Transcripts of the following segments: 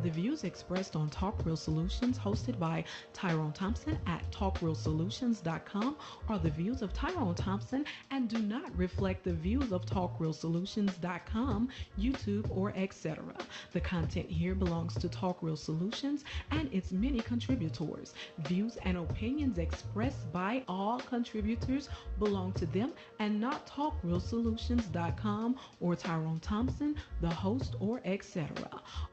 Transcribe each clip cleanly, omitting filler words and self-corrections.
The views expressed on Talk Real Solutions, hosted by Tyrone Thompson at talkrealsolutions.com, are the views of Tyrone Thompson and do not reflect the views of talkrealsolutions.com, YouTube, or etc. The content here belongs to Talk Real Solutions and its many contributors. Views and opinions expressed by all contributors belong to them and not talkrealsolutions.com or Tyrone Thompson, the host, or etc.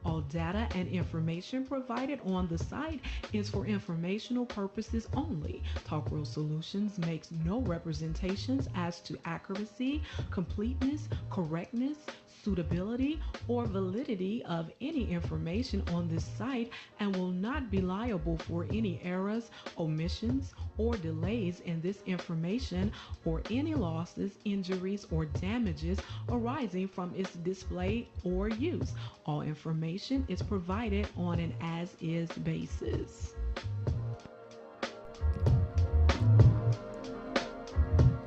All data and information provided on the site is for informational purposes only. Talk Real Solutions makes no representations as to accuracy, completeness, correctness, suitability, or validity of any information on this site and will not be liable for any errors, omissions, or delays in this information or any losses, injuries, or damages arising from its display or use. All information is provided on an as-is basis.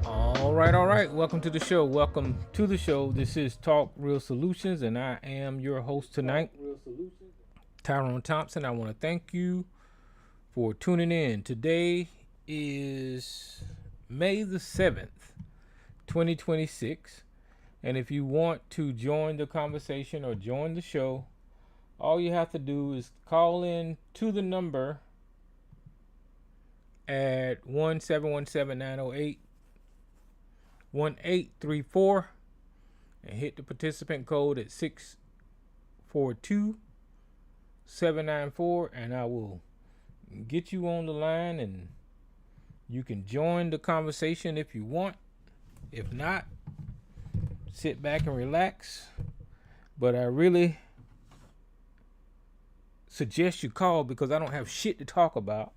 All right. Welcome to the show. This is Talk Real Solutions, and I am your host tonight, Tyrone Thompson. I want to thank you for tuning in. Today is May the 7th, 2026. And if you want to join the conversation or join the show, all you have to do is call in to the number at 1-717-908-1834 and hit the participant code at 642-794, and I will get you on the line and you can join the conversation if you want. If not, sit back and relax. But I really suggest you call because I don't have shit to talk about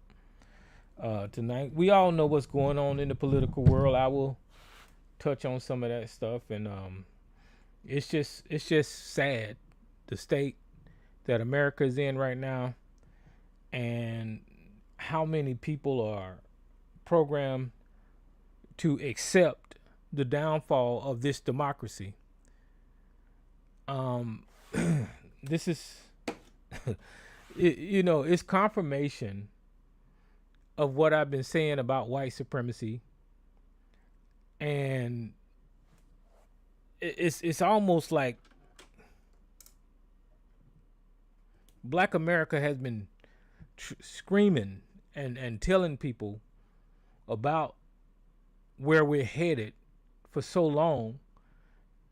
tonight. We all know what's going on in the political world. I will touch on some of that stuff, and it's just sad the state that America is in right now, and how many people are programmed to accept the downfall of this democracy. This is it's confirmation of what I've been saying about white supremacy, and it's almost like Black America has been screaming and telling people about where we're headed for so long,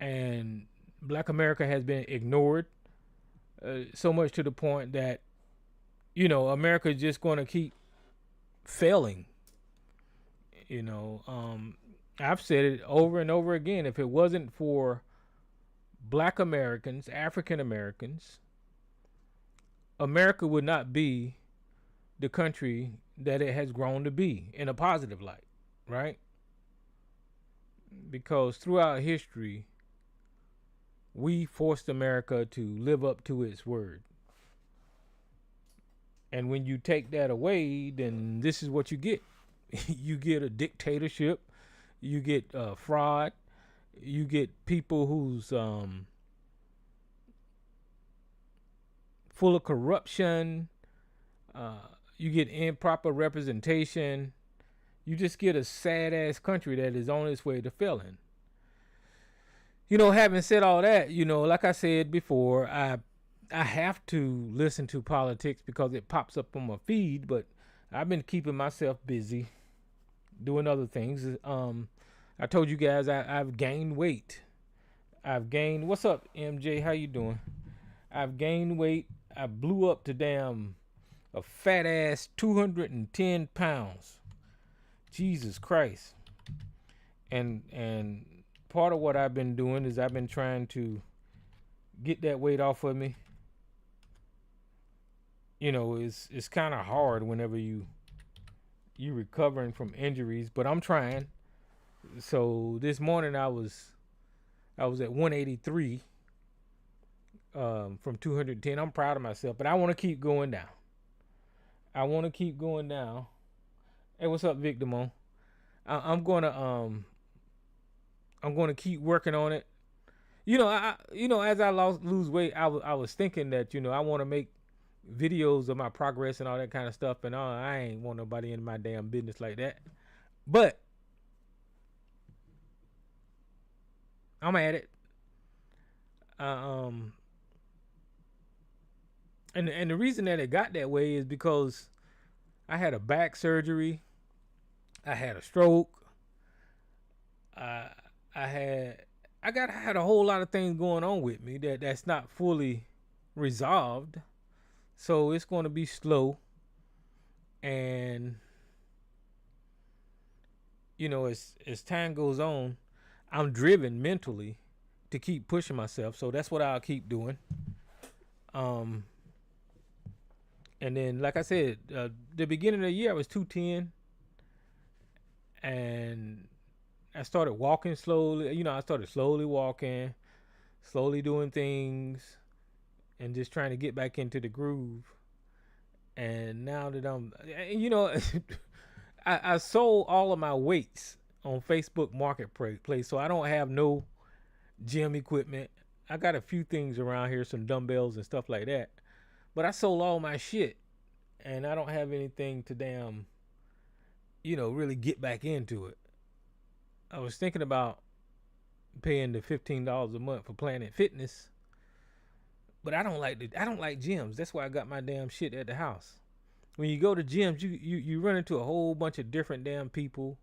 and Black America has been ignored so much to the point that America is just going to keep failing. I've said it over and over again. If it wasn't for Black Americans, African Americans, America would not be the country that it has grown to be in a positive light, right? Because throughout history, we forced America to live up to its word. And when you take that away, then this is what you get. You get a dictatorship, you get fraud, you get people who's full of corruption, you get improper representation. You just get a sad ass country that is on its way to failing. Having said all that, like I said before, I have to listen to politics because it pops up on my feed, but I've been keeping myself busy doing other things. I told you guys I've gained weight. What's up, MJ? How you doing? I've gained weight. I blew up to damn a fat ass 210 pounds. Jesus Christ. And part of what I've been doing is I've been trying to get that weight off of me. It's kind of hard whenever you recovering from injuries, but I'm trying. So this morning I was at 183 from 210. I'm proud of myself, but I want to keep going down. Hey, what's up, Vic Damone? I'm gonna keep working on it. As I lose weight, I was thinking that I want to make videos of my progress and all that kind of stuff, and all. I ain't want nobody in my damn business like that. But I'm at it. Um, and the reason that it got that way is because I had a back surgery, I had a stroke, I had a whole lot of things going on with me that's not fully resolved. So it's going to be slow, and as time goes on, I'm driven mentally to keep pushing myself. So that's what I'll keep doing. And then, like I said, the beginning of the year I was 210, and I started walking slowly. I started slowly walking, slowly doing things, and just trying to get back into the groove. And now that I sold all of my weights on Facebook Marketplace, so I don't have no gym equipment. I got a few things around here, some dumbbells and stuff like that, but I sold all my shit, and I don't have anything to really get back into it. I was thinking about paying the $15 a month for Planet Fitness, but I don't like gyms. That's why I got my damn shit at the house. When you go to gyms, you run into a whole bunch of different damn people,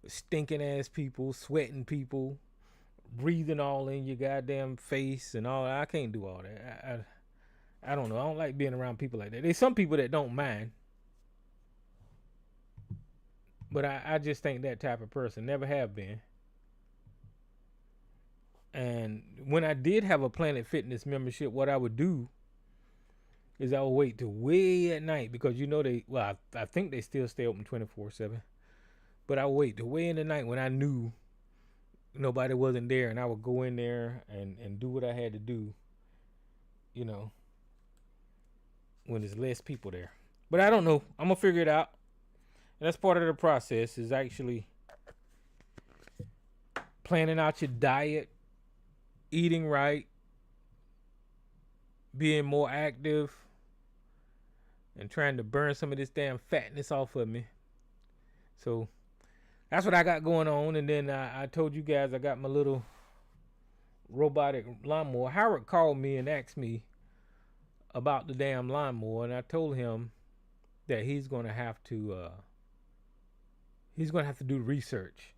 stinking ass people, sweating people, breathing all in your goddamn face and all. I can't do all that. I don't know. I don't like being around people like that. There's some people that don't mind, but I just ain't that type of person. Never have been. And when I did have a Planet Fitness membership, what I would do is I would wait till way at night, because I think they still stay open 24/7. But I would wait till way in the night when I knew nobody wasn't there, and I would go in there and do what I had to do, when there's less people there. But I don't know. I'm going to figure it out. And that's part of the process, is actually planning out your diet, eating right, being more active, and trying to burn some of this damn fatness off of me. So that's what I got going on. And then I told you guys I got my little robotic lawnmower. Howard called me and asked me about the damn lawnmower, and I told him that he's going to have to do research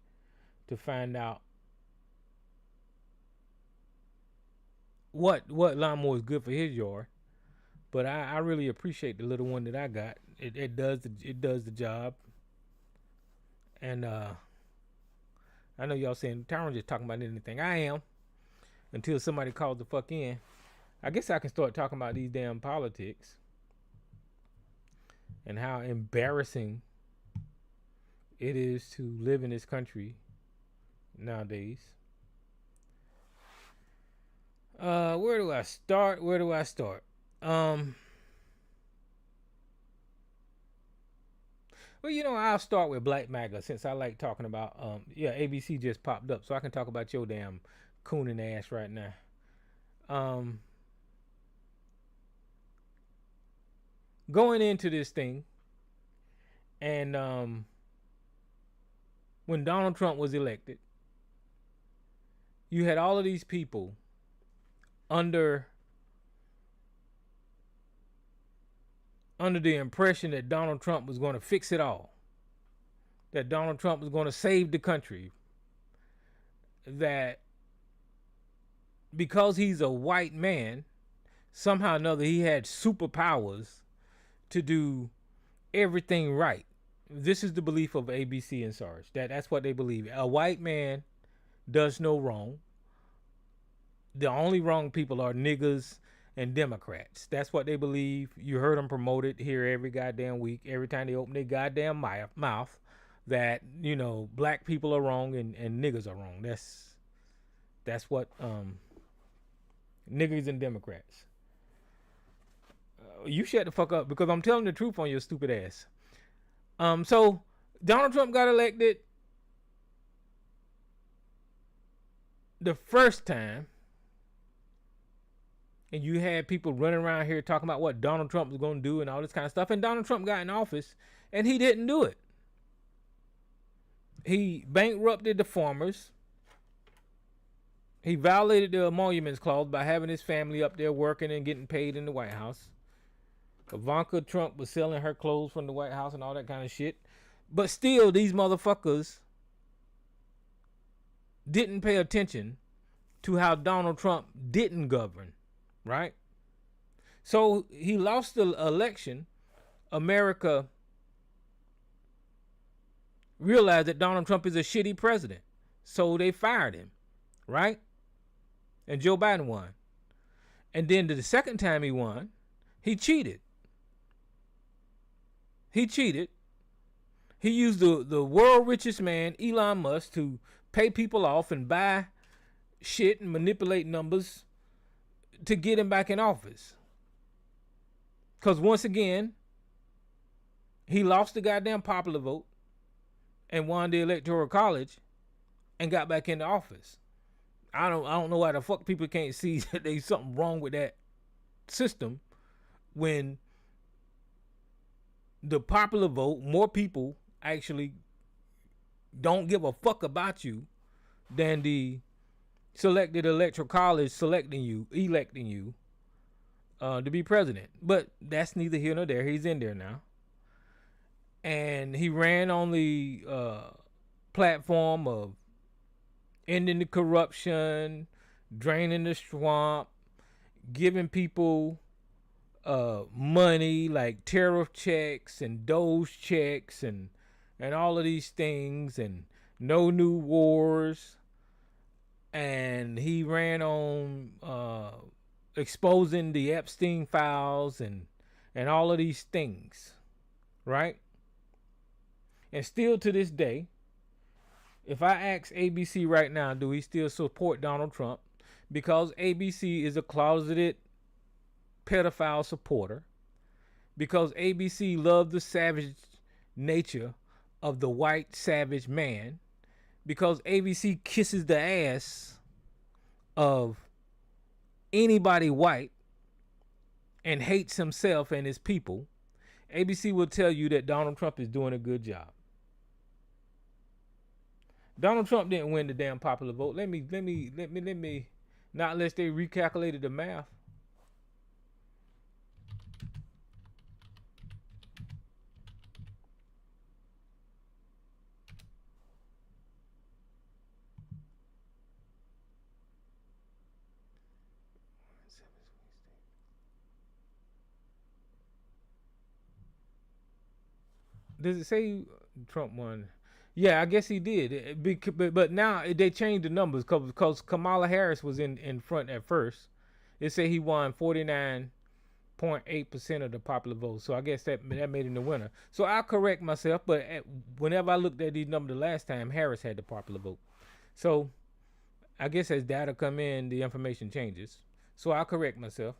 to find out what lawnmower is good for his yard. But I really appreciate the little one that I got. It does the job. And I know y'all saying Tyrone just talking about anything. I am, until somebody calls the fuck in. I guess I can start talking about these damn politics and how embarrassing it is to live in this country nowadays. Where do I start? Well, I'll start with Black MAGA, since I like talking about, ABC just popped up, so I can talk about your damn cooning ass right now. Going into this thing, and when Donald Trump was elected, you had all of these people under the impression that Donald Trump was going to fix it all, that Donald Trump was going to save the country, that because he's a white man, somehow or another he had superpowers to do everything right. This is the belief of ABC and Sarge. That's what they believe. A white man does no wrong. The only wrong people are niggas and Democrats. That's what they believe. You heard them promote it here every goddamn week. Every time they open their goddamn mouth, that black people are wrong and niggas are wrong. That's what niggas and Democrats. You shut the fuck up, because I'm telling the truth on your stupid ass. So Donald Trump got elected the first time, And you had people running around here talking about what Donald Trump was going to do and all this kind of stuff. And Donald Trump got in office and he didn't do it. He bankrupted the farmers. He violated the Emoluments Clause by having his family up there working and getting paid in the White House. Ivanka Trump was selling her clothes from the White House and all that kind of shit. But still, these motherfuckers didn't pay attention to how Donald Trump didn't govern, right? So he lost the election. America realized that Donald Trump is a shitty president. So they fired him, right? And Joe Biden won. And then the second time he won, he cheated. He cheated. He used the world richest man, Elon Musk, to pay people off and buy shit and manipulate numbers to get him back in office. Because once again, he lost the goddamn popular vote and won the Electoral College and got back into office. I don't know why the fuck people can't see that there's something wrong with that system when the popular vote, more people actually don't give a fuck about you than the selected Electoral College electing you to be president. But that's neither here nor there. He's in there now. And he ran on the platform of ending the corruption, draining the swamp, giving people money like tariff checks and Doge checks and all of these things, and no new wars. And he ran on exposing the Epstein files and all of these things, right? And still to this day, if I ask ABC right now, do we still support Donald Trump? Because ABC is a closeted pedophile supporter. Because ABC loved the savage nature of the white savage man. Because ABC kisses the ass of anybody white and hates himself and his people. ABC will tell you that Donald Trump is doing a good job. Donald Trump didn't win the damn popular vote. Let me not unless they recalculated the math. Does it say Trump won? Yeah, I guess he did. But now they changed the numbers because Kamala Harris was in front at first. It said he won 49.8% of the popular vote. So I guess that made him the winner. So I'll correct myself. But whenever I looked at these numbers the last time, Harris had the popular vote. So I guess as data come in, the information changes. So I'll correct myself.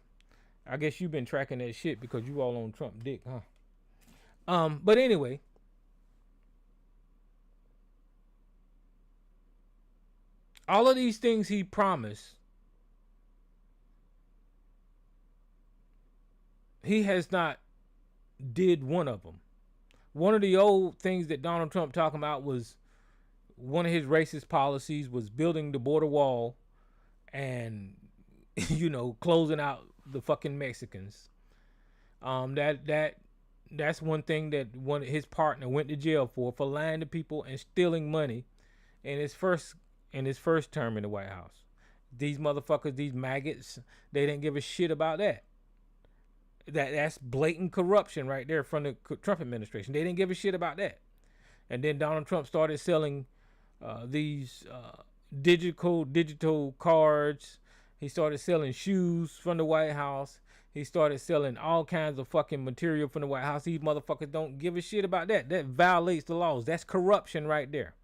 I guess you've been tracking that shit because you all on Trump dick, huh? But anyway, all of these things he promised, he has not did one of them. One of the old things that Donald Trump talking about was one of his racist policies was building the border wall and, closing out the fucking Mexicans. That's one thing that his partner went to jail for lying to people and stealing money in his first term in the White House. These motherfuckers, these maggots, they didn't give a shit about that. That's blatant corruption right there from the Trump administration. They didn't give a shit about that. And then Donald Trump started selling these digital cards. He started selling shoes from the White House. He started selling all kinds of fucking material from the White House. These motherfuckers don't give a shit about that. That violates the laws. That's corruption right there.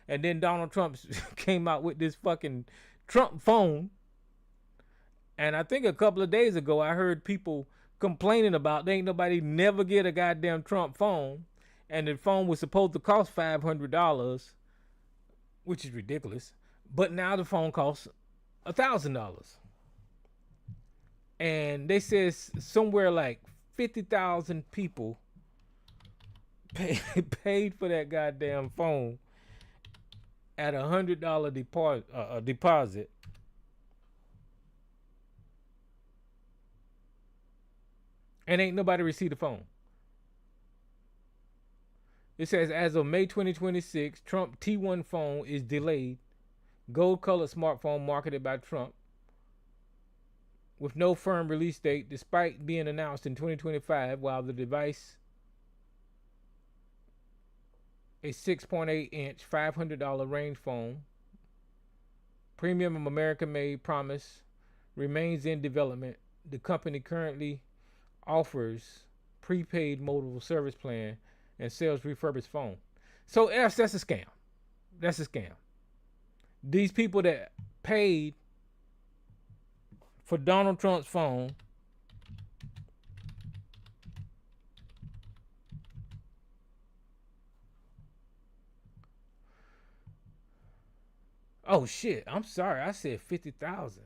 And then Donald Trump came out with this fucking Trump phone. And I think a couple of days ago, I heard people complaining about ain't nobody never get a goddamn Trump phone. And the phone was supposed to cost $500, which is ridiculous. But now the phone costs $1,000. And they says somewhere like 50,000 people paid for that goddamn phone at $100 deposit. And ain't nobody received the phone. It says, as of May 2026, Trump T1 phone is delayed. Gold-colored smartphone marketed by Trump with no firm release date, despite being announced in 2025, while the device, a 6.8-inch, $500 range phone, premium American-made promise, remains in development. The company currently offers prepaid mobile service plan and sells refurbished phone. So that's a scam. That's a scam. These people that paid for Donald Trump's phone oh shit, I'm sorry, I said 50,000.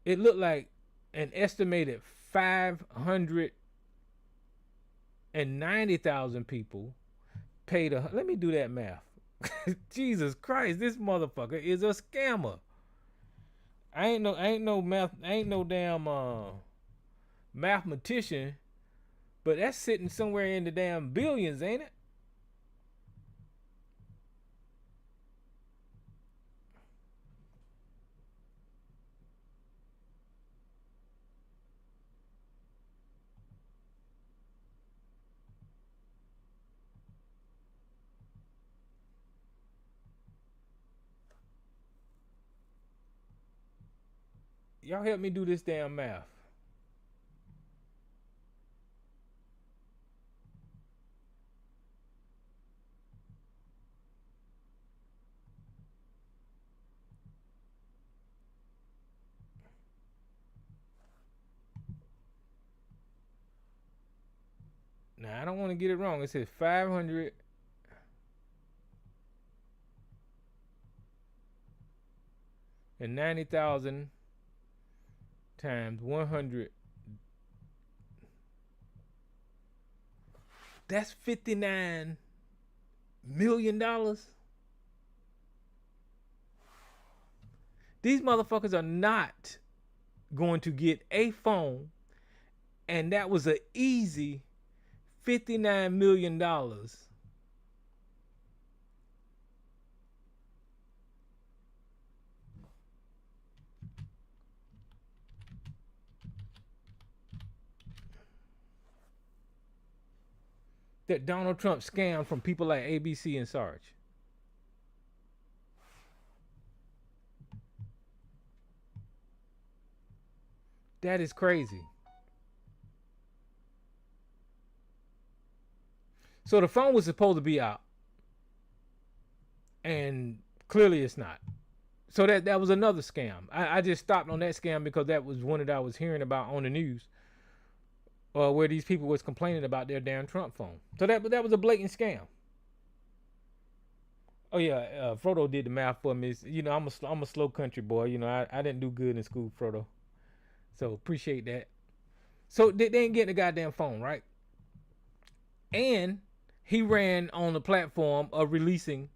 It looked like an estimated 590,000 people paid let me do that math. Jesus Christ, this motherfucker is a scammer. I ain't no damn mathematician, but that's sitting somewhere in the damn billions, ain't it? Y'all help me do this damn math. Now I don't want to get it wrong. It says 590,000 times 100. That's $59 million. These motherfuckers are not going to get a phone, and that was an easy $59 million. That Donald Trump scammed from people like ABC and Sarge. That is crazy. So the phone was supposed to be out, and clearly it's not. So that was another scam. I just stopped on that scam because that was one that I was hearing about on the news, where these people was complaining about their damn Trump phone. So that was a blatant scam. Oh yeah, Frodo did the math for me. You know, I'm a slow country boy. You know, I didn't do good in school, Frodo. So appreciate that. So they ain't getting the goddamn phone, right? And he ran on the platform of releasing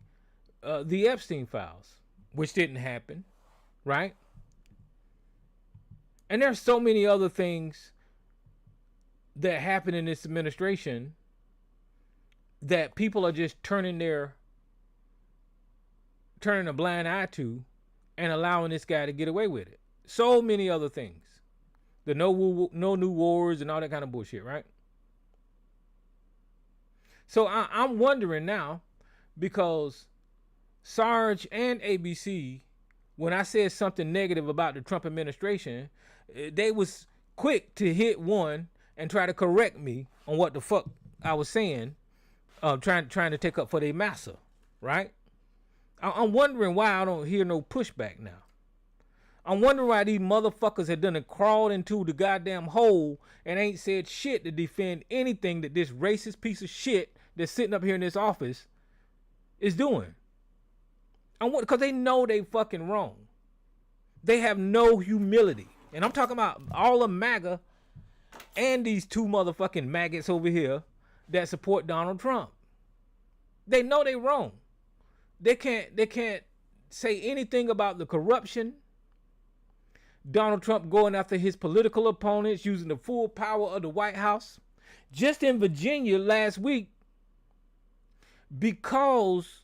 the Epstein files, which didn't happen, right? And there's so many other things that happen in this administration that people are just turning a blind eye to and allowing this guy to get away with it. So many other things. The no new wars and all that kind of bullshit, right? So I'm wondering now, because Sarge and ABC, when I said something negative about the Trump administration, they was quick to hit one and try to correct me on what the fuck I was saying, trying to take up for their massa, right? I'm wondering why I don't hear no pushback now. I'm wondering why these motherfuckers have done crawled into the goddamn hole and ain't said shit to defend anything that this racist piece of shit that's sitting up here in this office is doing. Because they know they fucking wrong. They have no humility. And I'm talking about all of MAGA and these two motherfucking maggots over here that support Donald Trump. They know they wrong. They can't say anything about the corruption. Donald Trump going after his political opponents, using the full power of the White House. Just in Virginia last week, because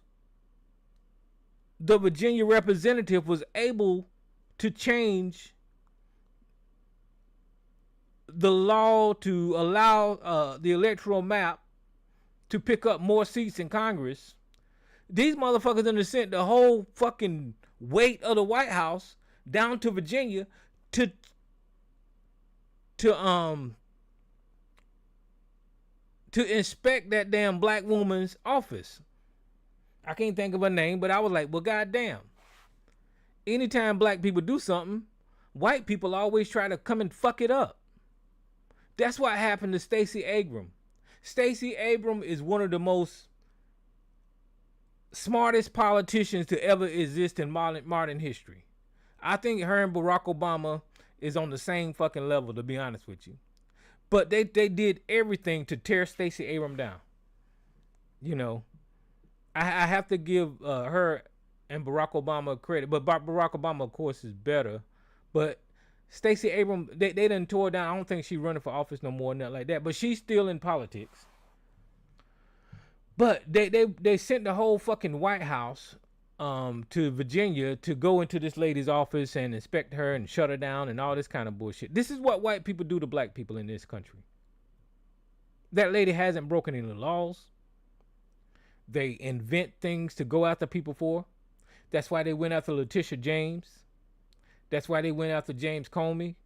the Virginia representative was able to change the law to allow the electoral map to pick up more seats in Congress. These motherfuckers in the Senate, the whole fucking weight of the White House down to Virginia to inspect that damn black woman's office. I can't think of her name, but I was like, well, goddamn. Anytime black people do something, white people always try to come and fuck it up. That's what happened to Stacey Abrams. Stacey Abrams is one of the most smartest politicians to ever exist in modern history. I think her and Barack Obama is on the same fucking level, to be honest with you. But they did everything to tear Stacey Abrams down. You know, I have to give her and Barack Obama credit. But Barack Obama, of course, is better. But Stacey Abrams, they done tore down. I don't think she's running for office no more, nothing like that. But she's still in politics. But they sent the whole fucking White House to Virginia to go into this lady's office and inspect her and shut her down and all this kind of bullshit. This is what white people do to black people in this country. That lady hasn't broken any laws. They invent things to go after people for. That's why they went after Letitia James. That's why they went after James Comey.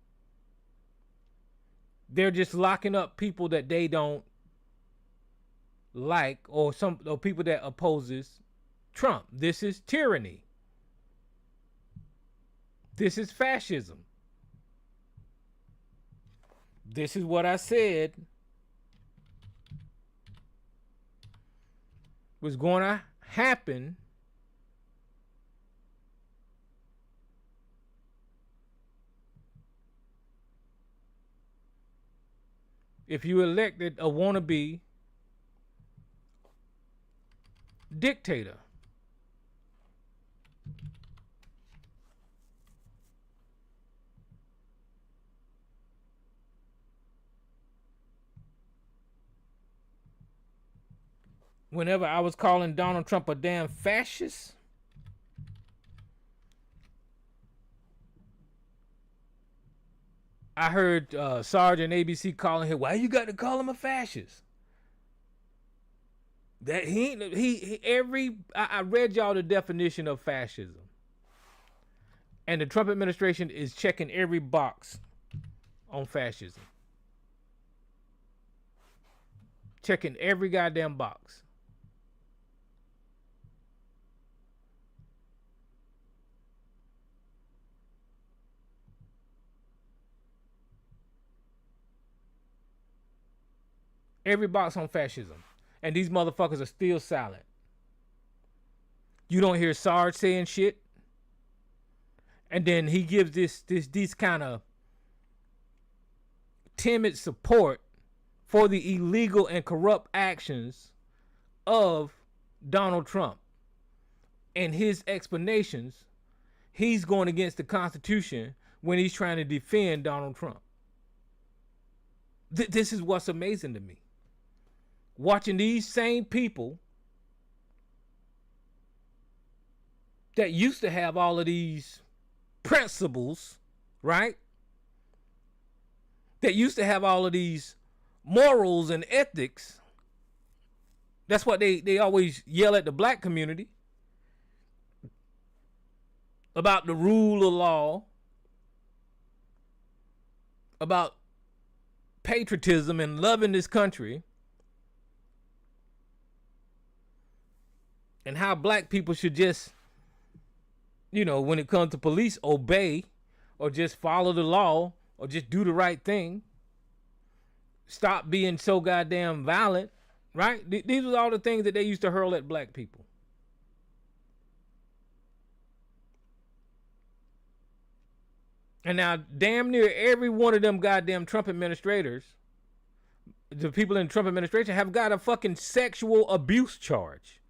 They're just locking up people that they don't like, or people that opposes Trump. This is tyranny. This is fascism. This is what I said was going to happen if you elected a wannabe dictator. Whenever I was calling Donald Trump a damn fascist, I heard Sarge and ABC calling him, why you got to call him a fascist? That I read y'all the definition of fascism. And the Trump administration is checking every box on fascism. Checking every goddamn box. Every box on fascism. And these motherfuckers are still silent. You don't hear Sarge saying shit. And then he gives these kind of timid support for the illegal and corrupt actions of Donald Trump. And his explanations, he's going against the Constitution when he's trying to defend Donald Trump. This is what's amazing to me. Watching these same people that used to have all of these principles, right? That used to have all of these morals and ethics. That's what they always yell at the black community about the rule of law, about patriotism and loving this country. And how black people should just, you know, when it comes to police, obey or just follow the law or just do the right thing. Stop being so goddamn violent, right? These were all the things that they used to hurl at black people. And now damn near every one of them goddamn Trump administrators, the people in the Trump administration, have got a fucking sexual abuse charge.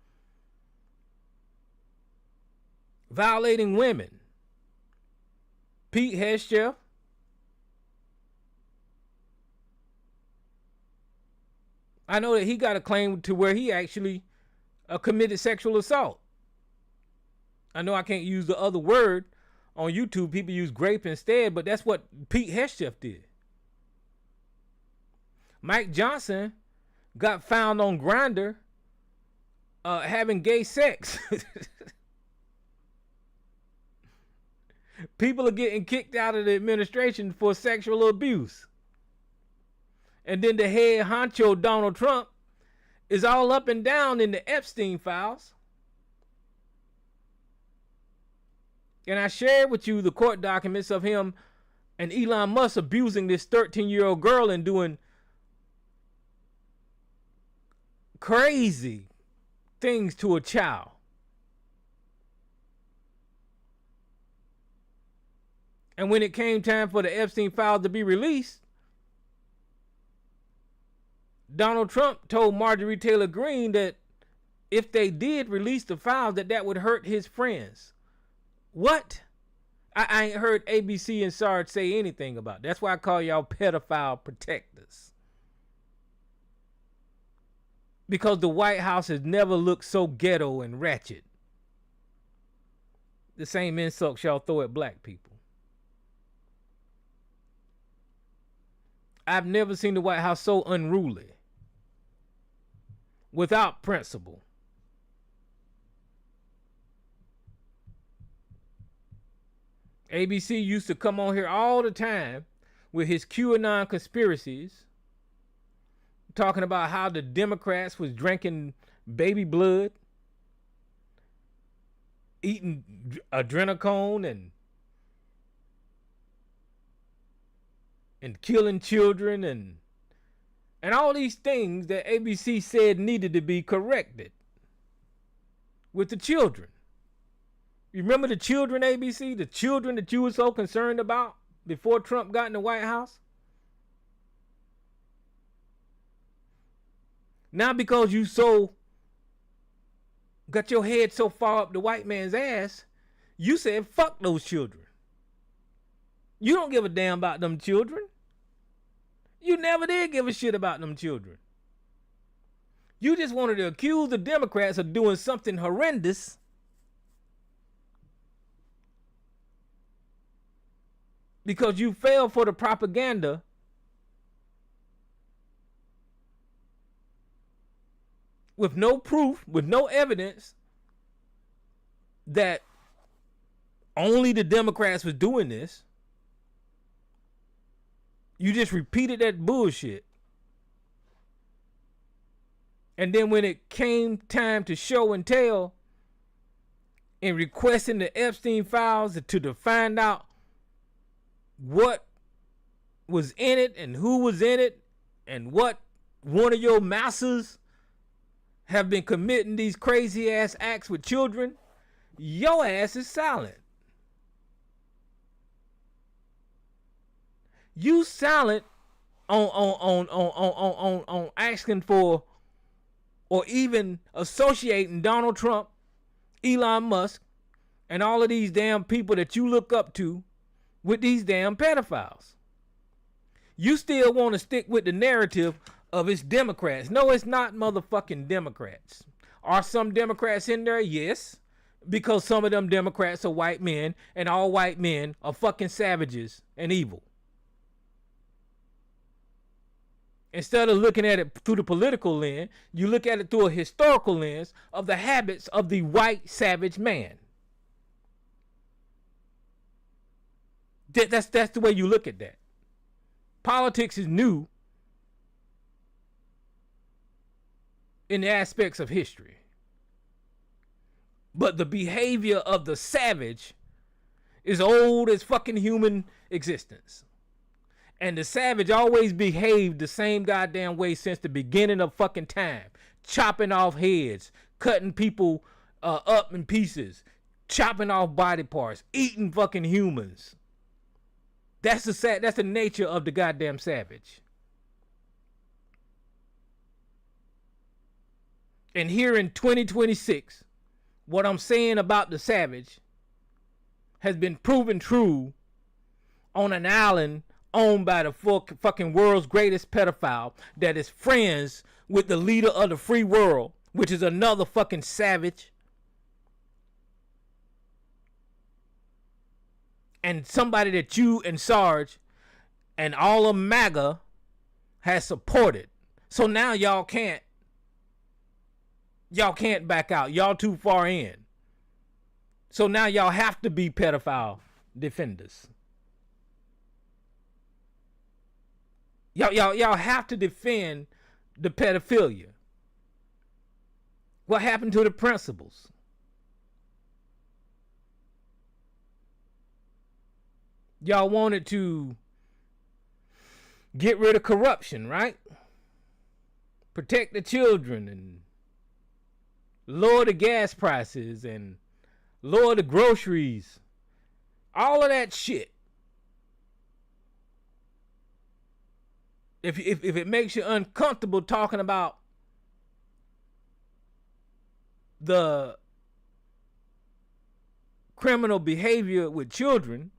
Violating women. Pete Hegseth, I know that he got a claim to where he actually committed sexual assault. I know I can't use the other word on YouTube. People use grape instead, but that's what Pete Hegseth did. Mike Johnson got found on Grindr having gay sex. People are getting kicked out of the administration for sexual abuse. And then the head honcho, Donald Trump, is all up and down in the Epstein files. And I shared with you the court documents of him and Elon Musk abusing this 13-year-old girl and doing crazy things to a child. And when it came time for the Epstein files to be released, Donald Trump told Marjorie Taylor Greene that if they did release the files, that would hurt his friends. What? I ain't heard ABC and Sarge say anything about it. That's why I call y'all pedophile protectors. Because the White House has never looked so ghetto and ratchet. The same insults y'all throw at black people. I've never seen the White House so unruly. Without principle. ABC used to come on here all the time with his QAnon conspiracies, talking about how the Democrats was drinking baby blood, eating adrenochrome, and killing children, and all these things that ABC said needed to be corrected with the children. You remember the children, ABC? The children that you were so concerned about before Trump got in the White House? Now because you got your head so far up the white man's ass, you said fuck those children. You don't give a damn about them children. You never did give a shit about them children. You just wanted to accuse the Democrats of doing something horrendous. Because you fell for the propaganda with no proof, with no evidence that only the Democrats was doing this. You just repeated that bullshit. And then when it came time to show and tell and requesting the Epstein files to find out what was in it and who was in it and what one of your masters have been committing these crazy ass acts with children, your ass is silent. You silent on asking for or even associating Donald Trump, Elon Musk, and all of these damn people that you look up to with these damn pedophiles. You still want to stick with the narrative of it's Democrats. No, it's not motherfucking Democrats. Are some Democrats in there? Yes. Because some of them Democrats are white men, and all white men are fucking savages and evil. Instead of looking at it through the political lens, you look at it through a historical lens of the habits of the white savage man. That's the way you look at that. Politics is new in the aspects of history. But the behavior of the savage is old as fucking human existence. And the savage always behaved the same goddamn way since the beginning of fucking time. Chopping off heads, cutting people up in pieces, chopping off body parts, eating fucking humans. That's the nature of the goddamn savage. And here in 2026, what I'm saying about the savage has been proven true on an island owned by the fucking world's greatest pedophile that is friends with the leader of the free world, which is another fucking savage. And somebody that you and Sarge and all of MAGA has supported. So now y'all can't back out. Y'all too far in. So now y'all have to be pedophile defenders. Y'all have to defend the pedophilia. What happened to the principles? Y'all wanted to get rid of corruption, right? Protect the children and lower the gas prices and lower the groceries. All of that shit. If it makes you uncomfortable talking about the criminal behavior with children,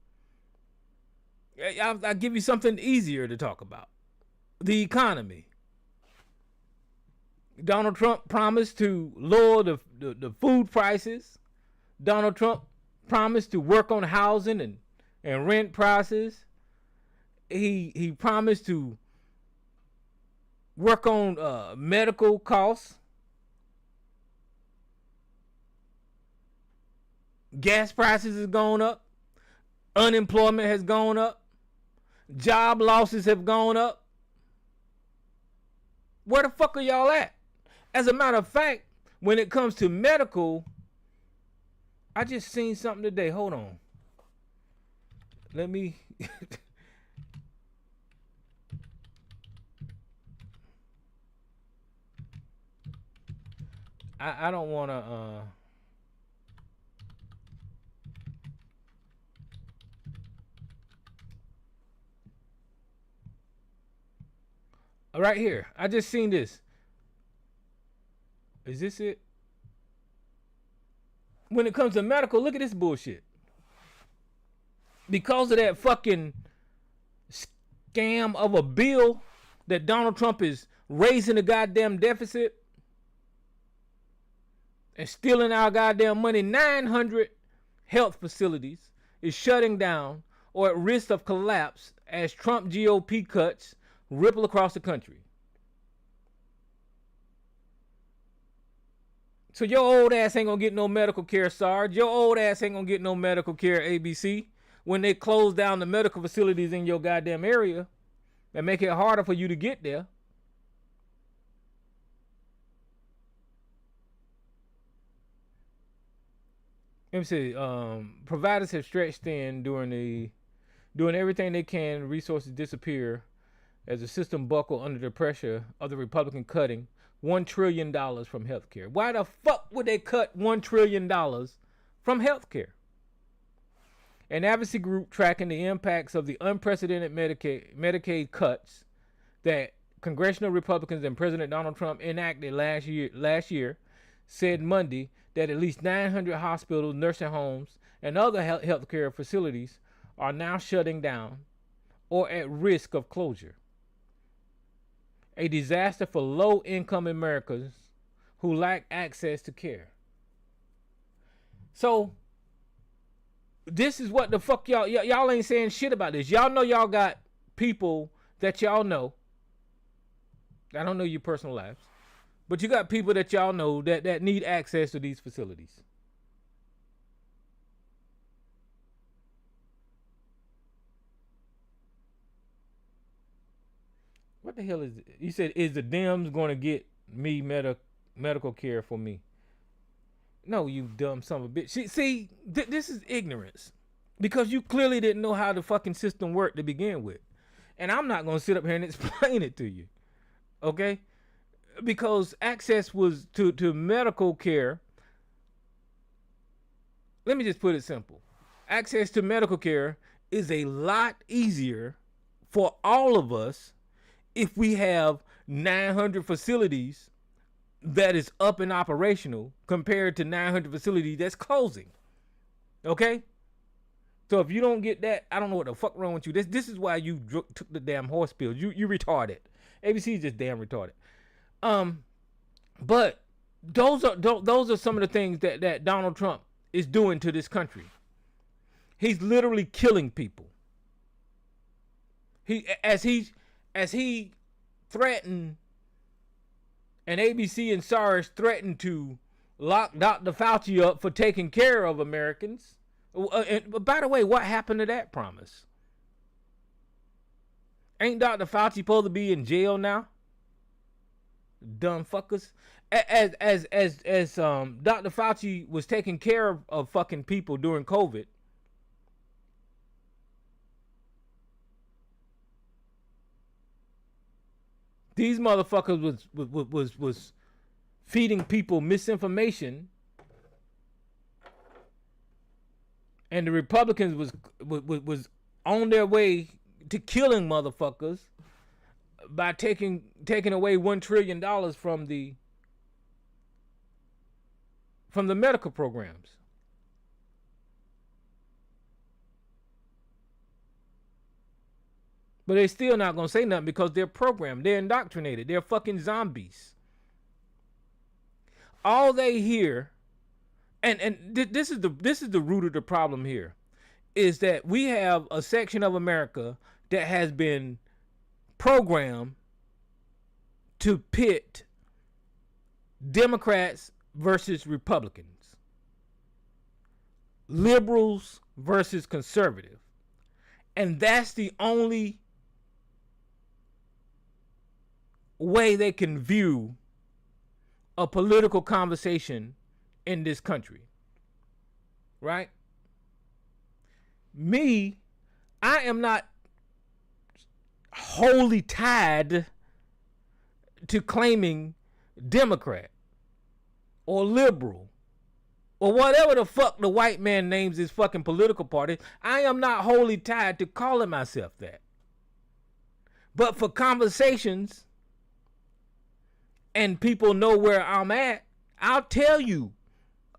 I'll give you something easier to talk about. The economy. Donald Trump promised to lower the food prices. Donald Trump promised to work on housing and rent prices. He promised to work on medical costs. Gas prices has gone up. Unemployment has gone up. Job losses have gone up. Where the fuck are y'all at? As a matter of fact, when it comes to medical, I just seen something today. Hold on. Let me... I don't want to... Right here. I just seen this. Is this it? When it comes to medical, look at this bullshit. Because of that fucking scam of a bill that Donald Trump is raising the goddamn deficit and stealing our goddamn money, 900 health facilities is shutting down or at risk of collapse as Trump GOP cuts ripple across the country. So your old ass ain't gonna get no medical care, Sarge. Your old ass ain't gonna get no medical care, ABC, when they close down the medical facilities in your goddamn area and make it harder for you to get there. Let me see. Providers have stretched thin doing everything they can. Resources disappear as the system buckle under the pressure of the Republican cutting $1 trillion from healthcare. Why the fuck would they cut $1 trillion from healthcare? An advocacy group tracking the impacts of the unprecedented Medicaid cuts that congressional Republicans and President Donald Trump enacted last year said Monday that at least 900 hospitals, nursing homes, and other healthcare facilities are now shutting down or at risk of closure. A disaster for low-income Americans who lack access to care. So, this is what the fuck y'all ain't saying shit about this. Y'all know y'all got people that y'all know. I don't know your personal lives. But you got people that y'all know that need access to these facilities. What the hell is it? You said, is the Dems going to get me medical care for me? No, you dumb son of a bitch. See, this is ignorance. Because you clearly didn't know how the fucking system worked to begin with. And I'm not going to sit up here and explain it to you. Okay? Because access was to medical care. Let me just put it simple. Access to medical care is a lot easier for all of us if we have 900 facilities that is up and operational compared to 900 facilities that's closing. Okay? So if you don't get that, I don't know what the fuck wrong with you. This is why you took the damn horse pills. You retarded. ABC is just damn retarded. But those are some of the things that Donald Trump is doing to this country. He's literally killing people. As he threatened, and ABC and SARS threatened to lock Dr. Fauci up for taking care of Americans. And by the way, what happened to that promise? Ain't Dr. Fauci supposed to be in jail now? Dumb fuckers. As Dr. Fauci was taking care of fucking people during COVID, these motherfuckers was feeding people misinformation, and the Republicans was on their way to killing motherfuckers by taking away $1 trillion from the medical programs. But they're still not going to say nothing because they're programmed. They're indoctrinated. They're fucking zombies. All they hear, and this is the root of the problem here, is that we have a section of America that has been programmed to pit Democrats versus Republicans, liberals versus conservative. And that's the only way they can view a political conversation in this country. Right? Me, I am not wholly tied to claiming Democrat or liberal or whatever the fuck the white man names his fucking political party. I am not wholly tied to calling myself that. But for conversations, and people know where I'm at, I'll tell you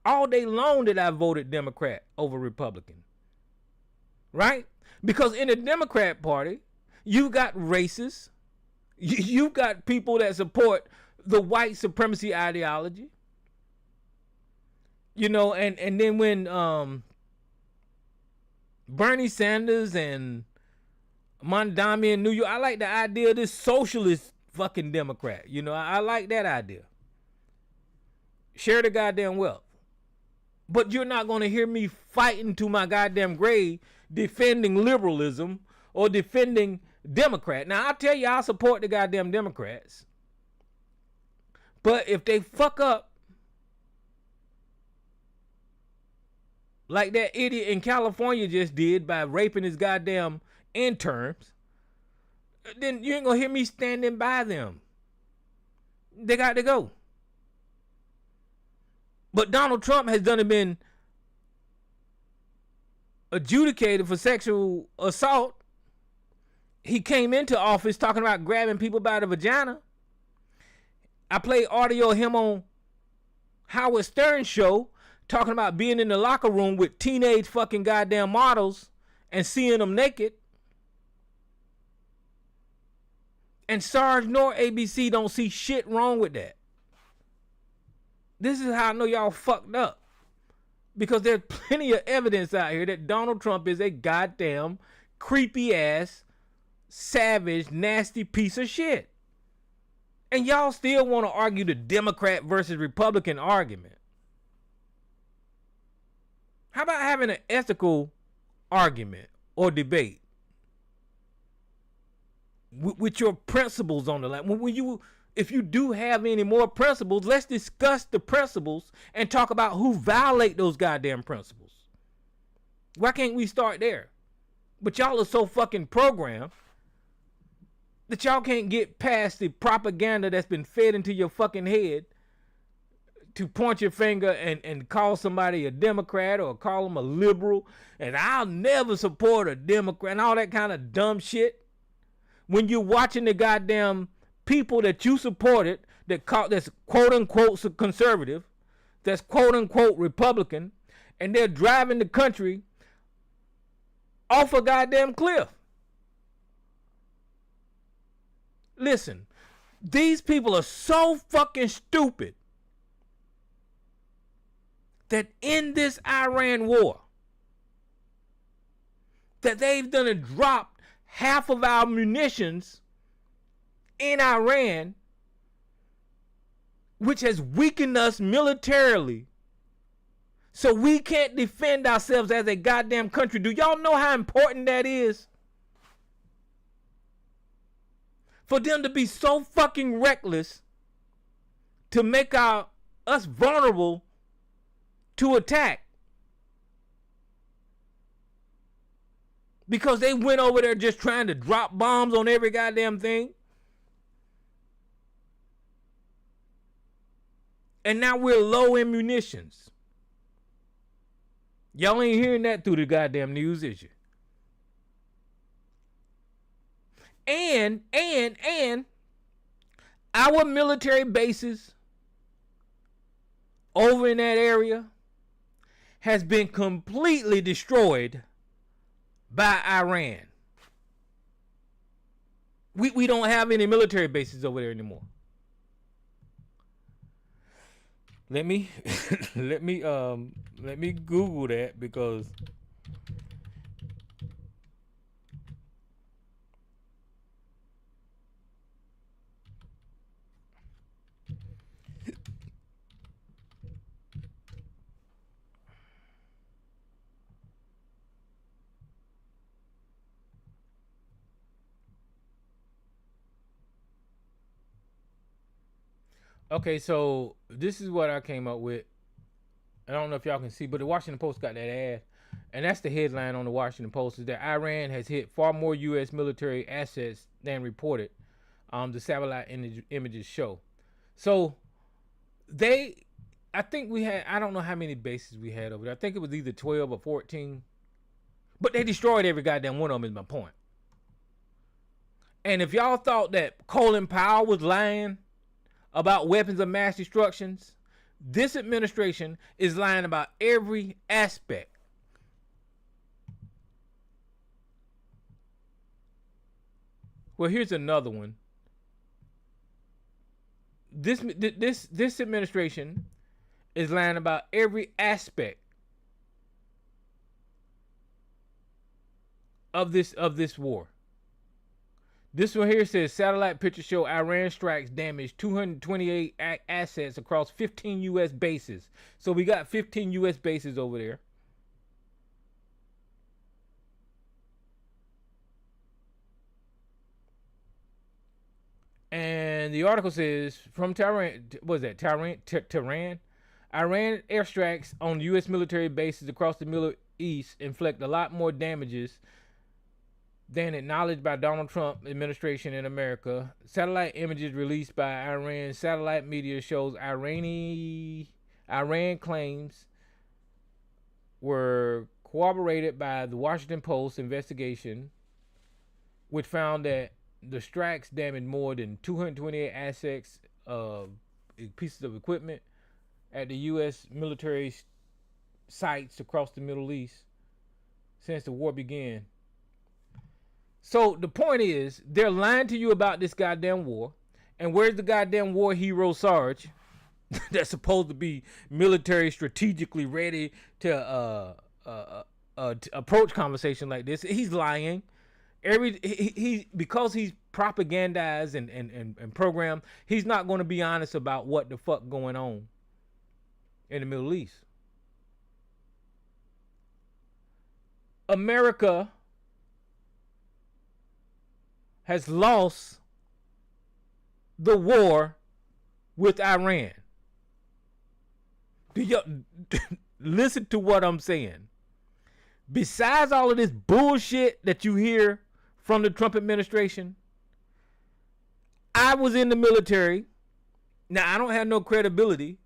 all day long that I voted Democrat over Republican. Right? Because in the Democrat Party, you got racists, you got people that support the white supremacy ideology. You know, and then when Bernie Sanders and Mondami in New York, I like the idea of this socialist fucking Democrat. You know, I like that idea. Share the goddamn wealth. But you're not going to hear me fighting to my goddamn grave defending liberalism or defending Democrat. Now, I'll tell you, I'll support the goddamn Democrats. But if they fuck up like that idiot in California just did by raping his goddamn interns, then you ain't gonna hear me standing by them. They got to go. But Donald Trump has been adjudicated for sexual assault. He came into office talking about grabbing people by the vagina. I played audio of him on Howard Stern's show talking about being in the locker room with teenage fucking goddamn models and seeing them naked. And SARS nor ABC don't see shit wrong with that. This is how I know y'all fucked up. Because there's plenty of evidence out here that Donald Trump is a goddamn creepy ass, savage, nasty piece of shit. And y'all still want to argue the Democrat versus Republican argument. How about having an ethical argument or debate with your principles on the line? If you do have any more principles, let's discuss the principles and talk about who violate those goddamn principles. Why can't we start there? But y'all are so fucking programmed that y'all can't get past the propaganda that's been fed into your fucking head to point your finger and call somebody a Democrat or call them a liberal, and I'll never support a Democrat and all that kind of dumb shit. When you're watching the goddamn people that you supported that's quote unquote conservative, that's quote unquote Republican, and they're driving the country off a goddamn cliff. Listen, these people are so fucking stupid that in this Iran war, that they've done and dropped half of our munitions in Iran, which has weakened us militarily, so we can't defend ourselves as a goddamn country. Do y'all know how important that is? For them to be so fucking reckless to make us vulnerable to attack. Because they went over there just trying to drop bombs on every goddamn thing. And now we're low in munitions. Y'all ain't hearing that through the goddamn news, is you? And our military bases over in that area has been completely destroyed by Iran. We don't have any military bases over there anymore. Let me let me Google that, because okay, so this is what I came up with. I don't know if y'all can see, but the Washington Post got that ad. And that's the headline on the Washington Post, is that Iran has hit far more U.S. military assets than reported, the satellite images show. So I think we had, I don't know how many bases we had over there. I think it was either 12 or 14. But they destroyed every goddamn one of them, is my point. And if y'all thought that Colin Powell was lying about weapons of mass destructions, this administration is lying about every aspect. Well, here's another one. This administration is lying about every aspect of this war. This one here says satellite pictures show Iran strikes damage 228 assets across 15 U.S. bases. So we got 15 U.S. bases over there. And the article says from Tehran, what is that? Tehran? Iran airstrikes on U.S. military bases across the Middle East inflict a lot more damages than acknowledged by Donald Trump administration in America. Satellite images released by Iran satellite media shows Iran claims were corroborated by the Washington Post investigation, which found that the strikes damaged more than 228 assets of pieces of equipment at the U.S. military sites across the Middle East since the war began. So the point is, they're lying to you about this goddamn war. And where's the goddamn war hero Sarge that's supposed to be military strategically ready to approach conversation like this? He's lying. He because he's propagandized and programmed, he's not going to be honest about what the fuck going on in the Middle East. America has lost the war with Iran. Do you listen to what I'm saying? Besides all of this bullshit that you hear from the Trump administration, I was in the military. Now, I don't have no credibility,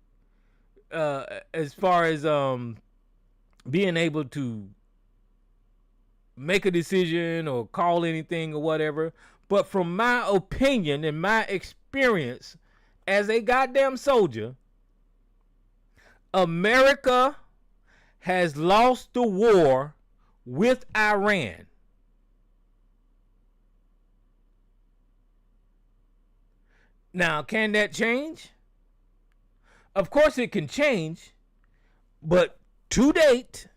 as far as being able to make a decision or call anything or whatever. But from my opinion and my experience as a goddamn soldier, America has lost the war with Iran. Now, can that change? Of course it can change, but to date,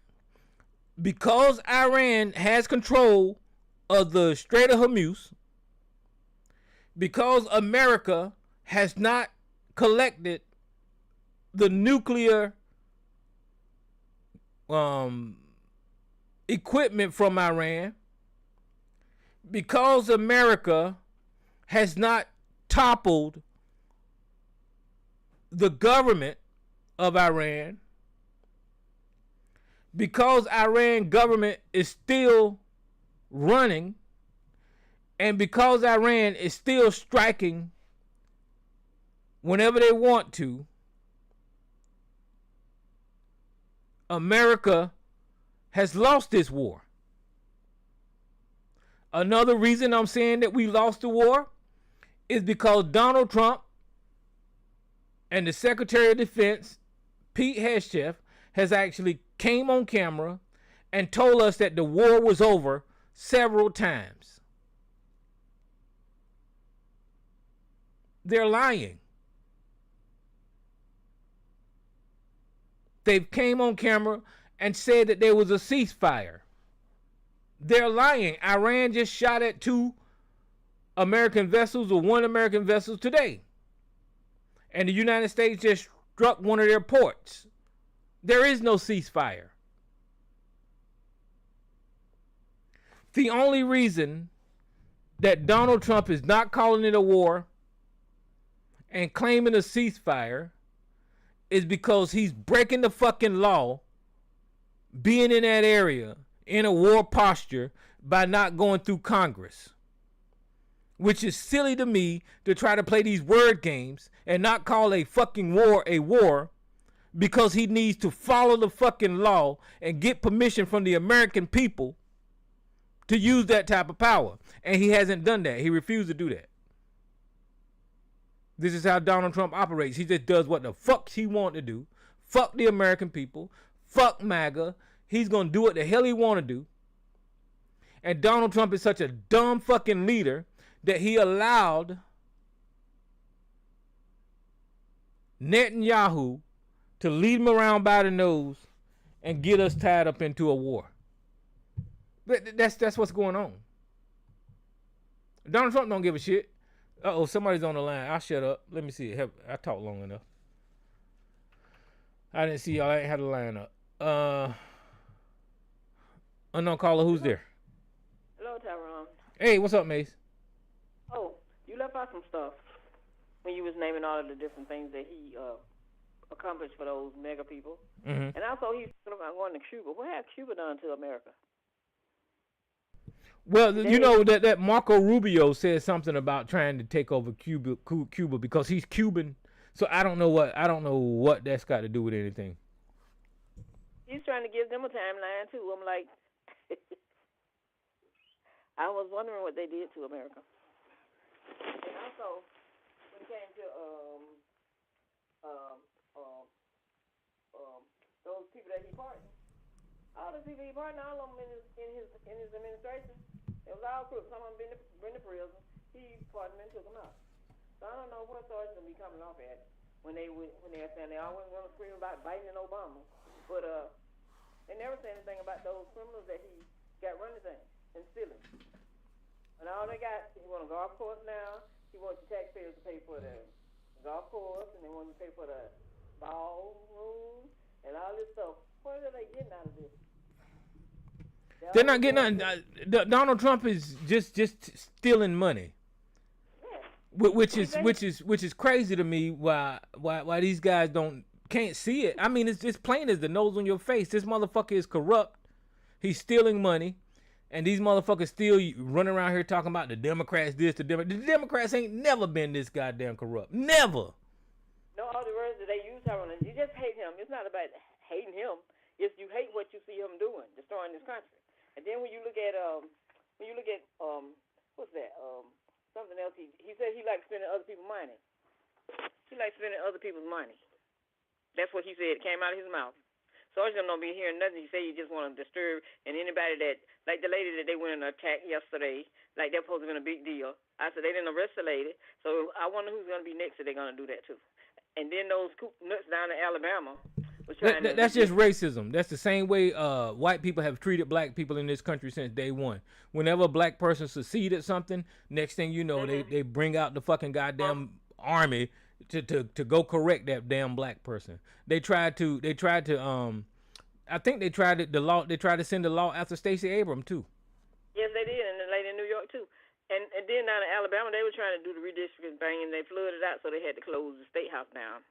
because Iran has control of the Strait of Hormuz, because America has not collected the nuclear equipment from Iran, because America has not toppled the government of Iran, because Iran government is still running, and because Iran is still striking whenever they want to, America has lost this war. Another reason I'm saying that we lost the war is because Donald Trump and the Secretary of Defense, Pete Hegseth, has actually came on camera and told us that the war was over several times. They're lying. They came on camera and said that there was a ceasefire. They're lying. Iran just shot at 2 American vessels or 1 American vessel today. And the United States just struck one of their ports. There is no ceasefire. The only reason that Donald Trump is not calling it a war and claiming a ceasefire is because he's breaking the fucking law, being in that area in a war posture by not going through Congress. Which is silly to me to try to play these word games and not call a fucking war a war because he needs to follow the fucking law and get permission from the American people to use that type of power. And he hasn't done that. He refused to do that. This is how Donald Trump operates. He just does what the fuck he wants to do. Fuck the American people. Fuck MAGA. He's going to do what the hell he want to do. And Donald Trump is such a dumb fucking leader that he allowed Netanyahu to lead him around by the nose and get us tied up into a war. That's what's going on. Donald Trump don't give a shit. Uh-oh, somebody's on the line. I'll shut up. Let me see. I talked long enough. I didn't see y'all. I ain't had the line up. Unknown caller, who's there? Hello, Tyrone. Hey, what's up, Mace? Oh, you left out some stuff when you was naming all of the different things that he accomplished for those mega people. Mm-hmm. And also he's talking about going to Cuba. What has Cuba done to America? Well, you know that Marco Rubio said something about trying to take over Cuba because he's Cuban. So I don't know what that's got to do with anything. He's trying to give them a timeline too. I'm like, I was wondering what they did to America. And also, when it came to those people that he pardoned, all the people he pardoned, all of them in his administration, it was all crooks. Some of them been to prison. He pardoned them and took them out. So I don't know what authorities gonna be coming off at when they're saying they always want to scream about Biden and Obama, but they never say anything about those criminals that he got running things and stealing. And all they got, he want a golf course now. He wants the taxpayers to pay for the golf course, and they want to pay for the ballroom and all this stuff. What are they getting out of this? They're not getting nothing. Donald Trump is just stealing money, yeah. which is crazy to me. Why these guys can't see it? I mean, it's just plain as the nose on your face. This motherfucker is corrupt. He's stealing money, and these motherfuckers still running around here talking about the Democrats this, the Democrats ain't never been this goddamn corrupt. Never. No, all the that they use Tyrone, and you just hate him. It's not about hating him. It's you hate what you see him doing, destroying this country. And then when you look at what's that? Something else. He said he likes spending other people's money. He likes spending other people's money. That's what he said. It came out of his mouth. Sergeant don't be hearing nothing. He say you just want to disturb, and anybody that, like the lady that they went and attacked yesterday, like they're supposed to be a big deal. I said they didn't arrest the lady, so I wonder who's going to be next if they're going to do that too. And then those nuts down in Alabama was trying to... That's just racism. That's the same way white people have treated black people in this country since day one. Whenever a black person succeed at something, next thing you know, they bring out the fucking goddamn army to go correct that damn black person. They tried to I think they tried to send the law after Stacey Abrams too. Yes, they did, and the lady in New York too. And then down in Alabama, they were trying to do the redistricting thing, and they flooded out, so they had to close the state house down.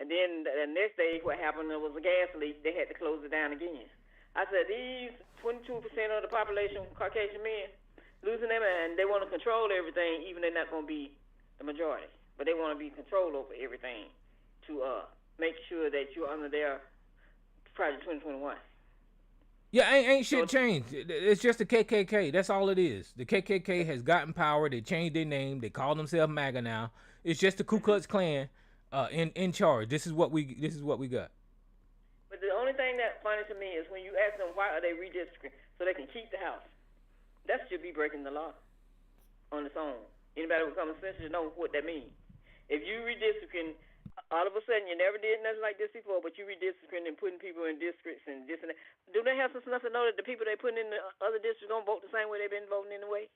And then the next day, what happened, there was a gas leak. They had to close it down again. I said, these 22% of the population, Caucasian men, losing their mind. They want to control everything, even they're not going to be the majority. But they want to be control over everything to make sure that you're under their Project 2021. Yeah, ain't shit changed. It's just the KKK. That's all it is. The KKK has gotten power. They changed their name. They call themselves MAGA now. It's just the Ku Klux Klan in charge. This is what we got. But the only thing that's funny to me is when you ask them why are they redistricting so they can keep the house. That should be breaking the law on its own. Anybody with common sense should know what that means. If you redistricting, all of a sudden you never did nothing like this before, but you redistricting and putting people in districts and this and that. Do they have sense enough to know that the people they putting in the other districts don't vote the same way they've been voting anyway?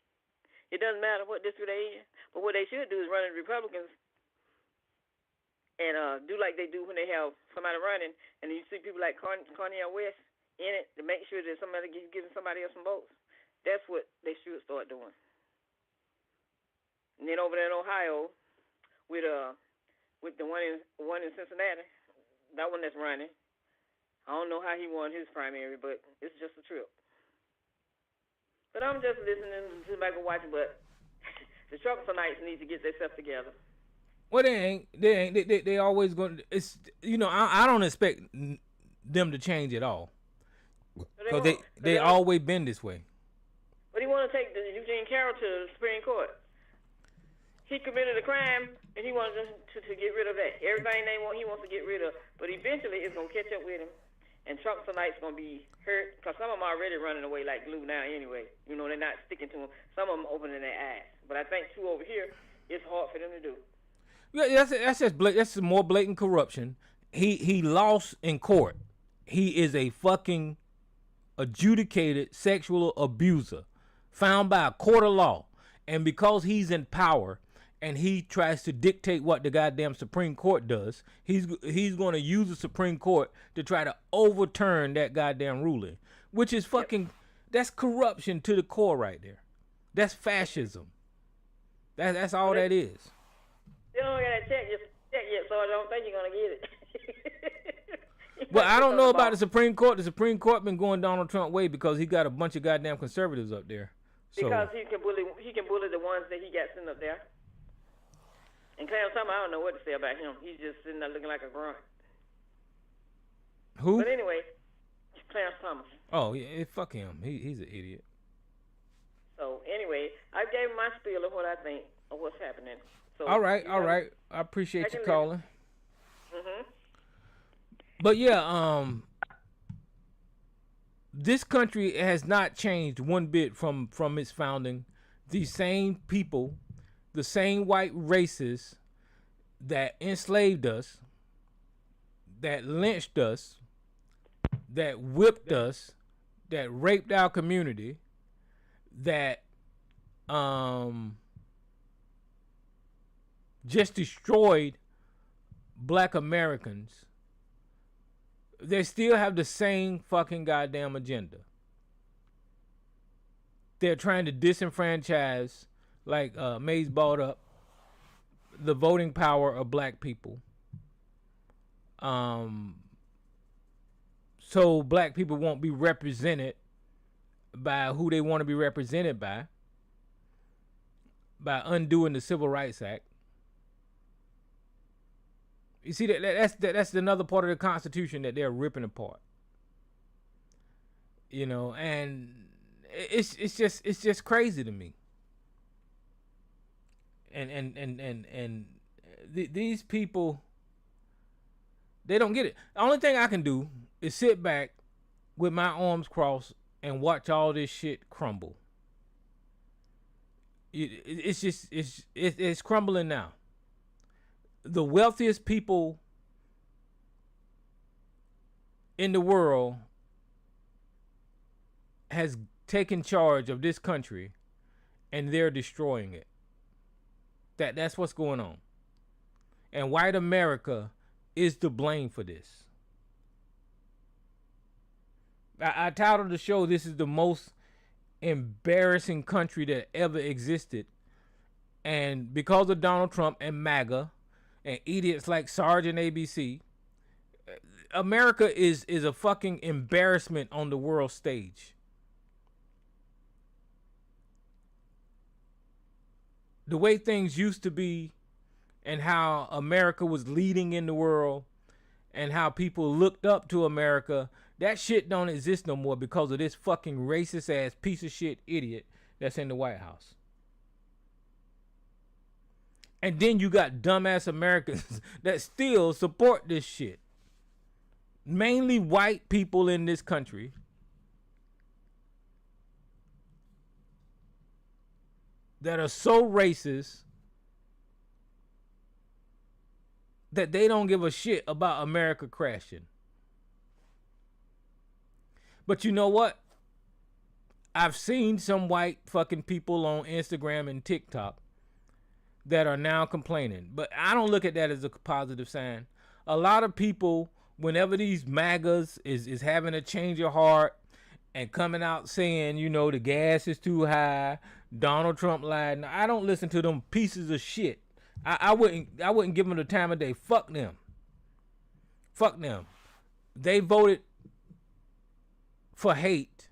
It doesn't matter what district they in. But what they should do is run the Republicans and do like they do when they have somebody running, and you see people like Cornel West in it to make sure that somebody giving somebody else some votes. That's what they should start doing. And then over there in Ohio, with the one in Cincinnati, that one that's running, I don't know how he won his primary, but it's just a trip. But I'm just listening to back and watching. But the Trumpsonites need to get themselves together. Well, they ain't. They always going. It's I don't expect them to change at all. Because they always been this way. But he want to take the Eugene Carroll to the Supreme Court. He committed a crime, and he wants to get rid of that. Everything he wants to get rid of. But eventually, it's going to catch up with him. And Trumpsonites going to be hurt, because some of them are already running away like glue now anyway. You know, they're not sticking to him. Some of them opening their eyes. But I think two over here, it's hard for them to do. Yeah, that's more blatant corruption. He lost in court. He is a fucking adjudicated sexual abuser, found by a court of law. And because he's in power and he tries to dictate what the goddamn Supreme Court does, he's going to use the Supreme Court to try to overturn that goddamn ruling, which is fucking, that's corruption to the core right there. That's fascism. That's all that is. You don't get that check yet, so I don't think you're going to get it. Well, I don't know about the Supreme Court. The Supreme Court been going Donald Trump way because he got a bunch of goddamn conservatives up there. So. Because he can bully the ones that he got sitting up there. And Clarence Thomas, I don't know what to say about him. He's just sitting there looking like a grunt. Who? But anyway, Clarence Thomas. Oh, yeah, fuck him. He's an idiot. So anyway, I gave my spiel of what I think of what's happening. So all right. I appreciate you calling. Mhm. But yeah, this country has not changed one bit from its founding. These same people, the same white races that enslaved us, that lynched us, that whipped us, that raped our community, that just destroyed black Americans, they still have the same fucking goddamn agenda. They're trying to disenfranchise, like Mays brought up, the voting power of black people. So black people won't be represented by who they want to be represented by undoing the Civil Rights Act. You see that's another part of the Constitution that they're ripping apart. You know, and it's just crazy to me. And these people, they don't get it. The only thing I can do is sit back with my arms crossed and watch all this shit crumble. It's crumbling now. The wealthiest people in the world has taken charge of this country, and they're destroying it. That's what's going on. And white America is to blame for this. I titled the show, "This is the most embarrassing country that ever existed." And because of Donald Trump and MAGA and idiots like Sergeant ABC, America is a fucking embarrassment on the world stage. The way things used to be, and how America was leading in the world, and how people looked up to America, that shit don't exist no more because of this fucking racist ass piece of shit idiot that's in the White House. And then you got dumbass Americans that still support this shit. Mainly white people in this country that are so racist that they don't give a shit about America crashing. But you know what? I've seen some white fucking people on Instagram and TikTok that are now complaining. But I don't look at that as a positive sign. A lot of people, whenever these MAGAs is having a change of heart and coming out saying, you know, the gas is too high, Donald Trump lied, I don't listen to them pieces of shit. I wouldn't give them the time of day. Fuck them. Fuck them. They voted for hate,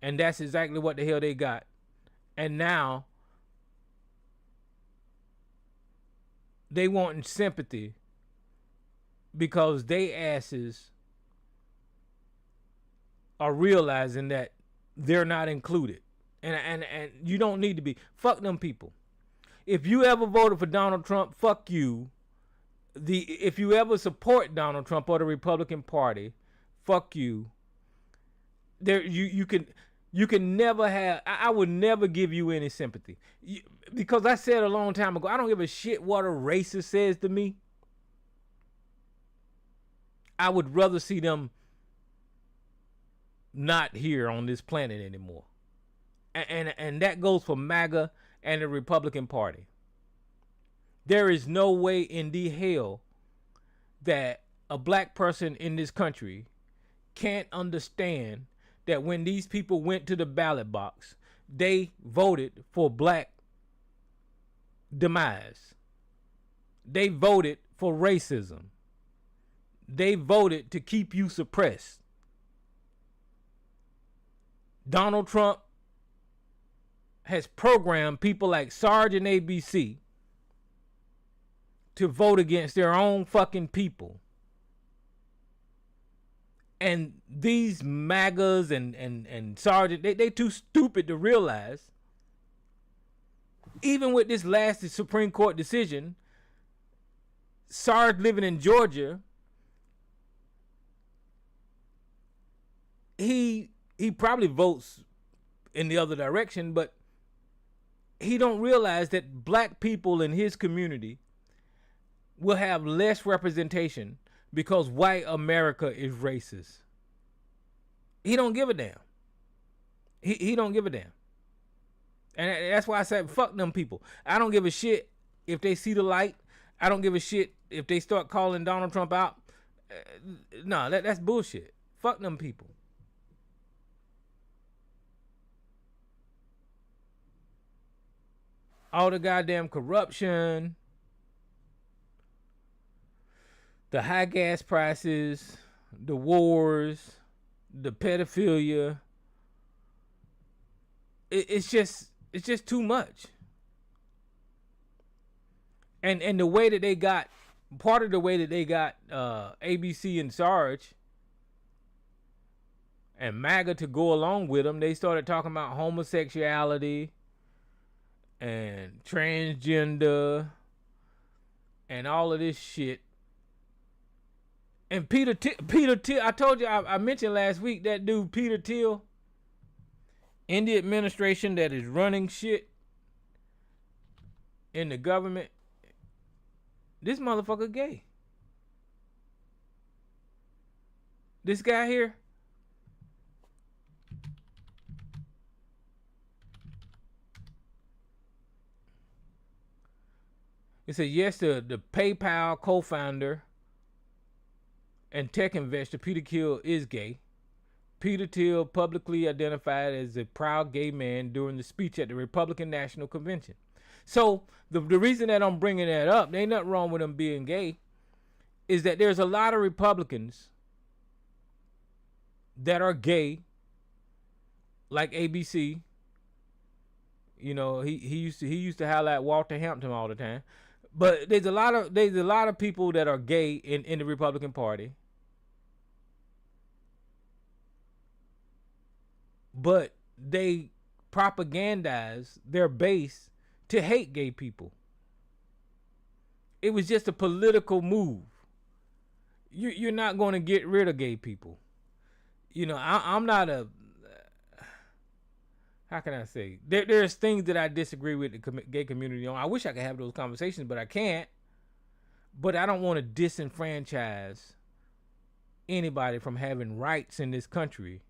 and that's exactly what the hell they got. And now they want sympathy because they asses are realizing that they're not included. And you don't need to be. Fuck them people. If you ever voted for Donald Trump, fuck you. If you ever support Donald Trump or the Republican Party, fuck you. You can never have. I would never give you any sympathy because I said a long time ago, I don't give a shit what a racist says to me. I would rather see them not here on this planet anymore. And that goes for MAGA and the Republican Party. There is no way in the hell that a black person in this country can't understand that when these people went to the ballot box, they voted for black demise. They voted for racism. They voted to keep you suppressed. Donald Trump has programmed people like Sergeant ABC to vote against their own fucking people. And these MAGAs and Sergeant, they too stupid to realize, even with this last Supreme Court decision, Sarge living in Georgia, he probably votes in the other direction, but he don't realize that black people in his community will have less representation because white America is racist. He don't give a damn. He don't give a damn. And that's why I said fuck them people. I don't give a shit if they see the light. I don't give a shit if they start calling Donald Trump out. No, that's bullshit. Fuck them people. All the goddamn corruption, the high gas prices, the wars, the pedophilia. It's just too much. And the way that they got part of the way that they got ABC and Sarge and MAGA to go along with them, they started talking about homosexuality and transgender and all of this shit. And Peter Thiel, I told you, I mentioned last week that dude Peter Thiel in the administration that is running shit in the government. This motherfucker gay. This guy here. It said, yes, the PayPal co-founder and tech investor Peter Thiel is gay. Peter Thiel publicly identified as a proud gay man during the speech at the Republican National Convention. So the reason that I'm bringing that up, there ain't nothing wrong with him being gay, is that there's a lot of Republicans that are gay, like ABC. You know, he used to highlight Walter Hampton all the time. But there's a lot of people that are gay in the Republican Party. But they propagandize their base to hate gay people. It was just a political move. You're not going to get rid of gay people. You know, I'm not a... How can I say? There's things that I disagree with the gay community on. I wish I could have those conversations, but I can't. But I don't want to disenfranchise anybody from having rights in this country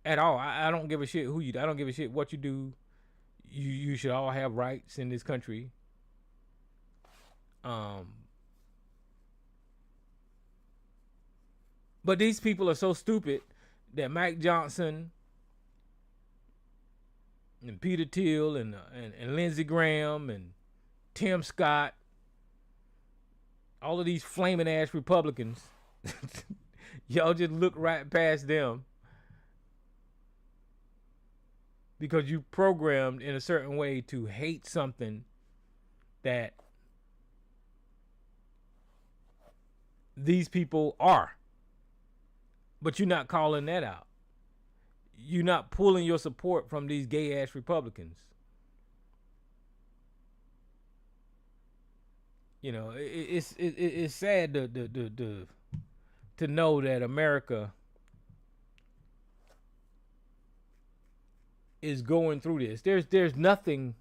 at all. I don't give a shit who you. I don't give a shit what you do. You should all have rights in this country. But these people are so stupid that Mike Johnson and Peter Thiel and Lindsey Graham and Tim Scott, all of these flaming ass Republicans, y'all just look right past them because you programmed in a certain way to hate something that these people are. But you're not calling that out. You're not pulling your support from these gay ass Republicans. You know, it's sad to know that America is going through this. There's nothing.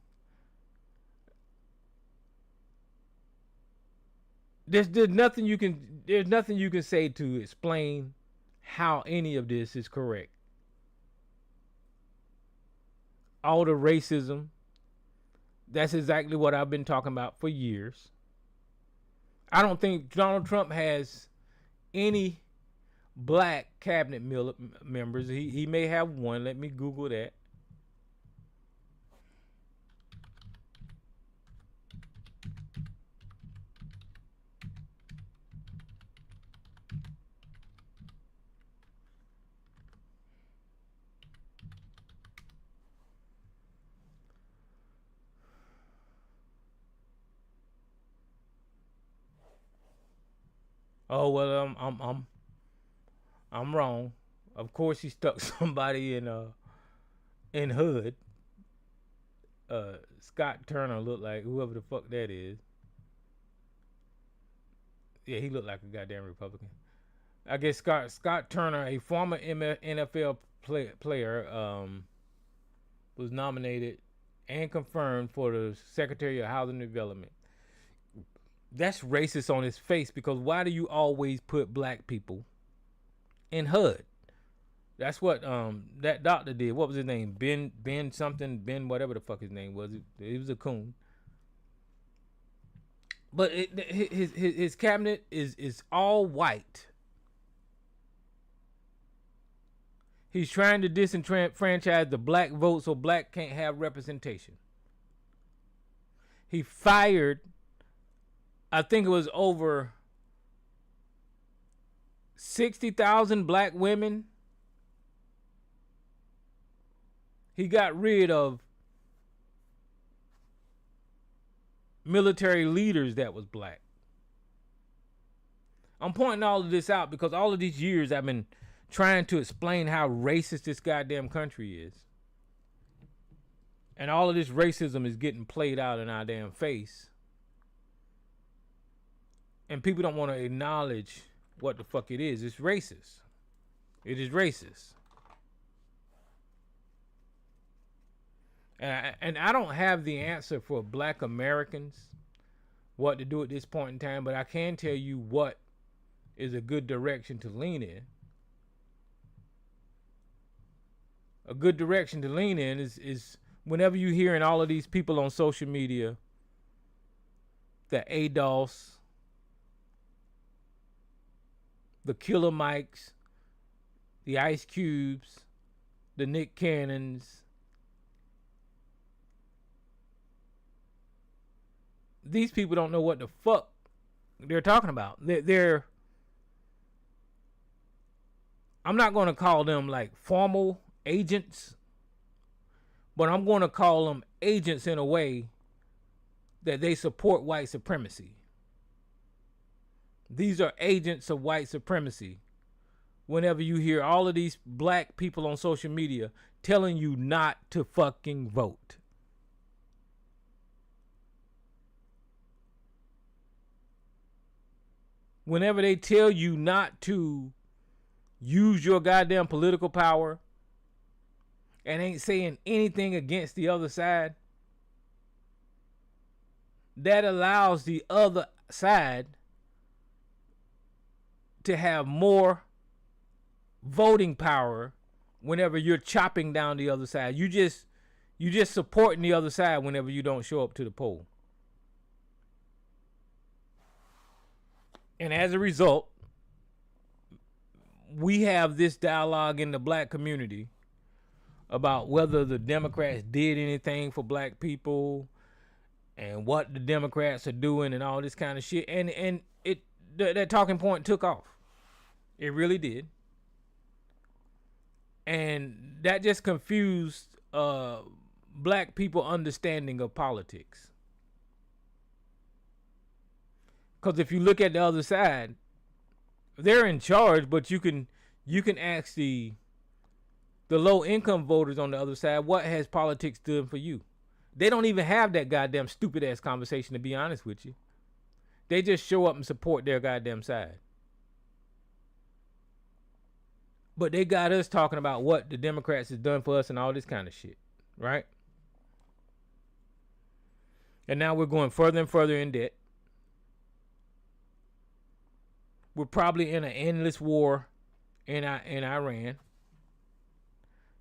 There's nothing you can say to explain how any of this is correct. All the racism, that's exactly what I've been talking about for years. I don't think Donald Trump has any black cabinet members. He may have one. Let me Google that. Oh well, I'm wrong. Of course, he stuck somebody in hood. Scott Turner looked like whoever the fuck that is. Yeah, he looked like a goddamn Republican. I guess Scott Turner, a former NFL player, was nominated and confirmed for the Secretary of Housing Development. That's racist on his face, because why do you always put black people in HUD? That's what that doctor did. What was his name? Ben something, Ben whatever the fuck his name was. He was a coon. But his cabinet is all white. He's trying to disenfranchise the black vote so black can't have representation. He fired, I think it was over 60,000 black women. He got rid of military leaders that was black. I'm pointing all of this out because all of these years I've been trying to explain how racist this goddamn country is. And all of this racism is getting played out in our damn face. And people don't want to acknowledge what the fuck it is. It's racist. It is racist. And I don't have the answer for black Americans, what to do at this point in time, but I can tell you what is a good direction to lean in. A good direction to lean in is whenever you hearing all of these people on social media, the ADOS, the Killer Mikes, the Ice Cubes, the Nick Cannons, these people don't know what the fuck they're talking about. They're I'm not going to call them like formal agents, but I'm going to call them agents in a way that they support white supremacy. These are agents of white supremacy. Whenever you hear all of these black people on social media telling you not to fucking vote. Whenever they tell you not to use your goddamn political power and ain't saying anything against the other side, that allows the other side to have more voting power whenever you're chopping down the other side. You just supporting the other side whenever you don't show up to the poll. And as a result, we have this dialogue in the black community about whether the Democrats did anything for black people and what the Democrats are doing and all this kind of shit. And that talking point took off. It really did. And that just confused black people understanding of politics. Because if you look at the other side, they're in charge, but you can ask the low income voters on the other side, what has politics done for you? They don't even have that goddamn stupid ass conversation, to be honest with you. They just show up and support their goddamn side. But they got us talking about what the Democrats has done for us and all this kind of shit, right? And now we're going further and further in debt. We're probably in an endless war in Iran.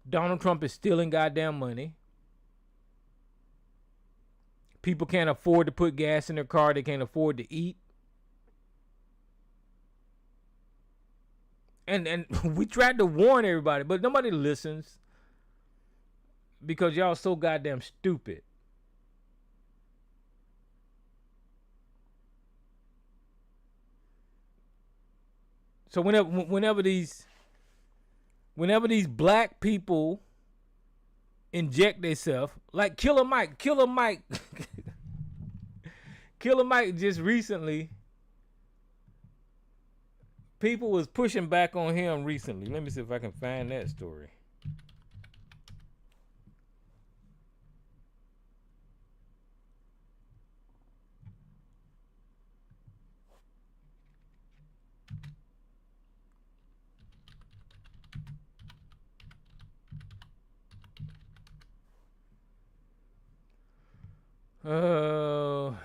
Donald Trump is stealing goddamn money. People can't afford to put gas in their car. They can't afford to eat. And we tried to warn everybody, but nobody listens because y'all so goddamn stupid. So whenever these black people inject themselves, like Killer Mike just recently, people was pushing back on him recently. Let me see if I can find that story.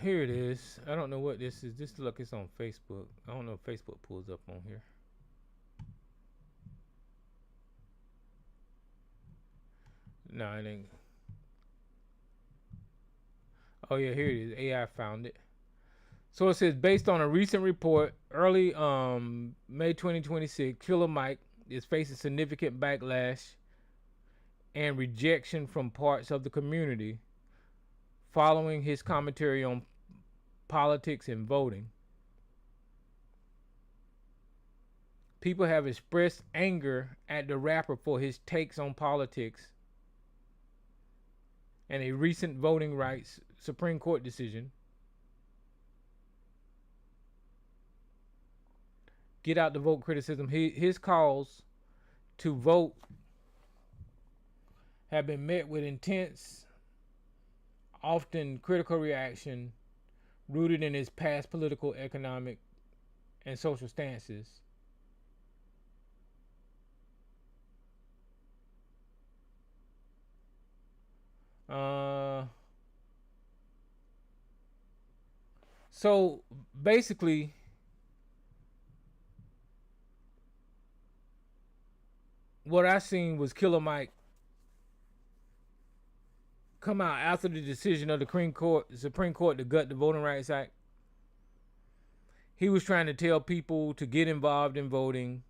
Here it is. I don't know what this is. This look, it's on Facebook. I don't know if Facebook pulls up on here. No, it ain't. Oh yeah, here it is. AI found it. So it says, based on a recent report, early May 2026, Killer Mike is facing significant backlash and rejection from parts of the community following his commentary on politics and voting. People have expressed anger at the rapper for his takes on politics and a recent voting rights Supreme Court decision get out the vote criticism. His calls to vote have been met with intense, often critical reaction rooted in his past political, economic, and social stances. So basically, what I seen was Killer Mike come out after the decision of the Supreme Court to gut the Voting Rights Act. He was trying to tell people to get involved in voting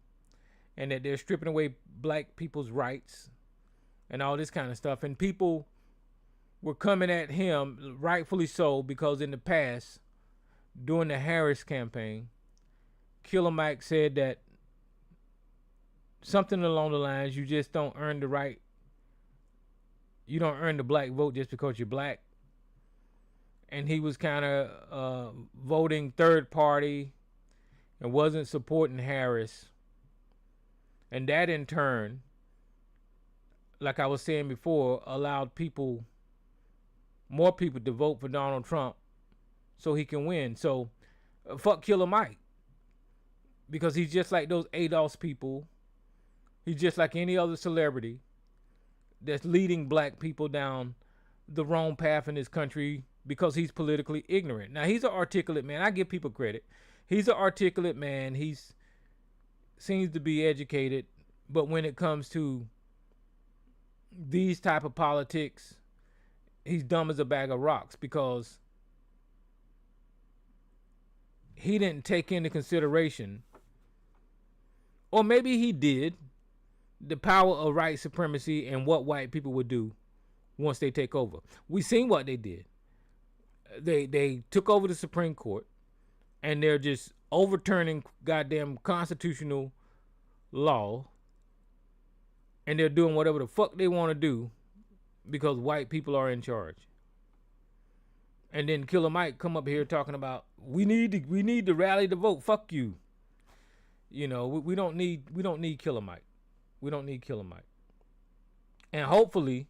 and that they're stripping away black people's rights and all this kind of stuff. And people were coming at him, rightfully so, because in the past, during the Harris campaign, Killer Mike said that something along the lines, you just don't earn the right, you don't earn the black vote just because you're black. And he was kind of voting third party and wasn't supporting Harris. And that in turn, like I was saying before, allowed more people to vote for Donald Trump so he can win. So fuck Killer Mike, because he's just like those ADOS people. He's just like any other celebrity that's leading black people down the wrong path in this country because he's politically ignorant. Now, he's an articulate man. I give people credit. He's an articulate man. He's seems to be educated, but when it comes to these type of politics, he's dumb as a bag of rocks, because he didn't take into consideration, or maybe he did, the power of white supremacy and what white people would do once they take over. We seen what they did. They took over the Supreme Court, and they're just overturning goddamn constitutional law, and they're doing whatever the fuck they want to do because white people are in charge. And then Killer Mike come up here talking about we need to rally the vote. Fuck you. You know, we don't need Killer Mike. We don't need Killer Mike. And hopefully,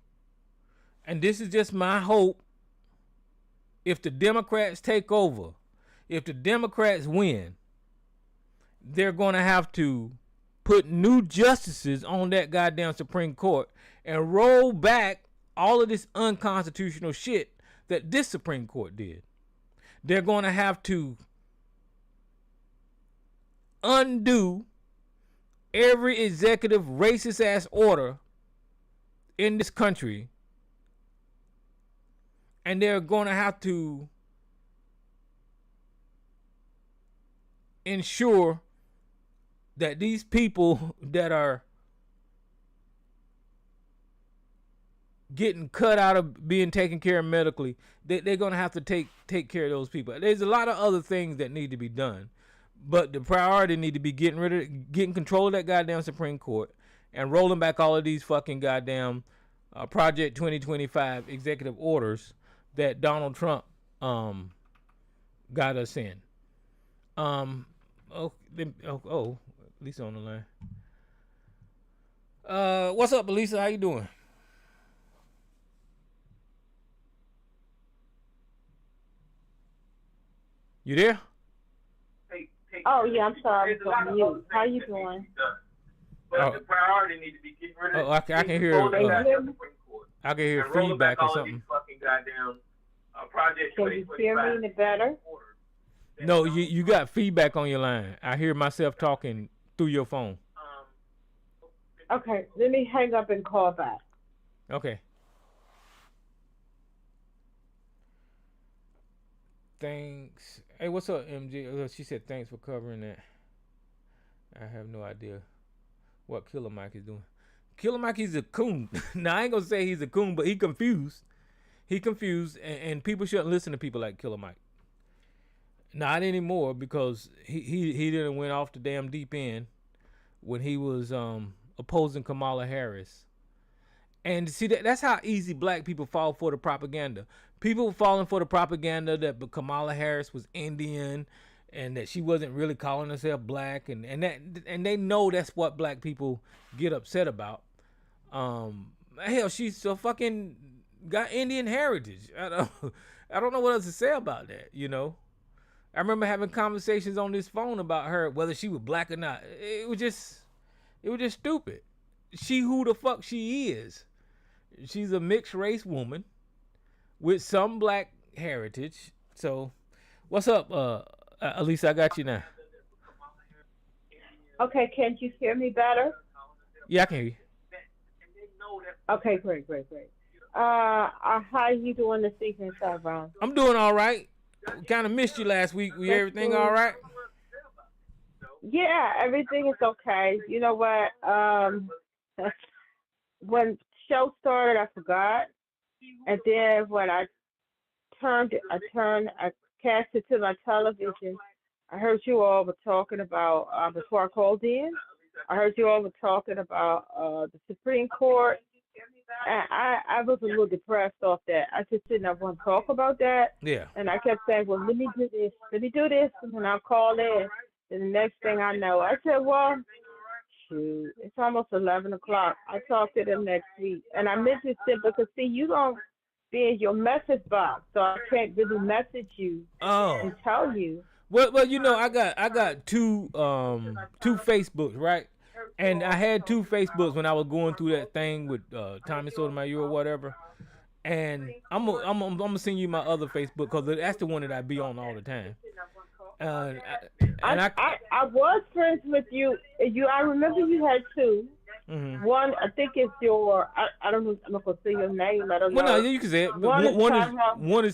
and this is just my hope, if the Democrats take over, if the Democrats win, they're going to have to put new justices on that goddamn Supreme Court and roll back all of this unconstitutional shit that this Supreme Court did. They're going to have to undo every executive racist ass order in this country, and they're going to have to ensure that these people that are getting cut out of being taken care of medically, they're going to have to take care of those people. There's a lot of other things that need to be done, but the priority need to be getting control of that goddamn Supreme Court and rolling back all of these fucking goddamn Project 2025 executive orders that Donald Trump got us in. Lisa on the line. What's up, Lisa? How you doing? You there? Oh, yeah, I'm sorry. I'm on mute. How you doing? But the priority need to be getting rid of. I can hear. I can hear feedback or something. Can you hear me any better? No, you got feedback on your line. I hear myself talking through your phone. Okay, let me hang up and call back. Okay. Thanks. Hey, what's up, MJ? She said thanks for covering that. I have no idea what Killer Mike is doing. Killer Mike, he's a coon. Now, I ain't going to say he's a coon, but he confused. He confused, and people shouldn't listen to people like Killer Mike. Not anymore, because he didn't went off the damn deep end when he was opposing Kamala Harris. And see, that's how easy black people fall for the propaganda. People falling for the propaganda that Kamala Harris was Indian and that she wasn't really calling herself black, and they know that's what black people get upset about. Hell, she's so fucking got Indian heritage. I don't know what else to say about that. I remember having conversations on this phone about her, whether she was black or not. It was just stupid. She who the fuck she is. She's a mixed race woman with some black heritage. So, what's up, Elisa? I got you now. Okay, can you hear me better? Yeah, I can hear you. Okay, great. How you doing this evening, Tyrone? I'm doing all right. Kind of missed you last week. Everything all right? Yeah, everything is okay. You know what? When show started, I forgot, and then when I cast it to my television. I heard you all were talking about before I called in. I heard you all were talking about the Supreme Court. And I was a little depressed off that. I just didn't want to talk about that. Yeah. And I kept saying, well, let me do this, and then I'll call in. And the next thing I know, I said, well, shoot, it's almost 11 o'clock. I'll talk to them next week. And I mentioned it because, see, you don't be in your message box, so I can't really message you and tell you. Well, I got two Facebooks, right? And I had two Facebooks when I was going through that thing with Tommy Sotomayor or whatever. And I'm gonna send you my other Facebook because that's the one that I be on all the time. I was friends with you. I remember you had two. Mm-hmm. One, I think it's your. I don't know. I'm not gonna say your name. I don't know. Well, no, you can say it. One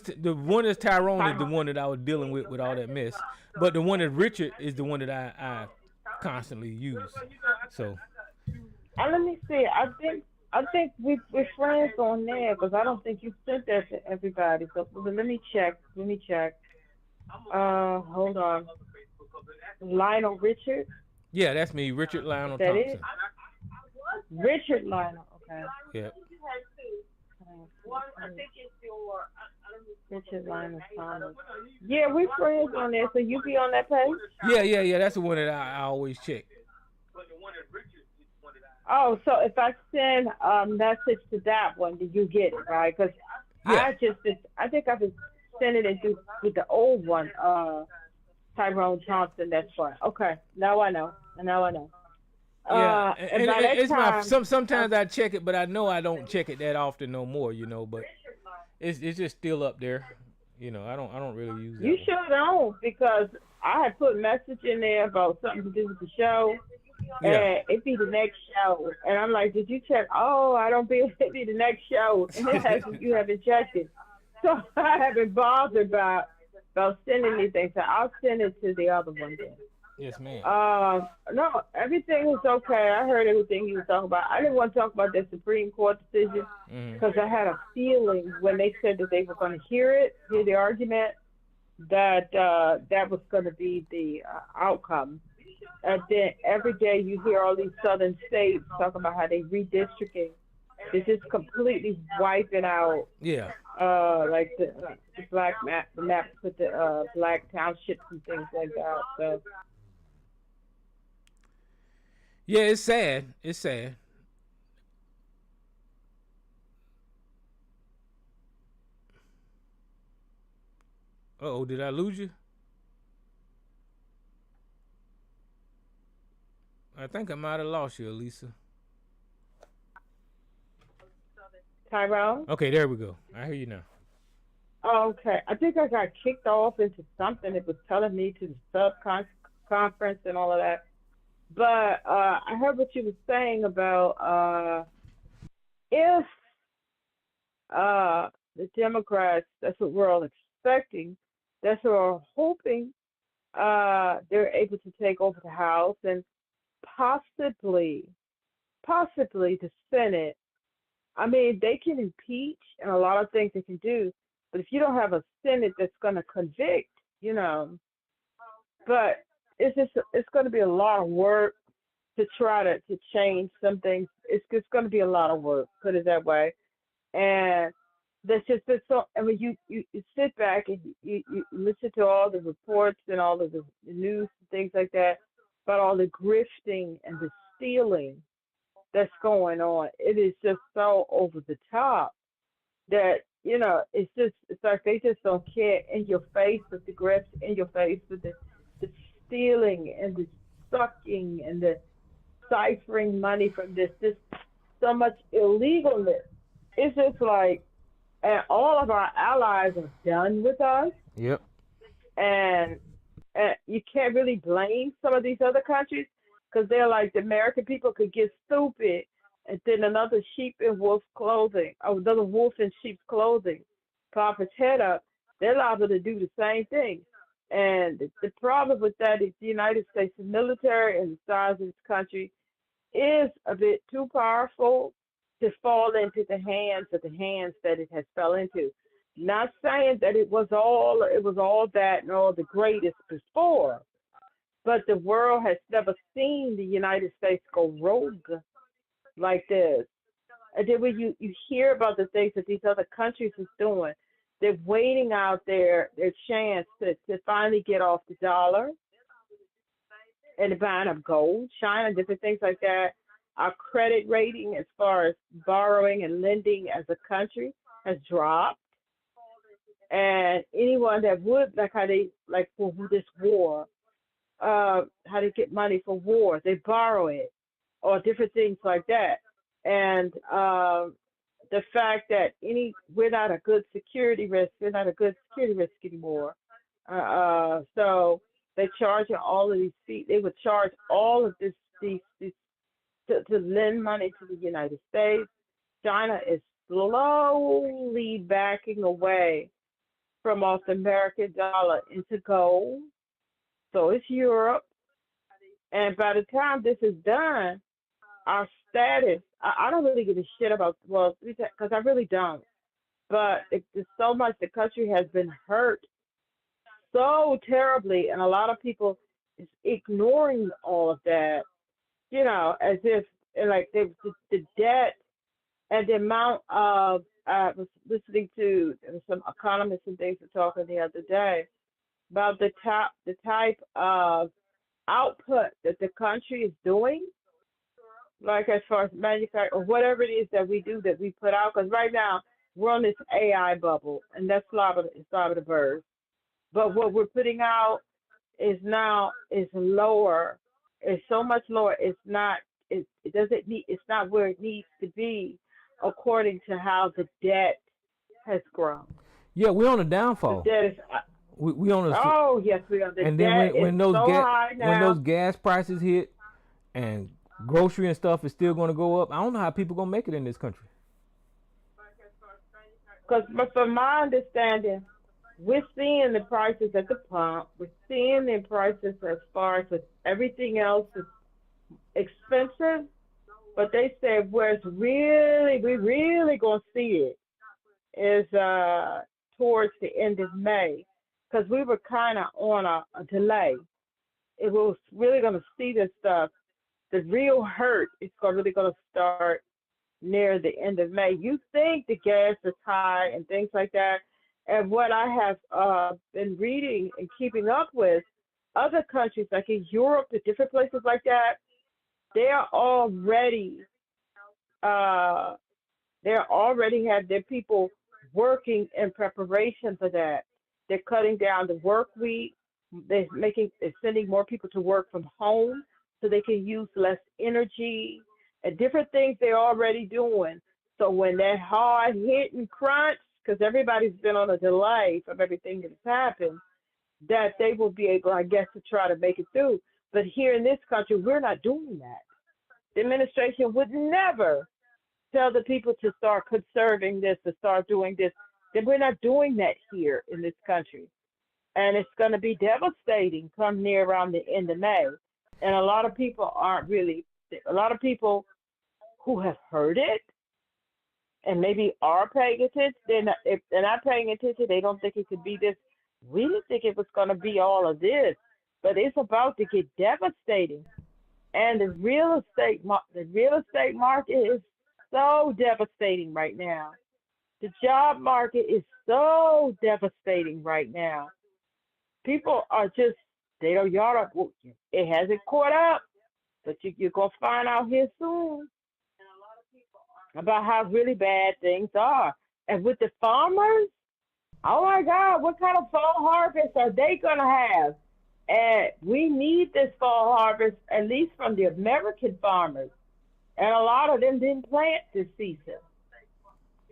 is Tyrone is the one that I was dealing with all that mess. But the one that Richard is the one that I constantly use. So. Let me see. I think we're friends on there because I don't think you sent that to everybody. So let me check. Hold on. Lionel Richard. Yeah, that's me, Richard Lionel Thompson. Is? Richard Lionel. Okay. Yeah. One, I think it's your. Richard Lionel Thompson. Yeah, we're friends on there. So you be on that page? Yeah. That's the one that I always check. Oh, so if I send a message to that one, did you get it, right? Because I think I've been sending it with the old one, Tyrone Thompson. That's why. Okay, now I know. Yeah, and it's time, sometimes I check it, but I know I don't check it that often no more, But it's just still up there, I don't really use it. You sure don't, because I had put a message in there about something to do with the show. And it be the next show, and I'm like, did you check? Oh, I don't be. It be the next show, and you haven't checked it, so I haven't bothered about sending anything. So I'll send it to the other one then. Yes, ma'am. No, everything was okay. I heard everything you were talking about. I didn't want to talk about the Supreme Court decision because I had a feeling when they said that they were going to hear the argument, that that was going to be the outcome. And then every day you hear all these southern states talking about how they redistricting. They're just completely wiping out. Yeah. Like the black map, the map with the black townships and things like that. So. Yeah, it's sad. Uh-oh, did I lose you? I think I might have lost you, Elisa. Tyrone? Okay, there we go. I hear you now. Okay. I think I got kicked off into something. It was telling me to the sub-conference and all of that. But I heard what you were saying about if the Democrats, that's what we're all expecting, that's what we're hoping, they're able to take over the House and possibly the Senate. I mean, they can impeach and a lot of things they can do, but if you don't have a Senate that's going to convict, but it's going to be a lot of work to try to change some things. It's going to be a lot of work, put it that way. And That's just it's so. I mean, you sit back and you listen to all the reports and all of the news and things like that about all the grifting and the stealing that's going on. It is just so over the top that it's like they just don't care. In your face with the grift, in your face with the stealing and the sucking and the ciphering money from this. This so much illegalness. It's just like, and all of our allies are done with us, Yep. and you can't really blame some of these other countries because they're like the American people could get stupid, and then another sheep in wolf's clothing, or another wolf in sheep's clothing, pop its head up. They're liable to do the same thing. And the problem with that is the United States military and the size of this country is a bit too powerful to fall into the hands that it has fell into. Not saying that it was all that and all the greatest before, but the world has never seen the United States go rogue like this. And then when you hear about the things that these other countries is doing, they're waiting out their chance to finally get off the dollar and buying up gold, China, different things like that. Our credit rating as far as borrowing and lending as a country has dropped. And anyone that would, like how they, like for this war, how to get money for war, they borrow it or different things like that. And the fact that we're not a good security risk, we're not a good security risk anymore. So they charge all of these fees. They would charge all of these to lend money to the United States. China is slowly backing away from off the American dollar into gold. So it's Europe. And by the time this is done, our status, I don't really give a shit about, well, because I really don't. But it's so much, the country has been hurt so terribly, and a lot of people is ignoring all of that, as if like the debt and the amount of, I was listening to some economists and things were talking the other day about the type of output that the country is doing, like as far as manufacturing or whatever it is that we do that we put out. Because right now we're on this AI bubble, and that's liable to burst. But what we're putting out is lower. It's so much lower. It's not. It doesn't need. It's not where it needs to be, according to how the debt has grown. Yeah, we're on a downfall. The debt is. We on a. Oh yes, we are. The and debt then when is those so high now. when those gas prices hit, and grocery and stuff is still going to go up, I don't know how people gonna make it in this country. But from my understanding, we're seeing the prices at the pump. We're seeing the prices as far as with everything else is expensive. But they said where we're really going to see it is towards the end of May, because we were kind of on a delay. It was really going to see this stuff. The real hurt is really going to start near the end of May. You think the gas is high and things like that. And what I have been reading and keeping up with, other countries like in Europe and different places like that, they're already have their people working in preparation for that. They're cutting down the work week. They're sending more people to work from home so they can use less energy and different things they're already doing. So when that hard hit and crunch, because everybody's been on a delay from everything that has happened, that they will be able, I guess, to try to make it through. But here in this country, we're not doing that. The administration would never tell the people to start conserving this, to start doing this. Then we're not doing that here in this country. And it's going to be devastating come near around the end of May. And a lot of people who have heard it and maybe are paying attention, if they're not paying attention, they don't think it could be this. We didn't think it was going to be all of this, but it's about to get devastating. And the real estate market is so devastating right now The job market is so devastating right now. People are just, they don't, y'all don't, it hasn't caught up, but you're going to find out here soon about how really bad things are. And with the farmers, oh my God, what kind of fall harvest are they going to have? And we need this fall harvest, at least from the American farmers. And a lot of them didn't plant this season.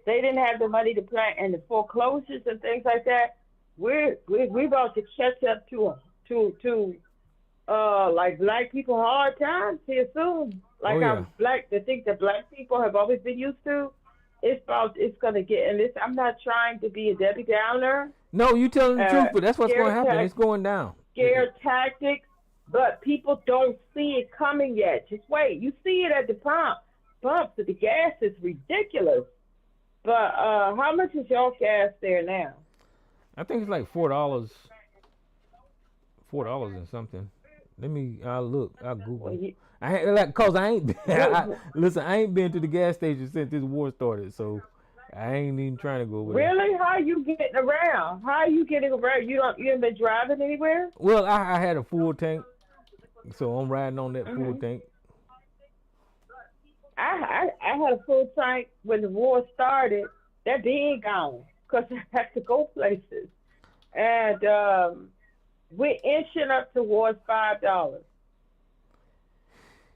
They didn't have the money to plant, and the foreclosures and things like that. We're about to catch up to like black people hard times here soon. Like the things that black people have always been used to. It's gonna get, and this, I'm not trying to be a Debbie Downer. No, you telling the truth, but that's what's going to happen. It's going down. Scare tactics, but people don't see it coming yet. Just wait. You see it at the pumps. The gas is ridiculous. But how much is your gas there now? I think it's like $4 and something. I'll look. I'll Google. Listen, I ain't been to the gas station since this war started, so I ain't even trying to go over there. Really? How are you getting around? You haven't been driving anywhere? Well, I had a full tank, so I'm riding on that full tank. I had a full tank when the war started. That being gone because I have to go places, and we're inching up towards $5.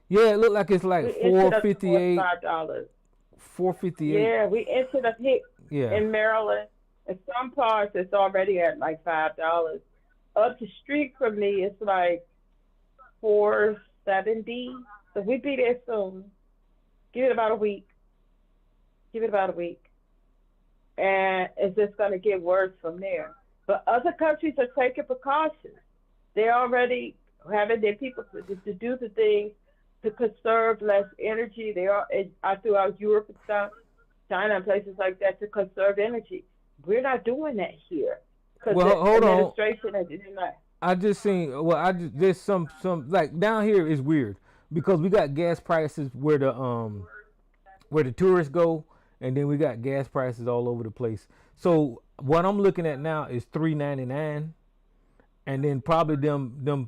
Yeah, it looked like it's like $4.58. $5. $4.58. Yeah, we entered up here in Maryland. In some parts, it's already at like $5. Up the street from me, it's like $4.70. So we'll be there soon. Give it about a week. And it's just going to get worse from there. But other countries are taking precautions. They're already having their people to do the things to conserve less energy. They are throughout Europe and stuff, China and places like that, to conserve energy. We're not doing that here. Well, hold on. I just seen. Well, there's some like down here is weird because we got gas prices where the tourists go, and then we got gas prices all over the place. So what I'm looking at now is $3.99, and then probably them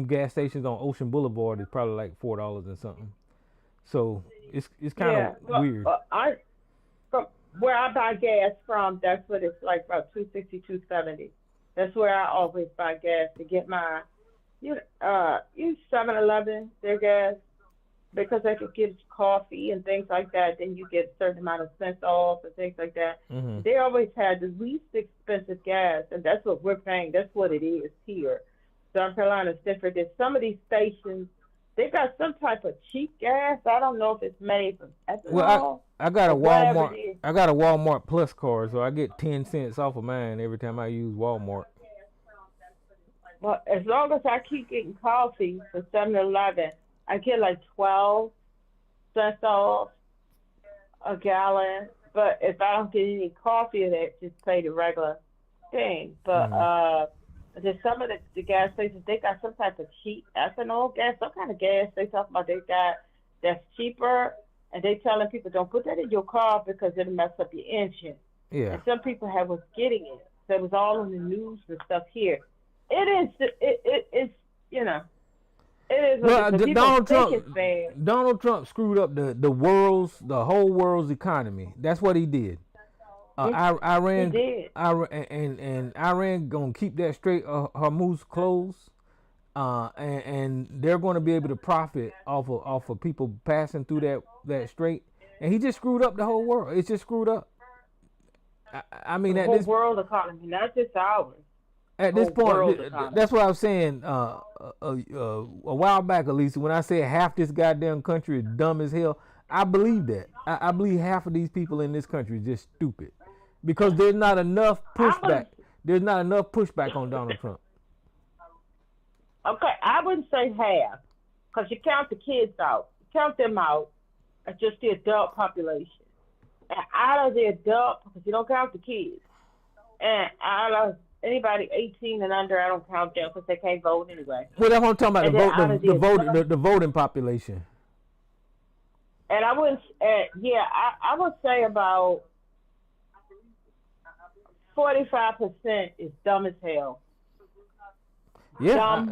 gas stations on Ocean Boulevard is probably like $4 and something. So it's kind of weird. From where I buy gas from, that's what it's like, about $2.60, $2.70. That's where I always buy gas to get my 7-Eleven, their gas, because they could get coffee and things like that. Then you get a certain amount of cents off and things like that. Mm-hmm. They always had the least expensive gas, and that's what we're paying. That's what it is here. South Carolina is different. There's some of these stations, they got some type of cheap gas. I don't know if it's made from ethanol. Well, I got a Walmart. I got a Walmart Plus card, so I get 10 cents off of mine every time I use Walmart. Well, as long as I keep getting coffee for 7-Eleven, I get like 12 cents off a gallon. But if I don't get any coffee in it, just pay the regular thing. But there's some of the gas stations, they got some type of cheap ethanol gas, some kind of gas they talk about they got that's cheaper, and they telling people don't put that in your car because it'll mess up your engine. Yeah. And some people was getting it. So it was all on the news and stuff here. It is, you know. It is. Well, Donald Trump screwed up the whole world's economy. That's what he did. Iran gonna keep that Strait Hormuz closed, and they're gonna be able to profit off of people passing through that strait. And he just screwed up the whole world. It's just screwed up. I mean, the whole world economy, not just ours. At this point, that's what I was saying a while back, Elisa, when I said half this goddamn country is dumb as hell. I believe that. I believe half of these people in this country is just stupid because there's not enough pushback. There's not enough pushback on Donald Trump. Okay, I wouldn't say half because you count the kids out. You count them out as just the adult population. And out of the adult, because you don't count the kids, and out of anybody 18 and under, I don't count them because they can't vote anyway. Well, that's what I'm talking about, the voting population. And I wouldn't, I would say about 45% is dumb as hell. Yeah,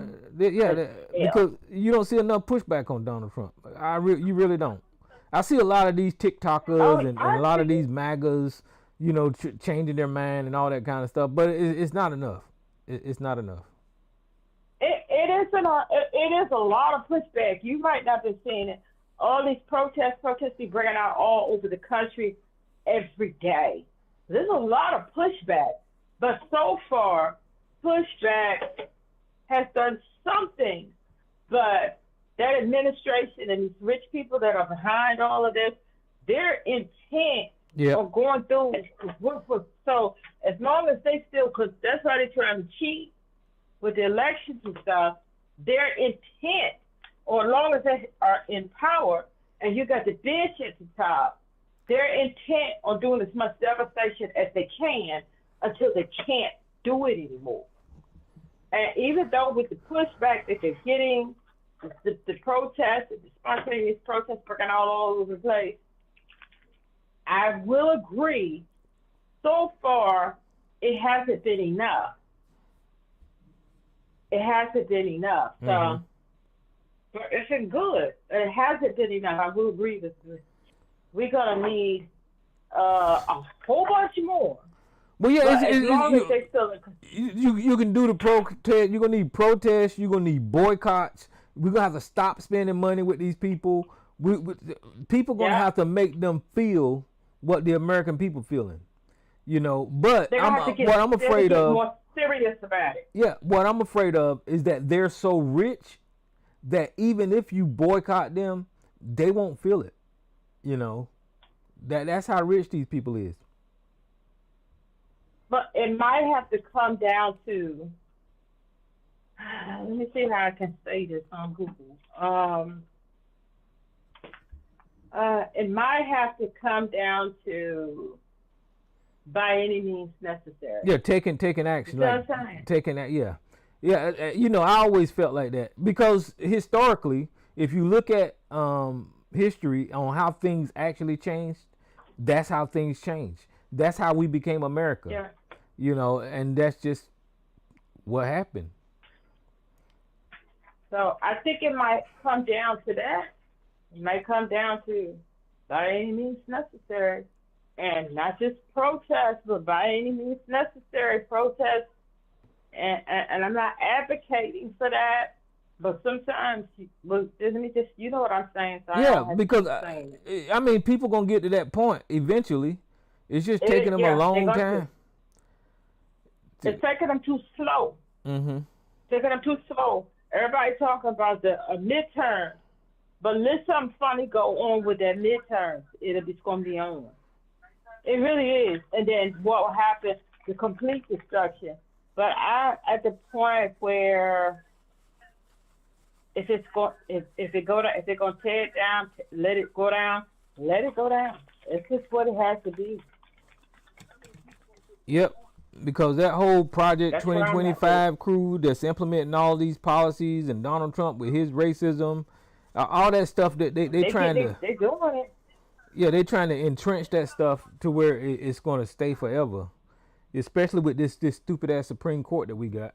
because you don't see enough pushback on Donald Trump. You really don't. I see a lot of these TikTokers and a lot of these MAGAs, you know, changing their mind and all that kind of stuff. But it's not enough. It's not enough. It is a lot of pushback. You might not be seeing it. All these protests be breaking out all over the country every day. There's a lot of pushback. But so far, pushback has done something. But that administration and these rich people that are behind all of this, their intent on going through. So as long as they still, because that's why they're trying to cheat with the elections and stuff, their intent, or as long as they are in power and you got the bench at the top, their intent on doing as much devastation as they can until they can't do it anymore. And even though with the pushback that they're getting, the protests, the spontaneous protests breaking out all over the place, I will agree, so far, it hasn't been enough. It hasn't been enough. So, but it's been good. It hasn't been enough. I will agree with you. We're going to need a whole bunch more. Well, yeah, as long as they still... You can do the protest. You're going to need protests. You're going to need boycotts. We're going to have to stop spending money with these people. People going to have to make them feel what the American people feeling. You know, but what I'm afraid of... more serious about it. Yeah, what I'm afraid of is that they're so rich that even if you boycott them, they won't feel it. You know, that's how rich these people is. But it might have to come down to, let me see how I can say this on Google. It might have to come down to by any means necessary. Yeah, taking action. Taking that, yeah. You know, I always felt like that because historically, if you look at history on how things actually changed, that's how things changed. That's how we became America. Yeah. You know, and that's just what happened. So I think it might come down to that. It might come down to by any means necessary. And not just protest, but by any means necessary protest. And I'm not advocating for that, but sometimes, let me just, you know what I'm saying? So because, I mean, people going to get to that point eventually. It's just taking them a long time. It's taking them too slow. Mm-hmm. Taking them too slow. Everybody talking about the midterm, but let something funny go on with that midterm. It's going to be on. It really is. And then what will happen? The complete destruction. But at the point where if they're going to tear it down, let it go down. Let it go down. It's just what it has to be. Yep. Because that whole Project 2025 crew that's implementing all these policies and Donald Trump with his racism, all that stuff that they're trying to... They're doing it. Yeah, they're trying to entrench that stuff to where it's going to stay forever, especially with this stupid ass Supreme Court that we got.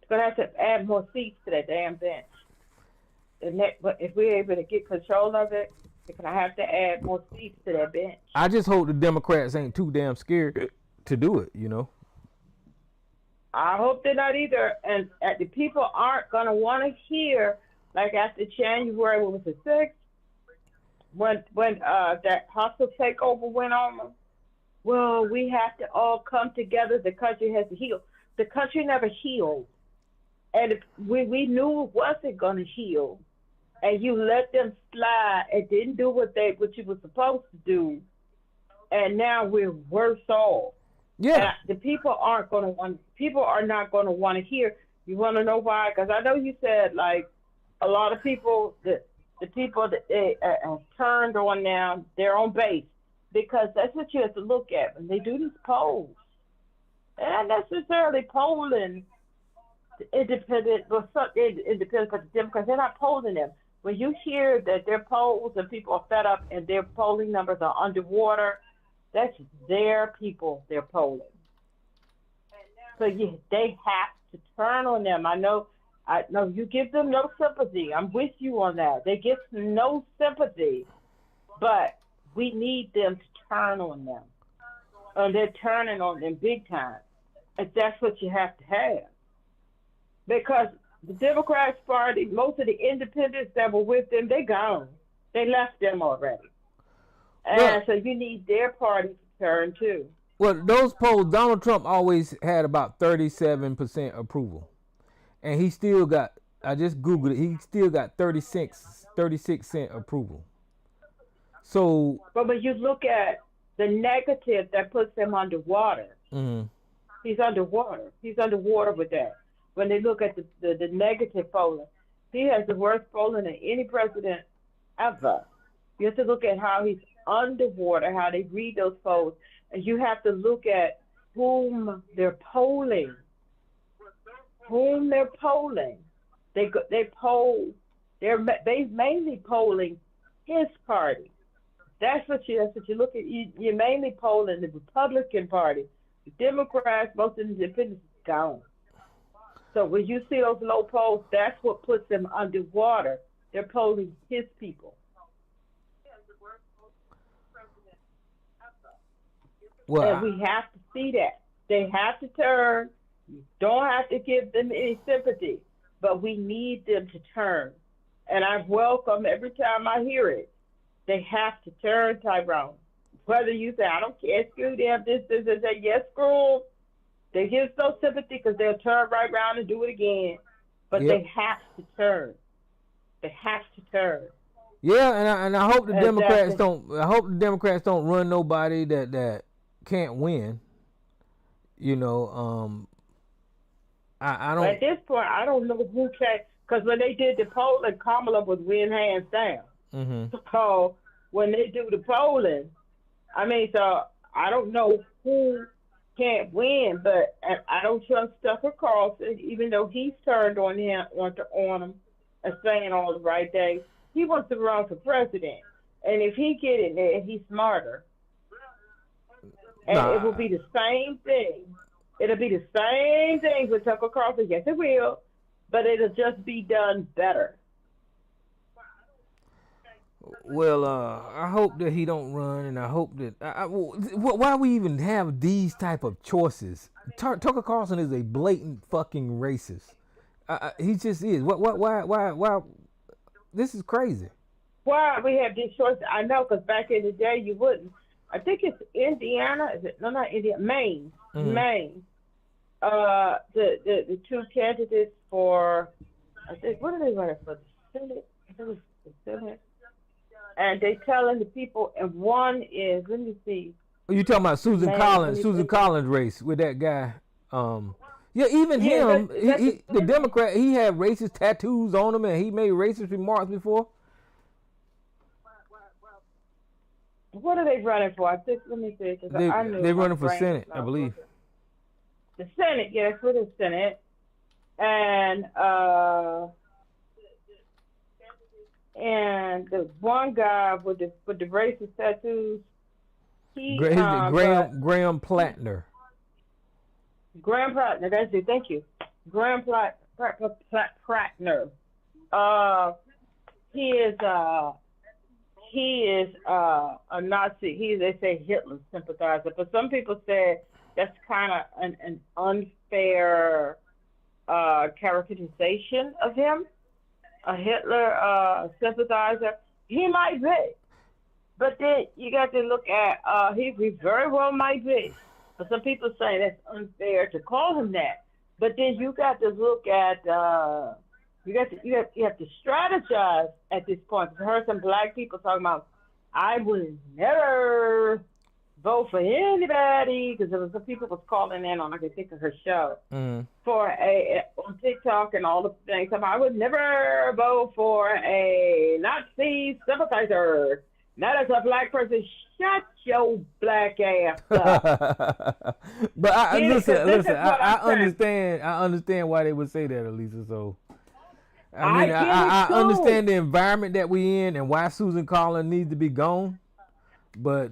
It's going to have to add more seats to that damn bench. But if we're able to get control of it, we're going to have to add more seats to that bench. I just hope the Democrats ain't too damn scared to do it, you know. I hope they're not either. And the people aren't going to want to hear, like after January, what was it, 6th? When that hostile takeover went on, well, we have to all come together. The country has to heal. The country never healed. And we knew it wasn't going to heal. And you let them slide and didn't do what you were supposed to do. And now we're worse off. Yeah. And the people aren't going to want. People are not going to want to hear. You want to know why? Because I know you said like a lot of people that. The people that they turned on now, their own base, because that's what you have to look at when they do these polls. They're not necessarily polling independent, but some independent, but the Democrats, they're not polling them. when you hear that their polls and people are fed up and their polling numbers are underwater, that's their people they're polling. So they have to turn on them. I know you give them no sympathy. I'm with you on that. They get no sympathy, but we need them to turn on them. And they're turning on them big time. And that's what you have to have. Because the Democrats Party, most of the independents that were with them, they gone. They left them already. And so you need their party to turn too. Well, those polls, Donald Trump always had about 37% approval. And he still got, I just Googled it, he still got 36% approval. So. But when you look at the negative that puts him underwater, he's underwater. He's underwater with that. When they look at the negative polling, he has the worst polling of any president ever. You have to look at how he's underwater, how they read those polls, and you have to look at whom they're polling. They're mainly polling his party. That's what you look at. You're mainly polling the Republican Party. The Democrats, most of the independents, gone. So when you see those low polls, that's what puts them underwater. They're polling his people. Well, and we have to see that. They have to turn. You don't have to give them any sympathy, but we need them to turn. And I welcome every time I hear it. They have to turn, Tyrone. Whether you say, I don't care, screw them, this, yes, screw them. They give no sympathy because they'll turn right around and do it again. But they have to turn. They have to turn. Yeah, and I hope the Democrats don't. I hope the Democrats don't run nobody that can't win. You know, I don't. At this point, I don't know who can, because when they did the polling, Kamala would win hands down. Mm-hmm. So when they do the polling, so I don't know who can't win, but I don't trust Tucker Carlson, even though he's turned on him and saying all the right things. He wants to run for president, and if he get in there, he's smarter. And it will be the same thing. It'll be the same thing with Tucker Carlson. Yes, it will, but it'll just be done better. Well, I hope that he don't run, and I hope that. Why we even have these type of choices? Tucker Carlson is a blatant fucking racist. He just is. Why? This is crazy. Why we have these choices? I know, because back in the day you wouldn't. I think it's Indiana. Is it? No, not Indiana. Maine. Mm-hmm. Maine. The two candidates for, I think, what are they running for? The Senate. I think it's the Senate. And they telling the people, and one is, let me see. Oh, you talking about Susan Collins race with that guy? Yeah, even him, the Democrat, he had racist tattoos on him, and he made racist remarks before. What are they running for? I think, let me see. They're running for Senate, I believe. The Senate, yes, for the Senate. And the one guy with the racist tattoos, Graham Plattner. Graham Plattner, that's it. Thank you, Graham Plattner. He is a Nazi. They say Hitler sympathizer, but some people say that's kind of an unfair characterization of him. A Hitler sympathizer, he might be, but then you got to look at he very well might be. But some people say that's unfair to call him that. But then you got to look at you have to strategize at this point. I heard some black people talking about, I would never vote for anybody, because there was some people was calling in on, I can think of her show, for on TikTok and all the things. I would never vote for a Nazi sympathizer. Not as a black person. Shut your black ass up. But listen. I understand why they would say that, Elisa. So I mean, I understand the environment that we in and why Susan Collins needs to be gone, but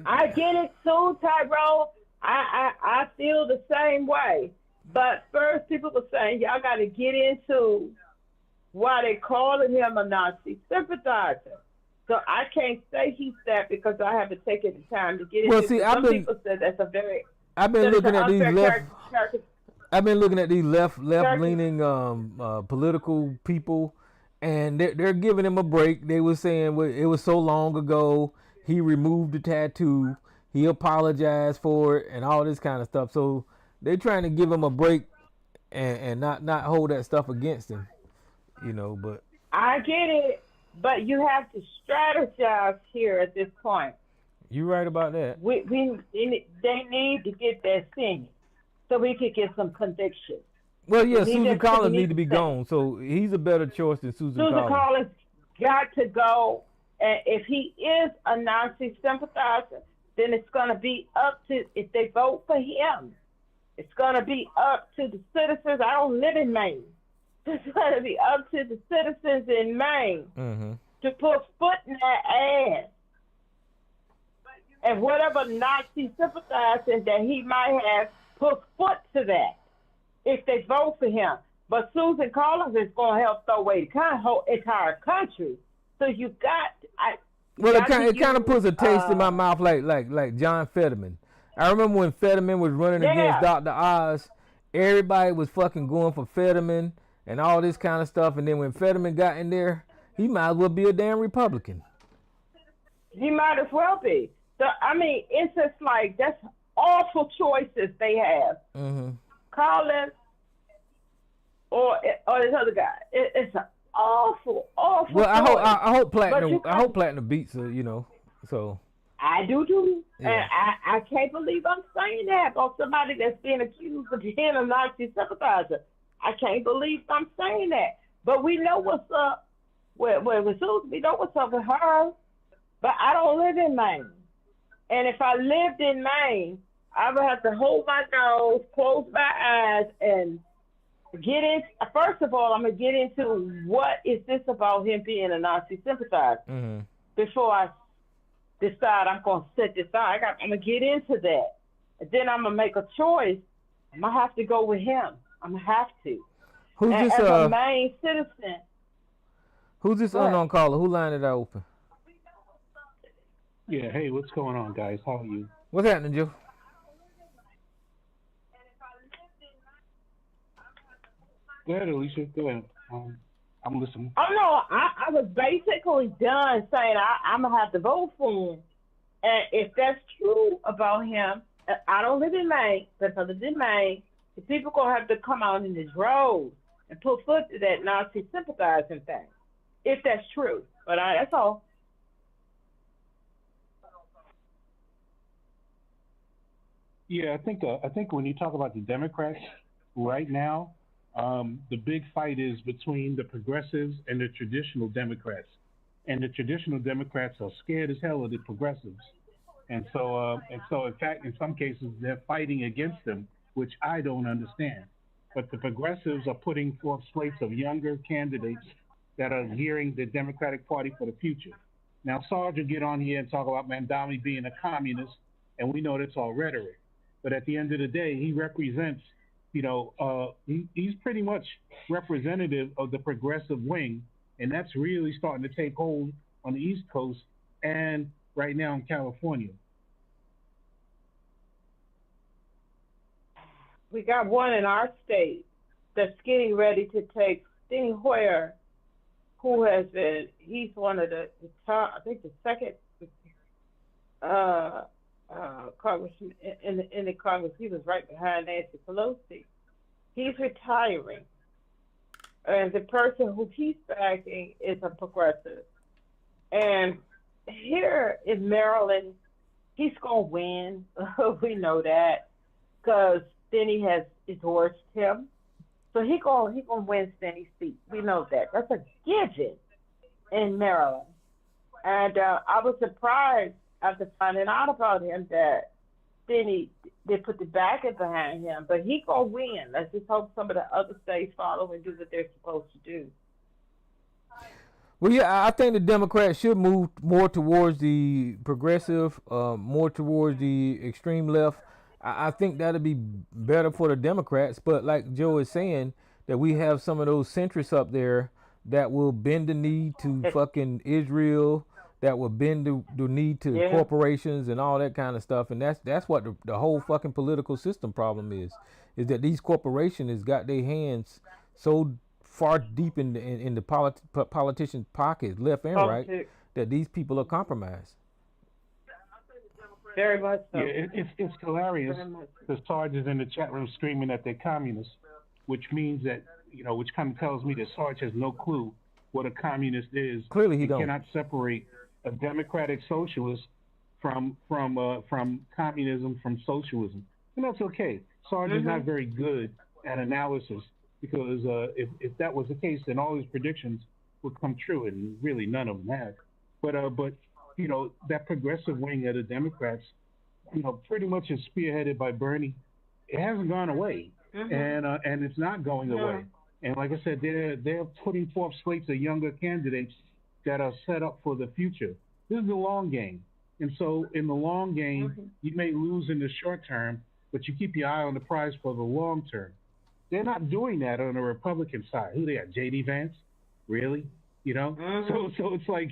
I get it too, Tyrone. I feel the same way. But first, people were saying y'all got to get into why they calling him a Nazi sympathizer. So I can't say he's that because I haven't taken the time to get into. Well, see, people said that's a very. I've been looking at these left. I've been looking at these left leaning political people, and they're giving him a break. They were saying it was so long ago. He removed the tattoo. He apologized for it and all this kind of stuff. So they're trying to give him a break and not hold that stuff against him, But I get it, but you have to strategize here at this point. You're right about that. They need to get that singing so we could get some conviction. Well, yeah, Susan Collins need to be gone, so he's a better choice than Susan Collins. Susan Collins got to go, and if he is a Nazi sympathizer, then it's going to be up to, if they vote for him, it's going to be up to the citizens. I don't live in Maine. It's going to be up to the citizens in Maine to put foot in their ass. And whatever Nazi sympathizing that he might have, put foot to that if they vote for him. But Susan Collins is going to help throw away the whole entire country. So you got... it kind of puts a taste in my mouth like John Fetterman. I remember when Fetterman was running against Dr. Oz, everybody was fucking going for Fetterman and all this kind of stuff. And then when Fetterman got in there, he might as well be a damn Republican. He might as well be. So, I mean, it's just like, that's awful choices they have. Collins or this other guy. It's an awful choice. Well, I hope Platinum beats her, so. I do too. Yeah. And I can't believe I'm saying that about somebody that's being accused of being a Nazi sympathizer. I can't believe I'm saying that. But we know what's up with Susan. We know what's up with her. But I don't live in Maine. And if I lived in Maine, I would have to hold my nose, close my eyes, and get in. First of all, I'm going to get into what is this about him being a Nazi sympathizer before I decide I'm going to set this out. I'm going to get into that. And then I'm going to make a choice. I'm going to have to go with him. I'm going to have to. Who's as this? A Maine citizen. Who's this unknown caller? Who lined it open? Yeah, hey, what's going on, guys? How are you? What's happening, Joe? Go ahead, Alicia. Go ahead. I'm listening. Oh, no, I was basically done saying I'm going to have to vote for him. And if that's true about him, I don't live in Maine, but if I live in Maine, the people going to have to come out in this road and put foot to that Nazi sympathizing thing, if that's true. But that's all. Yeah, I think when you talk about the Democrats right now, the big fight is between the progressives and the traditional Democrats. And the traditional Democrats are scared as hell of the progressives. And so in fact, in some cases, they're fighting against them, which I don't understand. But the progressives are putting forth slates of younger candidates that are gearing the Democratic Party for the future. Now, Sarge will get on here and talk about Mandami being a communist, and we know that's all rhetoric. But at the end of the day, he represents, he's pretty much representative of the progressive wing, and that's really starting to take hold on the East Coast and right now in California. We got one in our state that's getting ready to take Steny Hoyer, who he's one of the top, I think the second congressman in the Congress. He was right behind Nancy Pelosi. He's retiring. And the person who he's backing is a progressive. And here in Maryland, he's going to win. We know that because Steny has endorsed him. So he's going to win Steny's seat. We know that. That's a given in Maryland. And I was surprised after finding out about him that Steny, they put the backing behind him. But he's going to win. Let's just hope some of the other states follow and do what they're supposed to do. Well, yeah, I think the Democrats should move more towards the progressive, more towards the extreme left. I think that'd be better for the Democrats. But like Joe is saying, that we have some of those centrists up there that will bend the knee to fucking Israel, that will bend the knee to corporations and all that kind of stuff. And that's what the whole fucking political system problem is that these corporations has got their hands so far deep in the politicians' pockets, left and right, that these people are compromised. Very much so. Yeah, it's hilarious. The Sarge is in the chat room screaming that they're communists, which means that, which kind of tells me that Sarge has no clue what a communist is. Clearly he don't. Cannot separate a democratic socialist from communism, from socialism. And that's okay. Sarge is not very good at analysis, because if that was the case, then all his predictions would come true, and really none of them have. But that progressive wing of the Democrats, pretty much is spearheaded by Bernie. It hasn't gone away, and it's not going away. And like I said, they're putting forth slates of younger candidates that are set up for the future. This is the long game, and so in the long game, you may lose in the short term, but you keep your eye on the prize for the long term. They're not doing that on the Republican side. Who they got? J.D. Vance? Really? So it's like,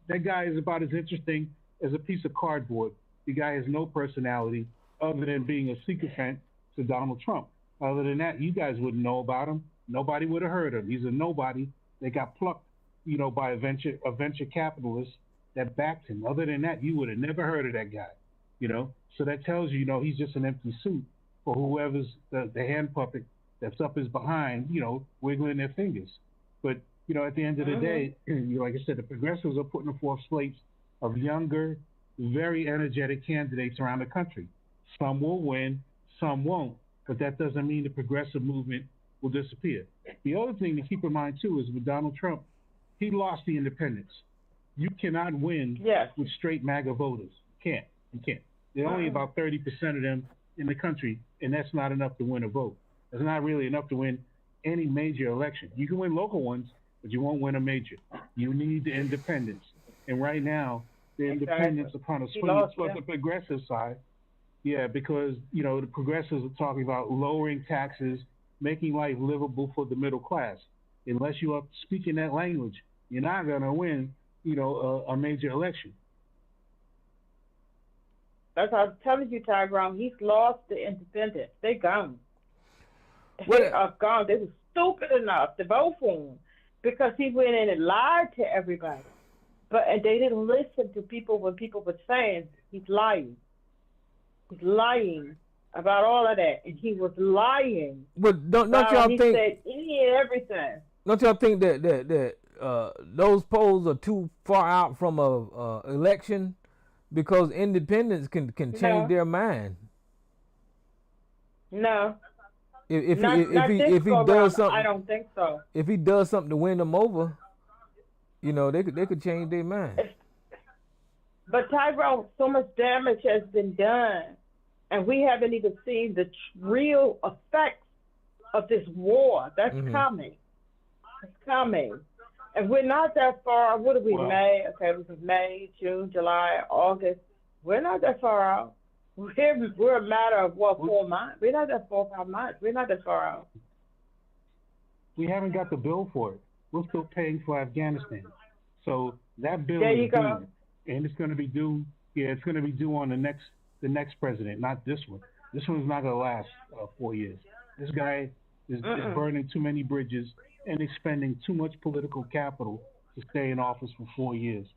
that guy is about as interesting as a piece of cardboard. The guy has no personality other than being a sycophant to Donald Trump. Other than that, you guys wouldn't know about him. Nobody would have heard of him. He's a nobody. They got plucked, by a venture capitalist that backed him. Other than that, you would have never heard of that guy. So that tells you, he's just an empty suit for whoever's the hand puppet that's up his behind, wiggling their fingers. But at the end of the day, like I said, the progressives are putting forth slates of younger, very energetic candidates around the country. Some will win, some won't, but that doesn't mean the progressive movement will disappear. The other thing to keep in mind, too, is with Donald Trump, he lost the independents. You cannot win with straight MAGA voters. You can't. There are only about 30% of them in the country, and that's not enough to win a vote. That's not really enough to win any major election. You can win local ones, but you won't win a major. You need the independents. And right now, the independents are kind of swinging towards the progressive side. Yeah, because, the progressives are talking about lowering taxes, making life livable for the middle class. Unless you are speaking that language, you're not going to win, a major election. That's what I was telling you, Tyrone. He's lost the independents. They're gone. They are gone. They were stupid enough to vote for him because he went in and lied to everybody. And they didn't listen to people when people were saying he's lying. He's lying about all of that, and he was lying. But don't y'all think? He said any and everything. Don't y'all think that those polls are too far out from a election, because independents can change their mind? No. If he does something, I don't think so. If he does something to win them over, they could change their mind. But Tyrone, so much damage has been done, and we haven't even seen the real effects of this war that's coming. It's coming, and we're not that far. What are we? May? Okay, this is May, June, July, August. We're not that far out. We're a matter of 4 months. We're not that 4 or 5 months. We're not that far out. We haven't got the bill for it. We're still paying for Afghanistan. So that bill is due, and it's going to be due. Yeah, it's going to be due on the next president, not this one. This one's not going to last 4 years. This guy is burning too many bridges and expending too much political capital to stay in office for 4 years.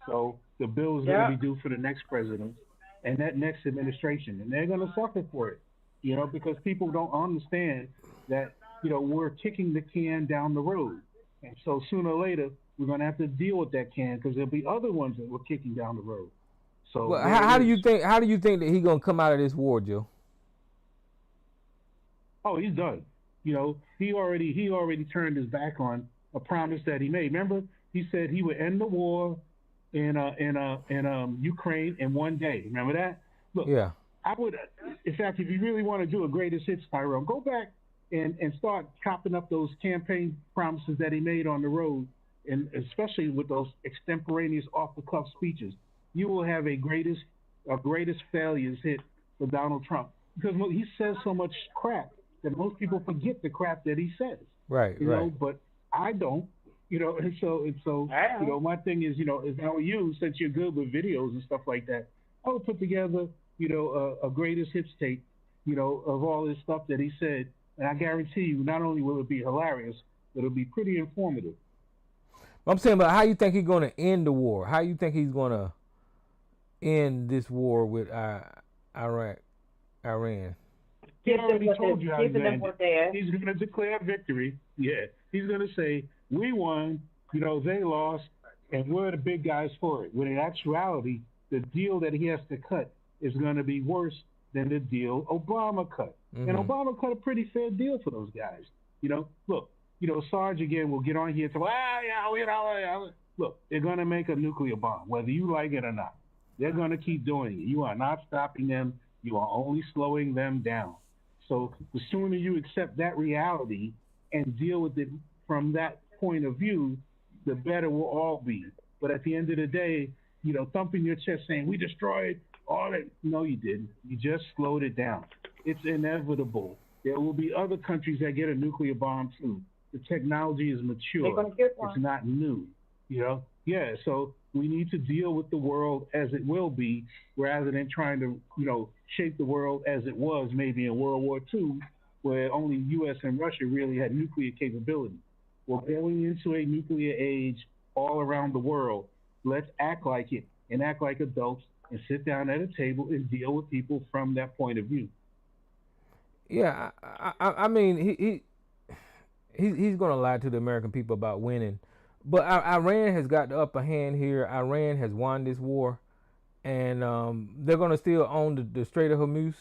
So the bill is going to be due for the next president and that next administration, and they're going to suffer for it, because people don't understand that, we're kicking the can down the road. And so sooner or later, we're going to have to deal with that can, because there'll be other ones that we're kicking down the road. So how do you think that he's going to come out of this war, Joe? Oh, he's done. He already turned his back on a promise that he made. Remember, he said he would end the war in Ukraine in 1 day. Remember that? Look, I would, in fact, if you really want to do a greatest hits, Tyrone, go back and start chopping up those campaign promises that he made on the road and especially with those extemporaneous off-the-cuff speeches, you will have a greatest failures hit for Donald Trump because he says so much crap that most people forget the crap that he says. Right. You know, but I don't. You know, and so you know, my thing is, you know, if I were you, since you're good with videos and stuff like that, I would put together, you know, a greatest hits tape, you know, of all this stuff that he said, and I guarantee you, not only will it be hilarious, but it'll be pretty informative. I'm saying, but how you think he's going to end the war? How you think he's going to end this war with Iran? He already told you how he's going to declare victory. Yeah, he's going to say, we won, you know, they lost, and we're the big guys for it. When in actuality, the deal that he has to cut is going to be worse than the deal Obama cut. Mm-hmm. And Obama cut a pretty fair deal for those guys. You know, look, you know, Sarge again will get on here and say, look, they're going to make a nuclear bomb, whether you like it or not. They're going to keep doing it. You are not stopping them. You are only slowing them down. So the sooner you accept that reality and deal with it from that point of view, the better we'll all be. But at the end of the day, you know, thumping your chest saying, we destroyed all that. No, you didn't. You just slowed it down. It's inevitable. There will be other countries that get a nuclear bomb too. The technology is mature. They're gonna get one. It's not new, you know? Yeah, so we need to deal with the world as it will be rather than trying to, you know, shape the world as it was maybe in World War II, where only U.S. and Russia really had nuclear capability. We're going into a nuclear age all around the world. Let's act like it and act like adults and sit down at a table and deal with people from that point of view. Yeah, I mean, he's going to lie to the American people about winning. But Iran has got the upper hand here. Iran has won this war. And they're going to still own the Strait of Hormuz.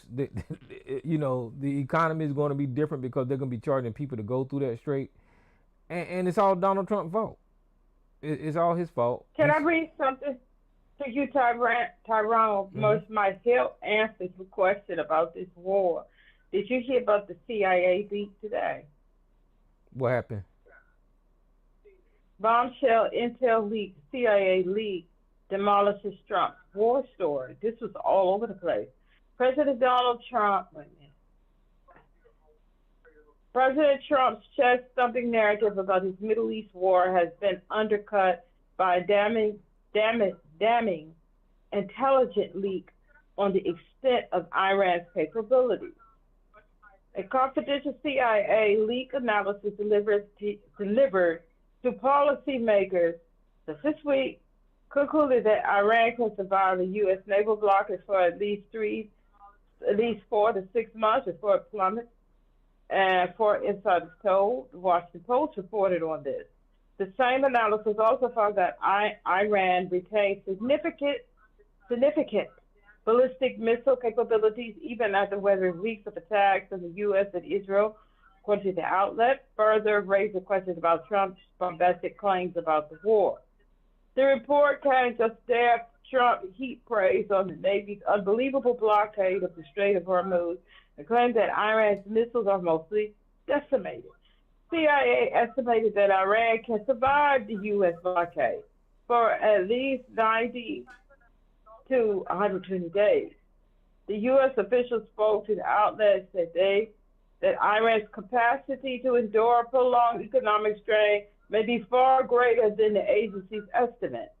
You know, the economy is going to be different because they're going to be charging people to go through that strait. And it's all Donald Trump's fault. It's all his fault. Can I read something to you, Tyrone? Mm-hmm. Most might help answer the question about this war. Did you hear about the CIA leak today? What happened? Bombshell intel leak, CIA leak demolishes Trump's war story. This was all over the place. President Trump's chest-thumping narrative about his Middle East war has been undercut by a damning intelligent leak on the extent of Iran's capabilities. A confidential CIA leak analysis delivered to policymakers this week concluded that Iran can survive a U.S. naval blockade for at least 4 to 6 months before it plummets. And for insiders told, the Washington Post reported on this. The same analysis also found that Iran retains significant ballistic missile capabilities even after weathering weeks of attacks from the U.S. and Israel, according to the outlet, further raised the questions about Trump's bombastic claims about the war. The report came just after Trump heaped praise on the Navy's unbelievable blockade of the Strait of Hormuz and claimed that Iran's missiles are mostly decimated. CIA estimated that Iran can survive the U.S. blockade for at least 90 to 120 days. The U.S. officials spoke to the outlet that Iran's capacity to endure prolonged economic strain may be far greater than the agency's estimate.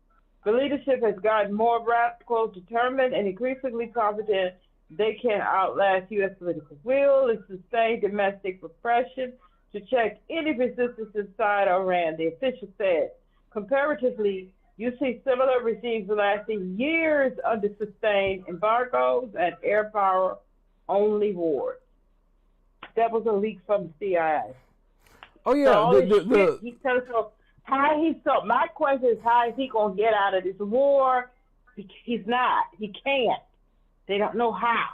The leadership has gotten more radical, determined, and increasingly confident they can outlast U.S. political will and sustain domestic repression to check any resistance inside Iran, the official said. Comparatively, you see similar regimes lasting years under sustained embargoes and air power only wars. That was a leak from the CIA. Oh yeah, so he's telling us how my question is, how is he gonna get out of this war? He's not. He can't. They don't know how.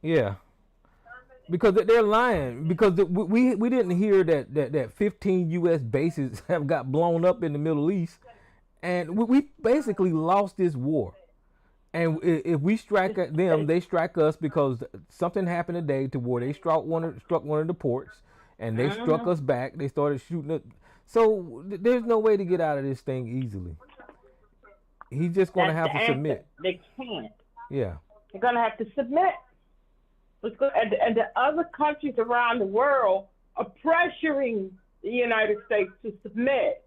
Yeah, because they're lying. Because we didn't hear that 15 U.S. bases have got blown up in the Middle East, and we basically lost this war. And if we strike at them, they strike us because something happened today to where they struck one of the ports, and they struck us back. They started shooting So there's no way to get out of this thing easily. He's just going to have to submit. They can't. Yeah. They're going to have to submit. And the other countries around the world are pressuring the United States to submit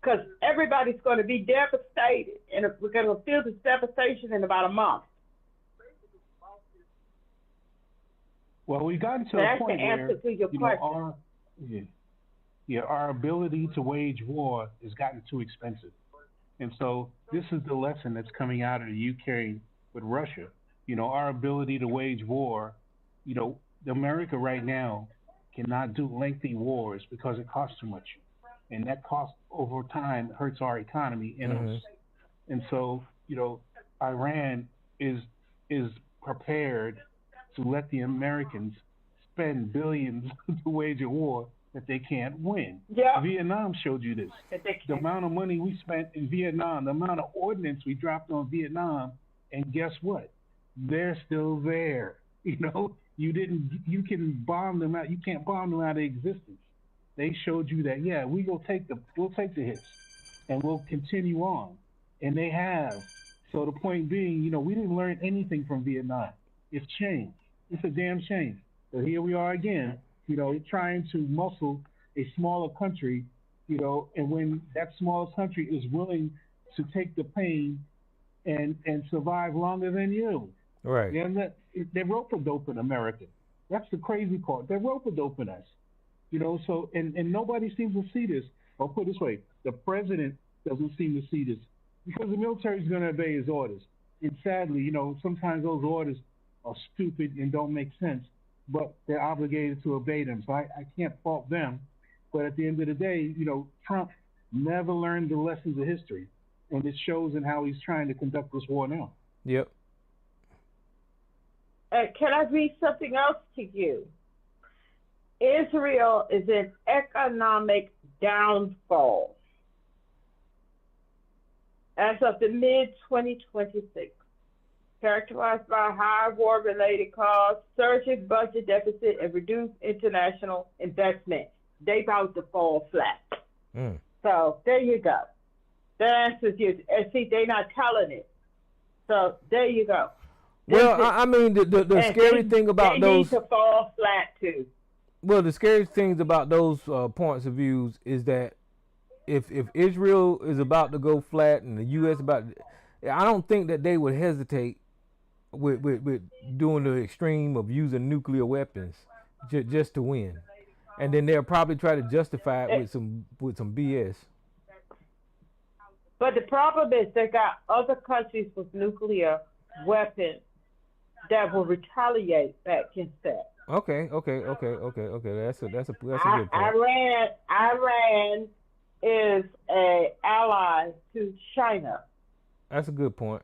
because everybody's going to be devastated, and we're going to feel this devastation in about a month. Well, we've gotten to a point where our ability to wage war has gotten too expensive. And so this is the lesson that's coming out of the UK with Russia. Our ability to wage war, America right now cannot do lengthy wars because it costs too much. And that cost over time hurts our economy in us. And so, Iran is prepared to let the Americans spend billions to wage a war that they can't win. Yeah. Vietnam showed you this. The amount of money we spent in Vietnam, the amount of ordnance we dropped on Vietnam, and guess what? They're still there. You can bomb them out. You can't bomb them out of existence. They showed you that, we'll take the hits and we'll continue on. And they have. So the point being, we didn't learn anything from Vietnam. It's changed. It's a damn shame. So here we are again, trying to muscle a smaller country, and when that smaller country is willing to take the pain and survive longer than you. Right. They're rope-a-doping America. That's the crazy part. They're rope-a-doping us. So and nobody seems to see this. I'll put it this way, the president doesn't seem to see this because the military is going to obey his orders. And sadly, sometimes those orders are stupid and don't make sense, but they're obligated to obey them. So I can't fault them. But at the end of the day, Trump never learned the lessons of history. And it shows in how he's trying to conduct this war now. Yep. Can I read something else to you? Israel is in economic downfall as of the mid-2026, characterized by high war-related costs, surging budget deficit, and reduced international investment. They about to fall flat. So there you go. That answers you. And see, they're not telling it. So there you go. Well, I mean, the scary thing about those... They need to fall flat, too. Well, the scary things about those points of views is that if Israel is about to go flat and the U.S. I don't think that they would hesitate with doing the extreme of using nuclear weapons just to win, and then they'll probably try to justify it with some BS. But the problem is they got other countries with nuclear weapons that will retaliate back against that. Okay. That's a good point. Iran is an ally to China. That's a good point.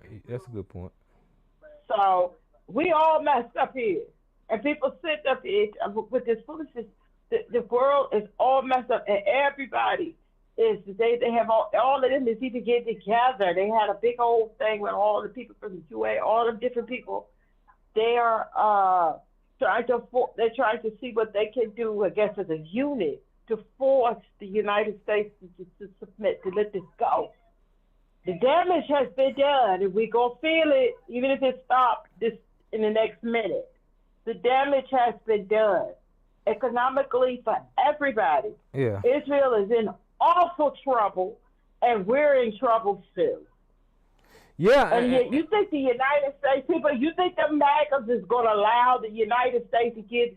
So we all messed up here, and people sit up here with this foolishness. The world is all messed up, and everybody is. They have all of them is even getting together. They had a big old thing with all the people from the UA, all the different people. They are they're trying to see what they can do, I guess, as a unit to force the United States to submit, to let this go. The damage has been done, and we're going to feel it, even if it stops this in the next minute. The damage has been done economically for everybody. Yeah. Israel is in awful trouble, and we're in trouble too. Yeah. And yet you think the United States people, you think the MAGAs is going to allow the United States to give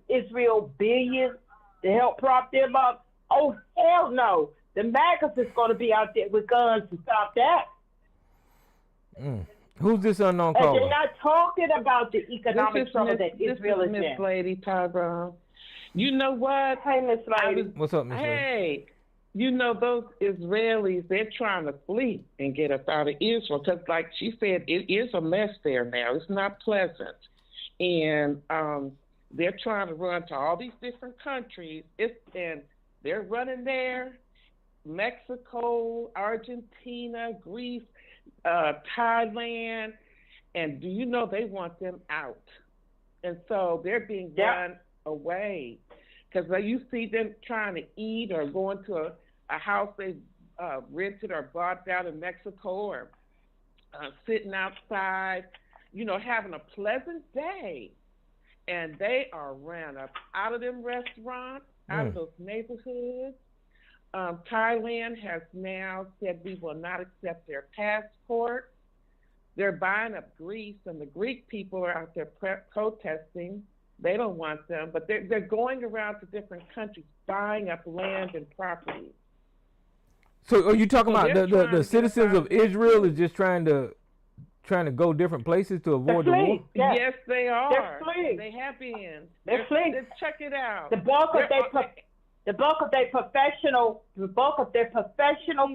Israel billions to help prop them up? Oh, hell no. The MAGAs is going to be out there with guns to stop that. Who's this unknown caller? And they're not talking about the economic trouble that Israel is in. This is Miss Lady Tyrone. You know what? Hey, Miss Lady. What's up, Miss Lady? Hey, you know, those Israelis, they're trying to flee and get us out of Israel because, like she said, it is a mess there now. It's not pleasant. And they're trying to run to all these different countries. And they're running there. Mexico, Argentina, Greece, Thailand. And do you know they want them out? And so they're being run away. because you see them trying to eat or going to a house they rented or bought down in Mexico, or sitting outside, having a pleasant day. And they are ran up out of them restaurants, out of those neighborhoods. Thailand has now said we will not accept their passport. They're buying up Greece, and the Greek people are out there protesting. They don't want them, but they're going around to different countries buying up land and property. So are you talking about the citizens of Israel is just trying to go different places to avoid the war? Yes, they are. They're fleeing. They have been. They're fleeing. Check it out. The bulk of their professional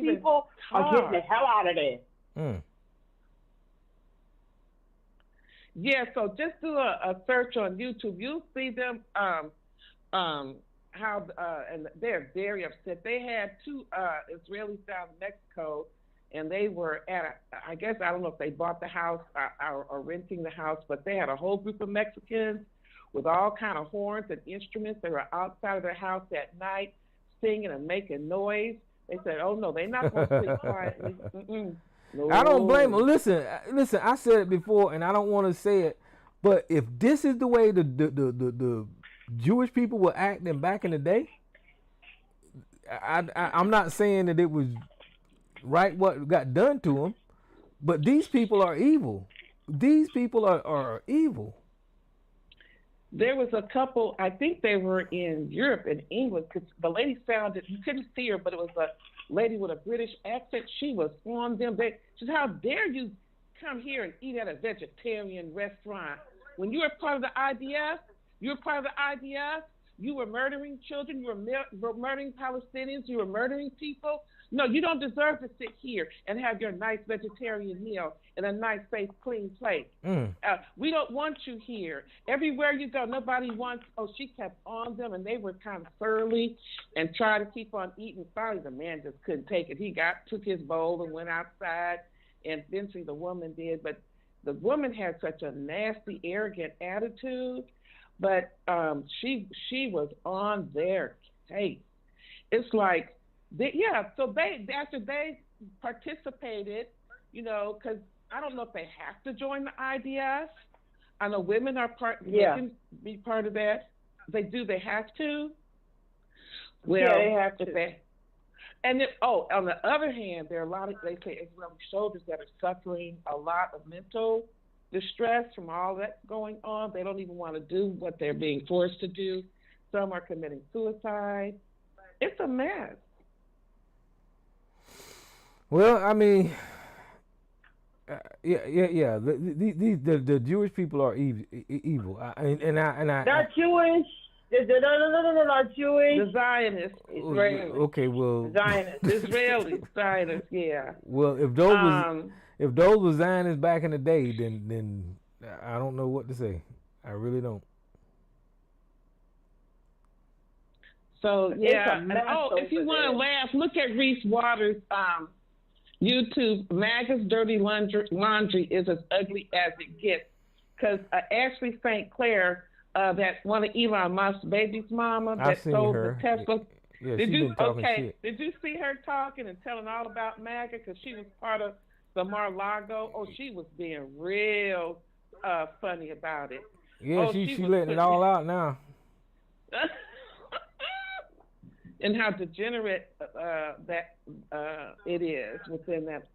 people are getting the hell out of there. Mm. Yeah, so just do a search on YouTube. You'll see them how and they're very upset. They had two Israelis down in Mexico, and they were at I don't know if they bought the house or renting the house, but they had a whole group of Mexicans with all kind of horns and instruments. They were outside of their house at night singing and making noise. They said, "Oh no, they're not going to sit quietly." No. I don't blame them. Listen, I said it before, and I don't want to say it, but if this is the way the Jewish people were acting back in the day, I'm not saying that it was right what got done to them, but these people are evil. These people are evil. There was a couple, I think they were in Europe, in England, because the lady found it, you couldn't see her, but it was a lady with a British accent. She was on them. She said, "How dare you come here and eat at a vegetarian restaurant? When you were part of the IDF, you were murdering children, you were murdering Palestinians, you were murdering people. No, you don't deserve to sit here and have your nice vegetarian meal in a nice, safe, clean plate. We don't want you here. Everywhere you go, nobody wants." Oh, she kept on them, and they were kind of surly and tried to keep on eating. Finally, the man just couldn't take it. He took his bowl and went outside, and eventually the woman did. But the woman had such a nasty, arrogant attitude, but she was on their case. It's like, so after they participated, because I don't know if they have to join the IDF. I know women are they can be part of that. They have to. Well, yeah, they have to. On the other hand, there are a lot of, they say, Israeli soldiers that are suffering a lot of mental distress from all that going on. They don't even want to do what they're being forced to do. Some are committing suicide. It's a mess. Well, I mean, yeah. The Jewish people are evil, They're Jewish. They're not Jewish. The Zionists, Israelis. Okay, well, Zionists, Israelis, Zionists, yeah. Well, if those were Zionists back in the day, then I don't know what to say. I really don't. So if you want to laugh, look at Reese Waters' YouTube. MAGA's dirty laundry is as ugly as it gets. Because Ashley St. Clair, that one of Elon Musk's baby's mama that sold the Tesla. Yeah, Did you see her talking and telling all about MAGA? Because she was part of the Mar-a-Lago. Oh, she was being real funny about it. Yeah, she letting it all out now. And how degenerate that it is within that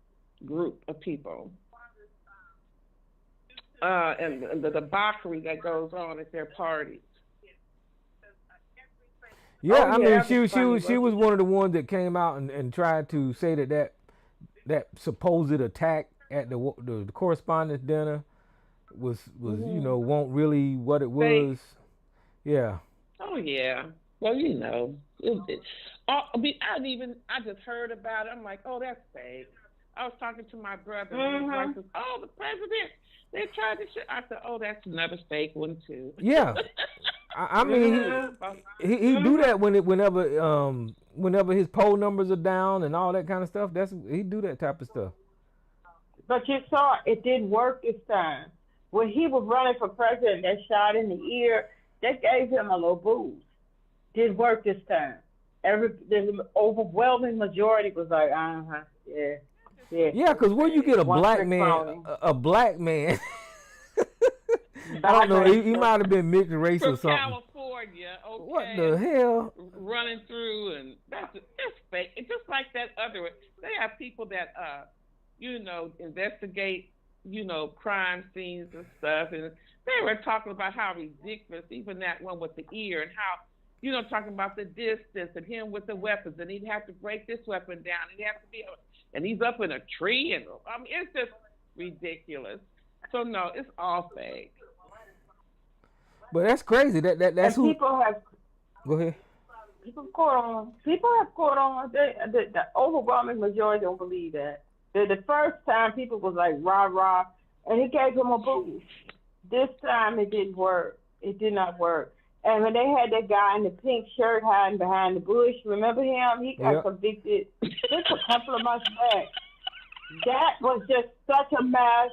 group of people. And the debauchery that goes on at their parties. Yeah, I mean, she was one of the ones that came out and tried to say that supposed attack at the correspondence dinner was won't really what it was. Yeah. Oh yeah. Well, I just heard about it. I'm like, oh, that's fake. I was talking to my brother. And his wife says, "Oh, the president, they tried to shit." I said, "Oh, that's another fake one too." Yeah. I mean, he do that whenever his poll numbers are down and all that kind of stuff. He do that type of stuff. But you saw it didn't work this time. When he was running for president, that shot in the ear, that gave him a little boost. didn't work this time. The overwhelming majority was like, yeah. Yeah, because where you get a black man, a black man, I don't know, he might have been mixed race or something. California, okay. What the hell? Running through, and that's fake. It's just like that other. They have people that, investigate, crime scenes and stuff, and they were talking about how ridiculous, even that one with the ear, and how, talking about the distance and him with the weapons, and he'd have to break this weapon down, and he'd have to be, and he's up in a tree, and it's just ridiculous. So no, it's all fake. But that's crazy. That's who people have. Go ahead. People have caught on. The overwhelming majority don't believe that. The first time people was like rah rah, and he gave him a boost. This time it didn't work. It did not work. And when they had that guy in the pink shirt hiding behind the bush, remember him? He got convicted just a couple of months back. That was just such a mess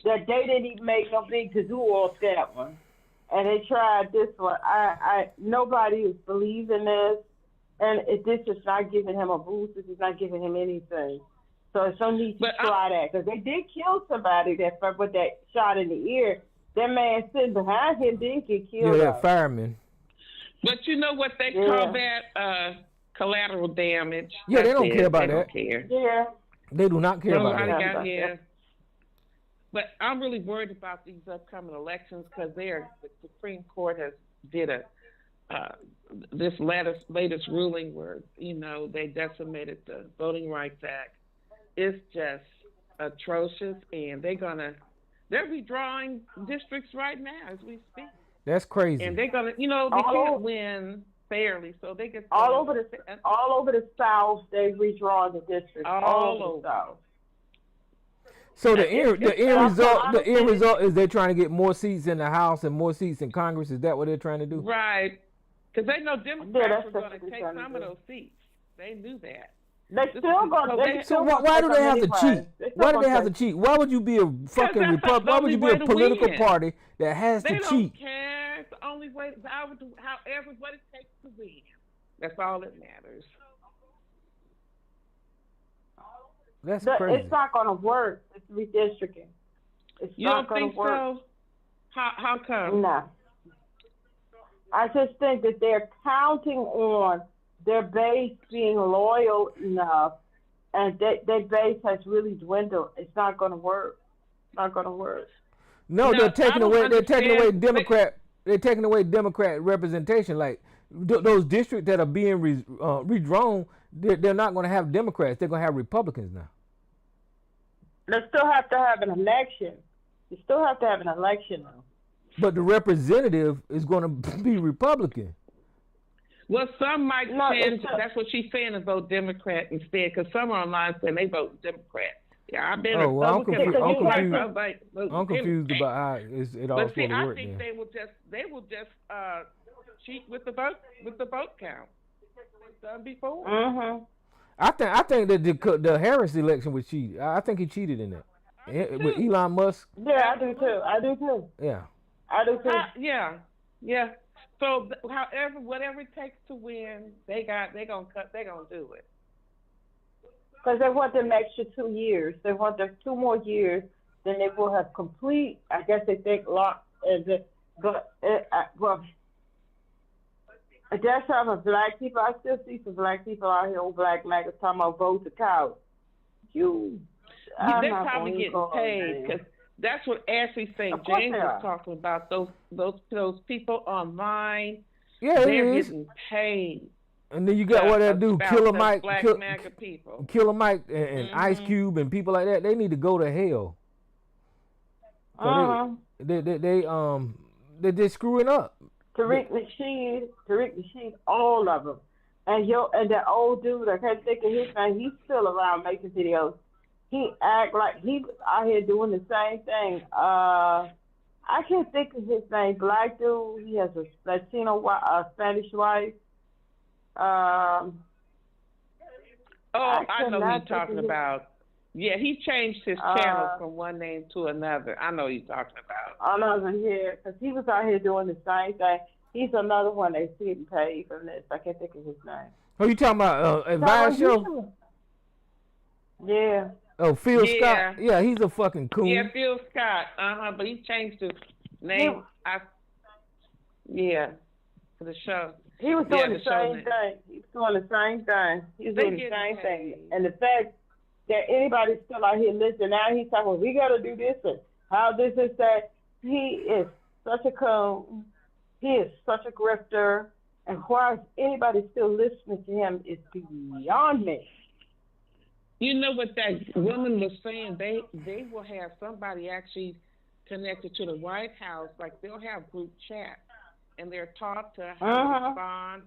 that they didn't even make no big to do off that one. And they tried this one. Nobody is believing this, and this is not giving him a boost. This is not giving him anything. So it's no need to try that, because they did kill somebody with that shot in the ear. That man sitting behind him didn't get killed. Yeah, that fireman. But you know what they call that? Collateral damage. Yeah, they don't care about that. They don't care. Yeah. They do not care about that. Got here. But I'm really worried about these upcoming elections, because the Supreme Court has did this latest ruling where they decimated the Voting Rights Act. It's just atrocious, and they're redrawing districts right now as we speak. That's crazy. And they're gonna, they can't win fairly, so they get all over the South. They redraw the districts all over the South. So the end result is they're trying to get more seats in the House and more seats in Congress. Is that what they're trying to do? Right, because they know Democrats were going to take some of those seats. They knew that. They still going. So why do they have to cheat? Why do they have to cheat? Why would you be a fucking Republican? Why would you be a political party that has to cheat? They don't care. It's the only way. However, what it takes to win. That's all that matters. That's crazy. It's not going to work. It's redistricting. It's not going to work. You don't think so? How come? No. I just think that they're counting on their base being loyal enough, and their base has really dwindled. It's not going to work. It's not going to work. No, they're taking away. They're taking away Democrat. They're taking away Democrat representation. Like those districts that are being redrawn, they're not going to have Democrats. They're going to have Republicans now. They still have to have an election. You still have to have an election, though. But the representative is going to be Republican. Well, some might say that's what she's saying, is vote Democrat instead, because some are online saying they vote Democrat. Yeah, I've been. Oh, well, I'm confused about how it all sort of works. I think they will just cheat with the vote count. It's done before. Mm-hmm. I think that the Harris election was cheated. I think he cheated in that with Elon Musk. Yeah, I do too. Yeah. I do too. Yeah. So, whatever it takes to win, they're gonna do it. Because they want them extra 2 years. They want them 2 more years. Then they will have complete. I guess they think locked. That's how for black people. I still see some black people out here on Black Magazine talking about vote the couch. They're probably getting paid, because that's what Ashley St. James was talking about. Those people online. Yeah, they're getting paid. And then you got what they do, Killer Mike, Killer Mike, and Ice Cube and people like that. They need to go to hell. They're screwing up. Tariq Nasheed, all of them, and that old dude, I can't think of his name. He's still around making videos. He act like he was out here doing the same thing. I can't think of his name. Black dude. He has a Latino, Spanish wife. I know who you're talking about. Yeah, he changed his channel from one name to another. I know who you're talking about. Another here, because he was out here doing the same thing. He's another one that's getting paid from this. I can't think of his name. Oh, you talking about Advice Show? Yeah. Oh, Phil Scott. Yeah, he's a fucking coon. Yeah, Phil Scott. But he changed his name. For the show. He was doing the same thing. He was doing the same thing. He was doing the same thing. And the fact that anybody's still out here listening, now he's talking, well, we got to do this and how this is that. He is such a coon. He is such a grifter. And why anybody still listening to him is beyond me. You know what that woman was saying? They will have somebody actually connected to the White House. Like, they'll have group chats, and they're taught to how to respond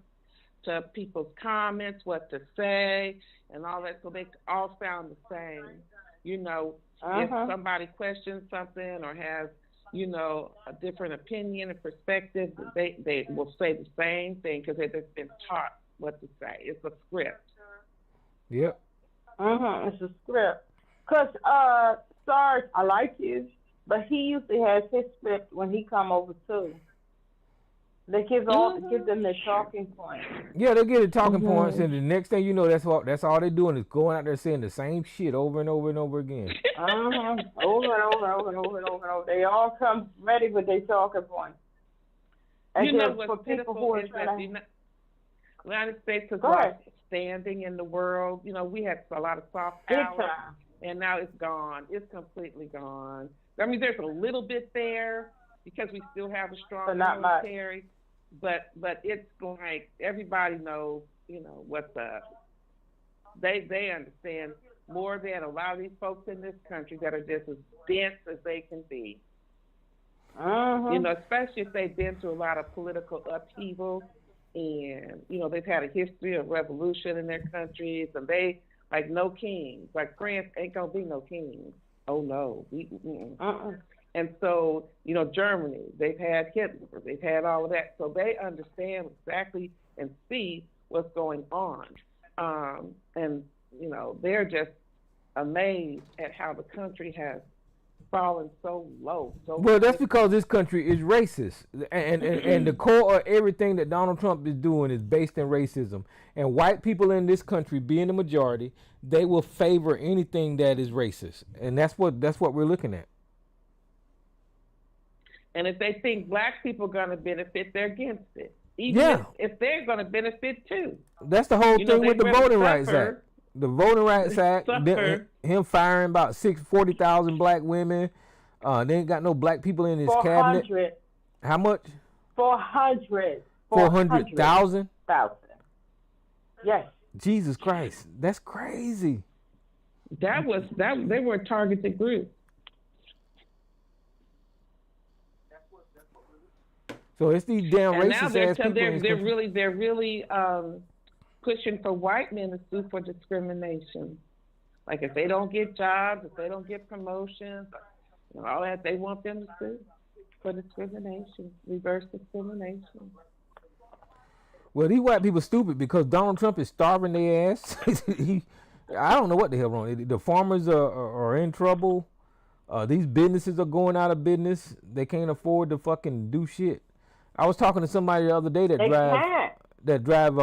to people's comments, what to say, and all that. So they all sound the same. You know, if somebody questions something or has, you know, a different opinion and perspective, they will say the same thing because they've been taught what to say. It's a script. Yep. It's a script. Because Sarge, I like you, but he usually has his script when he come over too. They give them their talking points. Yeah, they get the talking points, and the next thing you know, that's all they're doing is going out there saying the same shit over and over and over again. Over and over and over. They all come ready with their talking points. And you know what's for people who are trying to... United States has lost standing in the world. You know, we had a lot of soft power, and now it's gone. It's completely gone. I mean, there's a little bit there because we still have a strong military, but it's like everybody knows, you know, what's up. They understand more than a lot of these folks in this country that are just as dense as they can be. You know, especially if they've been through a lot of political upheaval. And, you know, they've had a history of revolution in their countries, and they, like, no kings. Like, France ain't going to be no kings. Oh, no. And so, you know, Germany, they've had Hitler. They've had all of that. So they understand exactly and see what's going on. And, you know, they're just amazed at how the country has fallen so low. Well, that's because this country is racist, and the core of everything that Donald Trump is doing is based in racism. And white people in this country, being the majority, they will favor anything that is racist, and that's what we're looking at. And if they think black people are going to benefit, they're against it. Even if they're going to benefit too. That's the whole thing with the Voting Rights Act. The Voting Rights Act, him firing about 40,000 black women. They ain't got no black people in his cabinet. How much? 400,000. 400,000? Yes. Jesus Christ, that's crazy. They were a targeted group. So it's these damn racist ass people. They're really pushing for white men to sue for discrimination. Like if they don't get jobs, if they don't get promotions, you know, all that, they want them to sue for discrimination, reverse discrimination. Well, these white people stupid because Donald Trump is starving their ass. I don't know what the hell wrong. The farmers are in trouble. These businesses are going out of business. They can't afford to fucking do shit. I was talking to somebody the other day that drive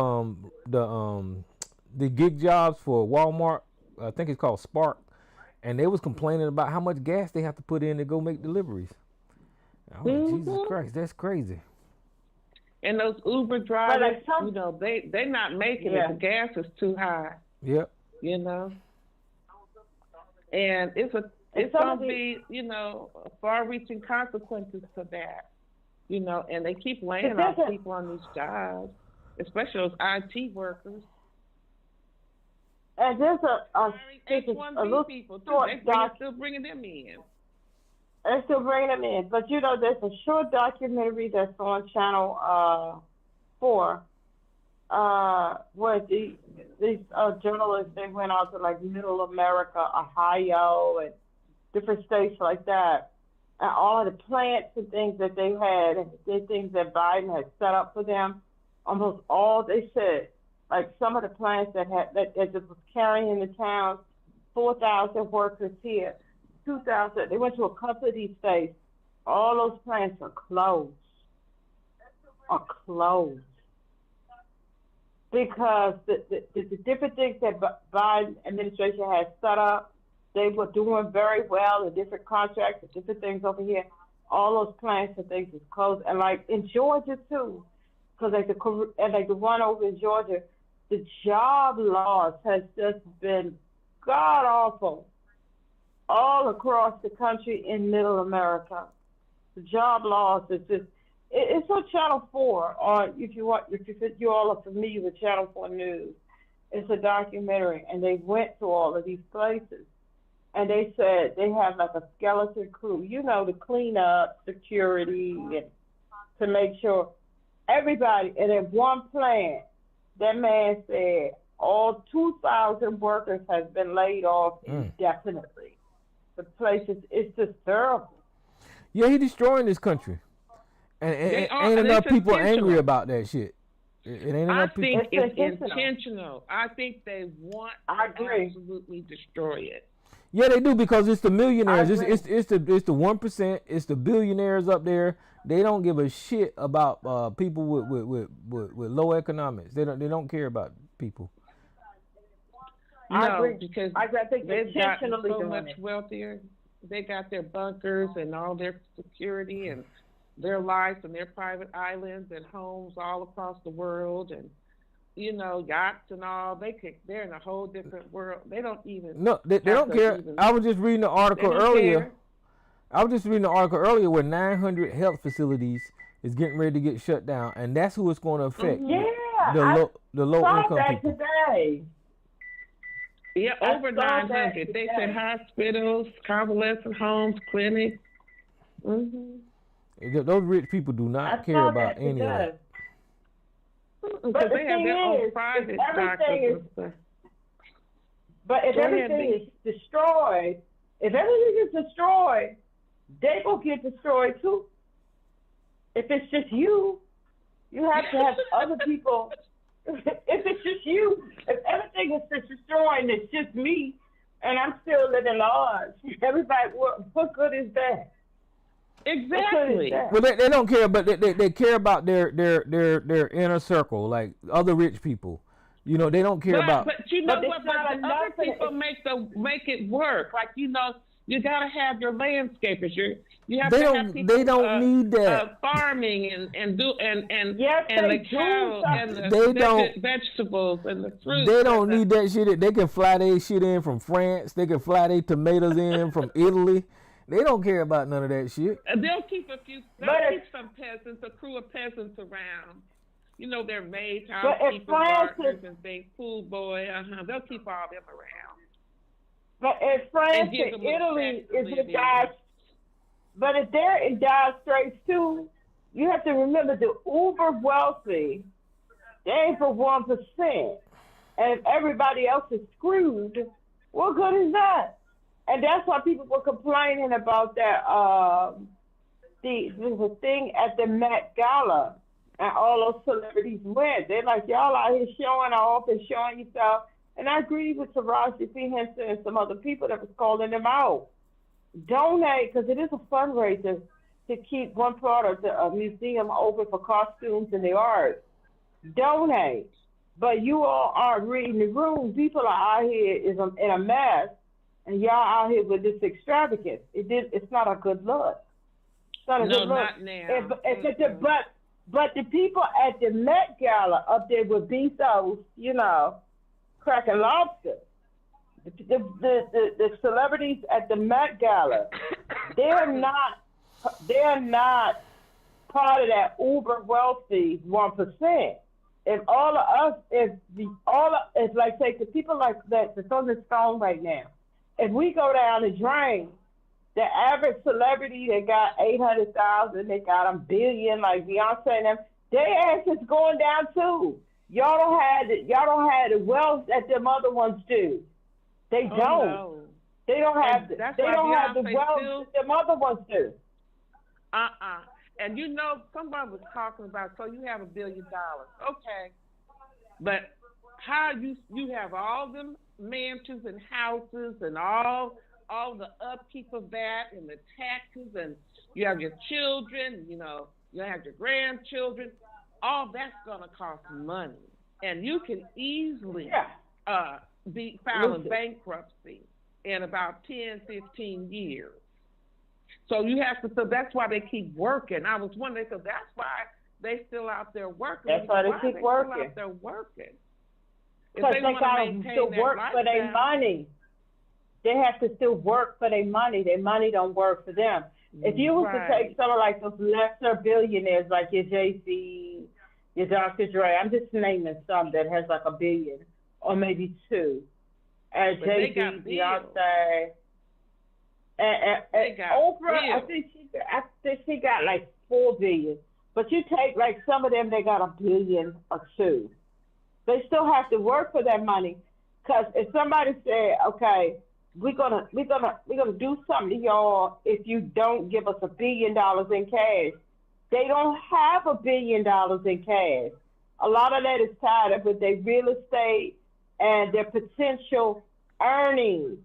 the gig jobs for Walmart. I think it's called Spark, and they was complaining about how much gas they have to put in to go make deliveries. I was like, Jesus Christ, that's crazy. And those Uber drivers, you know, they're not making it. The gas is too high. Yep. You know, and it's going to be, you know, far-reaching consequences to that. You know, and they keep laying off people on these jobs, especially those IT workers. And there's a little people too. They're still bringing them in. They're still bringing them in, but you know, there's a short documentary that's on Channel 4, where these journalists, they went out to like Middle America, Ohio, and different states like that. And all of the plants and things that they had, and the things that Biden had set up for them, almost all they said, like some of the plants that was carrying the town, 4,000 workers here, 2,000. They went to a couple of these states. All those plants are closed. are closed because the different things that Biden administration has set up, they were doing very well in different contracts and different things over here. All those plants and things is closed, and like in Georgia too, because like the one over in Georgia, the job loss has just been god awful all across the country in Middle America. The job loss is just it's on Channel 4, or if you all are familiar with Channel 4 News, it's a documentary, and they went to all of these places, and they said they have like a skeleton crew, to clean up, security, and to make sure everybody. And at one plant, that man said all 2,000 workers have been laid off indefinitely. The place it's just terrible. Yeah, he's destroying this country. And ain't enough people angry about that shit. It ain't enough people. I think it's intentional. I think they want to absolutely destroy it. Yeah, they do, because it's the millionaires. It's the 1%. It's the billionaires up there. They don't give a shit about people with low economics. They don't care about people. I agree, because I think they've got so much wealthier. They got their bunkers and all their security and their lives and their private islands and homes all across the world, and yachts and all. They're in a whole different world. They don't even. No, they don't care. I was just reading the article earlier. Where 900 health facilities is getting ready to get shut down, and that's who it's going to affect. Yeah, the low income people. Today. Yeah, over 900. They said hospitals, convalescent homes, clinics. Mm-hmm. Those rich people do not care about any of that. Because they have their own private doctors. But if everything is destroyed, they will get destroyed too. If it's just you have to have other people. If it's just you, if everything is just destroying, it's just me, and I'm still living large. Everybody, what good is that? Exactly. Well, they don't care, but they care about their inner circle, like other rich people. They don't care about. But But other people make it work. Like you gotta have your landscapers. You have to have people. They don't need that. Farming and the cattle and the vegetables and the fruit. They don't need that shit. They can fly their shit in from France. They can fly their tomatoes in from Italy. They don't care about none of that shit. They'll keep some peasants, a crew of peasants around. They're maids, housekeepers, gardeners, and things, pool boy. They'll keep all them around. But if France and Italy is in dire, but if they're in dire straits too, you have to remember the uber wealthy, they ain't for 1%. And if everybody else is screwed, what good is that? And that's why people were complaining about that. The thing at the Met Gala, and all those celebrities went. They're like, y'all out here showing off and showing yourself. And I agree with Taraji P. Henson and some other people that was calling them out. Donate, because it is a fundraiser to keep one part of the museum open for costumes and the art. Donate. But you all aren't reading the room. People are out here in a mess, and y'all out here with this extravagance. It's not a good look. It's not a good look. Not now. But the people at the Met Gala up there with Bezos, cracking lobster. The celebrities at the Met Gala, they're not part of that uber wealthy 1%. If all of us, it's like say the people like that's on the phone right now, if we go down the drain, the average celebrity that got 800,000, they got $1 billion, like Beyonce and them, their ass is going down too. Y'all don't have the wealth that them other ones do. They don't. No. They don't have the wealth that them other ones do. And somebody was talking about, so you have $1 billion. Okay. But how you have all them mansions and houses and all the upkeep of that and the taxes, and you have your children, you have your grandchildren. all that's going to cost money. And you can easily be filing bankruptcy in about 10, 15 years. So you have to, so that's why they keep working. I was wondering, so that's why they still out there working. That's why they keep working. Still out there working. Because they got to still work for their money. They have to still work for their money. Their money don't work for them. If you was to take some of like those lesser billionaires, like your Jay-Z, your Dr. Dre, I'm just naming some that has like $1 billion or maybe $2. And Jay-Z, Beyonce, and Oprah, I think she got like $4 billion. But you take like some of them, they got $1 billion or $2 billion. They still have to work for that money. Because if somebody said, okay, we're gonna do something to y'all if you don't give us $1 billion in cash. They don't have $1 billion in cash. A lot of that is tied up with their real estate and their potential earnings.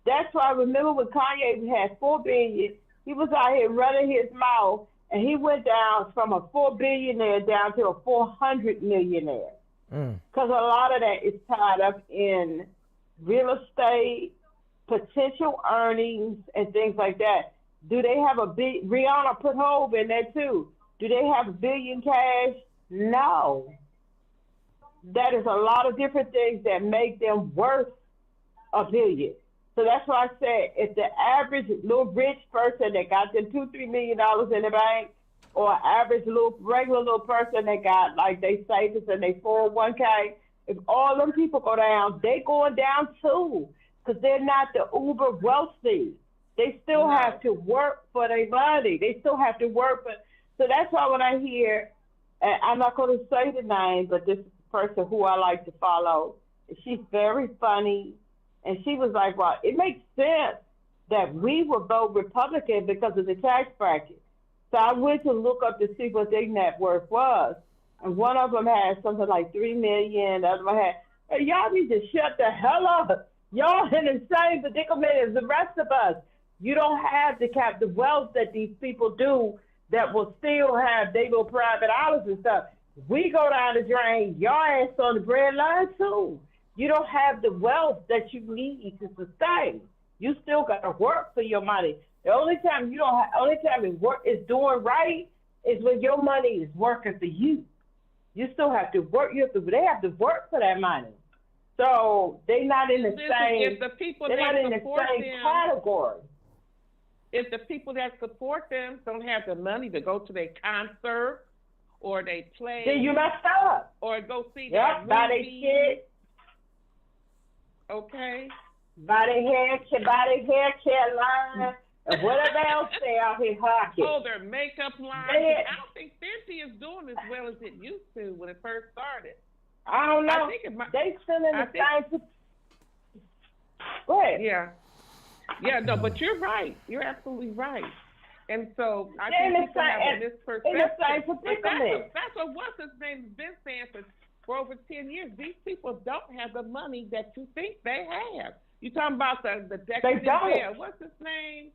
That's why I remember when Kanye had $4 billion, he was out here running his mouth, and he went down from a $4 billionaire down to a 400 millionaire. Because a lot of that is tied up in real estate, potential earnings, and things like that. Do they have Rihanna put Hov in there too. Do they have $1 billion cash? No. That is a lot of different things that make them worth $1 billion. So that's why I said if the average little rich person that got them $2-3 million in the bank, or average regular little person that got like they savings and they 401k, if all them people go down, they going down too, because they're not the uber wealthy. They still have to work for their money. They still have to work for. So that's why when I hear, and I'm not going to say the name, but this person who I like to follow, she's very funny, and she was like, well, it makes sense that we would vote Republican because of the tax bracket. So I went to look up to see what their net worth was. And one of them had something like $3 million. The other one had, hey, y'all need to shut the hell up. Y'all in the same predicament as the rest of us. You don't have the wealth that these people do that will still have their little private islands and stuff. We go down the drain. Y'all ass on the bread line too. You don't have the wealth that you need to sustain. You still got to work for your money. The only time it's doing right is when your money is working for you. You still have to work. They have to work for that money. So they're not in the same. They're not in the same category. If the people that support them don't have the money to go to their concert or they play, then you messed up. Or go see their movie. Buy their shit. Okay. Buy their hair care line. And whatever else they out here hawking. Oh, their makeup line. I don't think Fenty is doing as well as it used to when it first started. I don't know. They still in the same. Go ahead. Yeah, no, but you're right. You're absolutely right. And so I think people have this perspective. That's what what's his name has been saying for over 10 years. These people don't have the money that you think they have. You talking about the decadent bear. What's his name?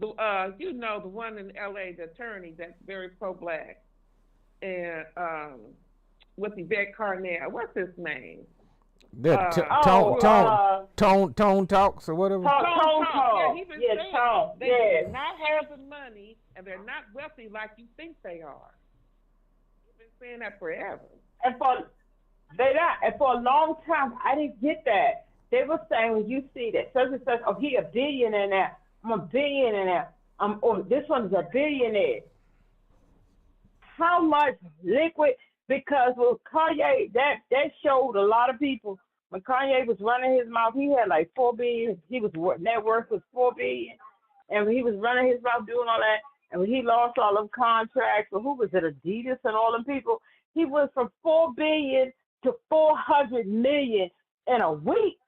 The the one in LA, the attorney that's very pro-black, and with Yvette Carnell. What's his name? Tone Talks or whatever. Tone Talk. Yeah, they do not have the money, and they're not wealthy like you think they are. You've been saying that forever. And for a long time, I didn't get that. They were saying when you see that such and such, he $1 billion in there. I'm $1 billion in there. This one's $1 billionaire. How much liquid? Because with Kanye, that showed a lot of people. When Kanye was running his mouth, he had like $4 billion. Net worth was $4 billion, and when he was running his mouth doing all that, and when he lost all them contracts, or who was it, Adidas and all them people, he went from $4 billion to $400 million in a week.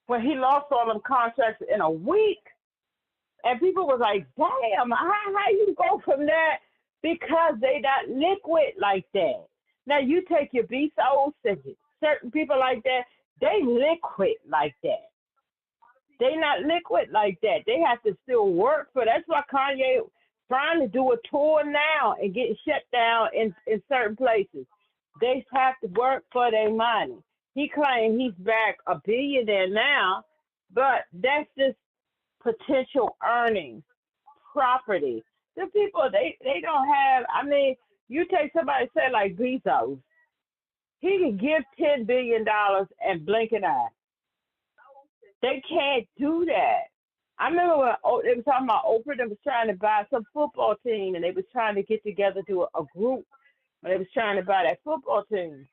When he lost all them contracts in a week. And people was like, damn, how you go from that? Because they not liquid like that. Now you take your Bezos and certain people like that, they liquid like that. They not liquid like that. They have to still work for. That's why Kanye trying to do a tour now and getting shut down in certain places. They have to work for their money. He claimed he's back a billionaire now, but that's just potential earnings, property. The people, they don't have, I mean, you take somebody, say like Bezos, he can give $10 billion and blink an eye. They can't do that. I remember when they were talking about Oprah, they was trying to buy some football team, and they was trying to get together to a group, and they was trying to buy that football team.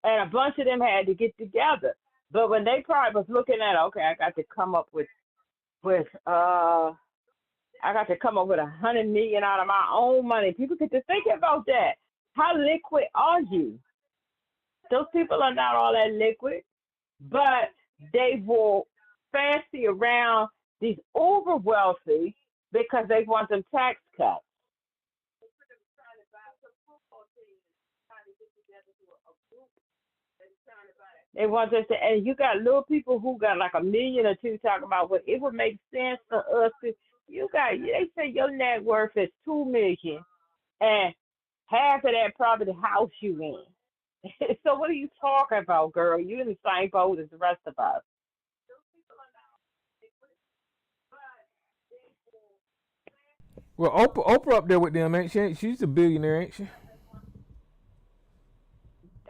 And a bunch of them had to get together. But when they probably was looking at, okay, I got to come up with $100 million out of my own money. People get to think about that. How liquid are you? Those people are not all that liquid, but they will fancy around these uber wealthy because they want them tax cuts. They want us to, and you got little people who got like $1 million or $2 million talking about what it would make sense for us to. They say your net worth is $2 million, and half of that probably the house you in. So what are you talking about, girl? You're in the same boat as the rest of us. Well, Oprah up there with them, ain't she? She's a billionaire, ain't she?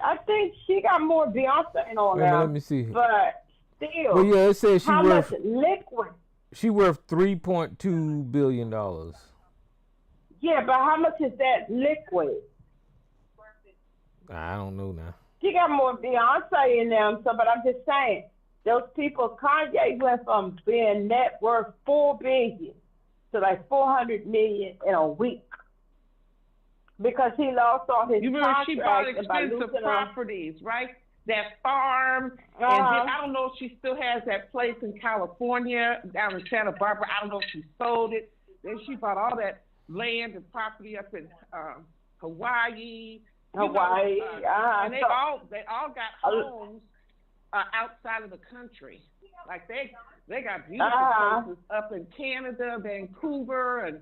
I think she got more Beyonce on her. Let me see. But still, well, yeah, it says how much liquid? She worth $3.2 billion. Yeah, but how much is that liquid? I don't know now. She got more Beyonce in them, but I'm just saying, those people, Kanye went from being net worth $4 billion to like $400 million in a week. Because he lost all his contracts. She bought expensive properties, right? That farm, and then, I don't know if she still has that place in California, down in Santa Barbara. I don't know if she sold it. Then she bought all that land and property up in Hawaii. And they all got homes outside of the country. Like they got beautiful places up in Canada, Vancouver, and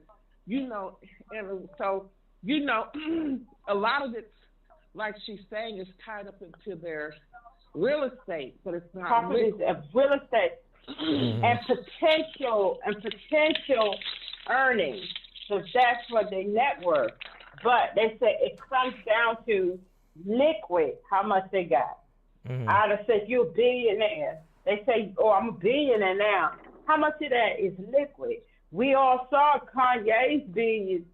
and so. A lot of it, like she's saying, is tied up into their real estate, but it's not properties of real estate and potential earnings. So that's what they net worth. But they say it comes down to liquid, how much they got. I'd have said you're a billionaire. They say, oh, I'm a billionaire now. How much of that is liquid? We all saw Kanye's billions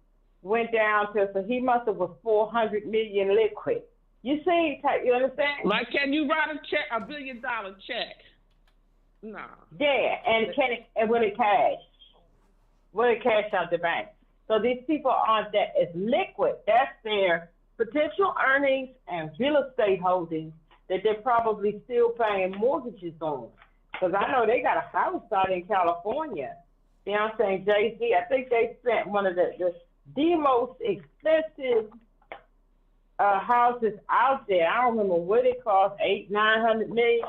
went down to, so he must have was $400 million liquid. You see, you understand? Like, can you write a $1 billion check? No. Yeah, and will it cash? Will it cash out the bank? So these people aren't that as liquid. That's their potential earnings and real estate holdings that they're probably still paying mortgages on. Because I know they got a house out in California. You know what I'm saying? Jay-Z, I think they spent one of the most expensive houses out there. I don't remember what it cost, $800-900 million.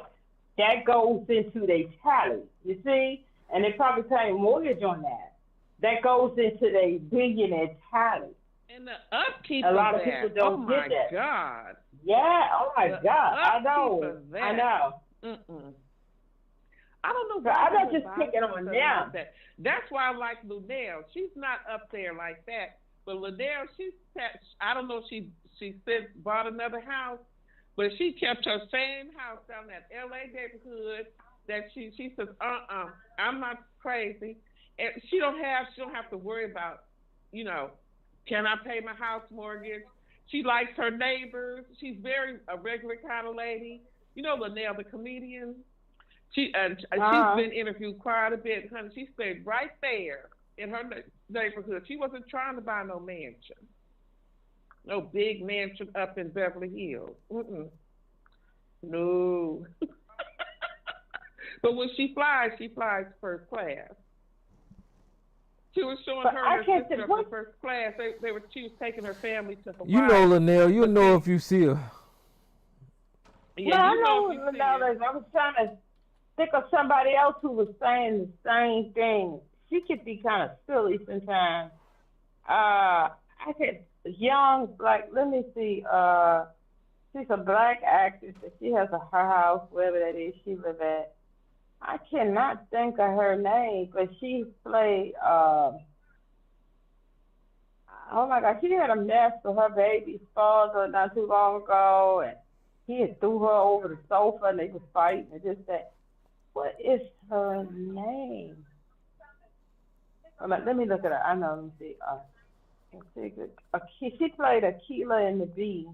That goes into their tally, you see? And they probably paying mortgage on that. That goes into their billionaire tally. And the upkeep a lot of that. people don't get that. Oh my God. Yeah, oh my the God. I know. Mm-mm. I don't know. So I'm not just picking on them. That's why I like Luenell. She's not up there like that. But Luenell, I don't know if she bought another house, but she kept her same house down in that LA neighborhood that she says, I'm not crazy. And she don't have to worry about, can I pay my house mortgage? She likes her neighbors. She's a regular kind of lady. Luenell, the comedian. She's been interviewed quite a bit, honey. She stayed right there in her neighborhood. She wasn't trying to buy no mansion, no big mansion up in Beverly Hills. No. But when she flies first class. She was showing her sister up in first class. She was taking her family to Hawaii. Luenell, you'll know if you see her. Yeah, I know Luenell is. I was trying to think of somebody else who was saying the same thing. she could be kind of silly sometimes. I could young black. Let me see. She's a black actress. She has her house wherever that is she live at. I cannot think of her name, but she played. Oh my God, she had a mess with her baby's father not too long ago, and he had threw her over the sofa, and they was fighting and just that. What is her name? Let me look at her. I know. Let me see. She played Akeelah in the Bee.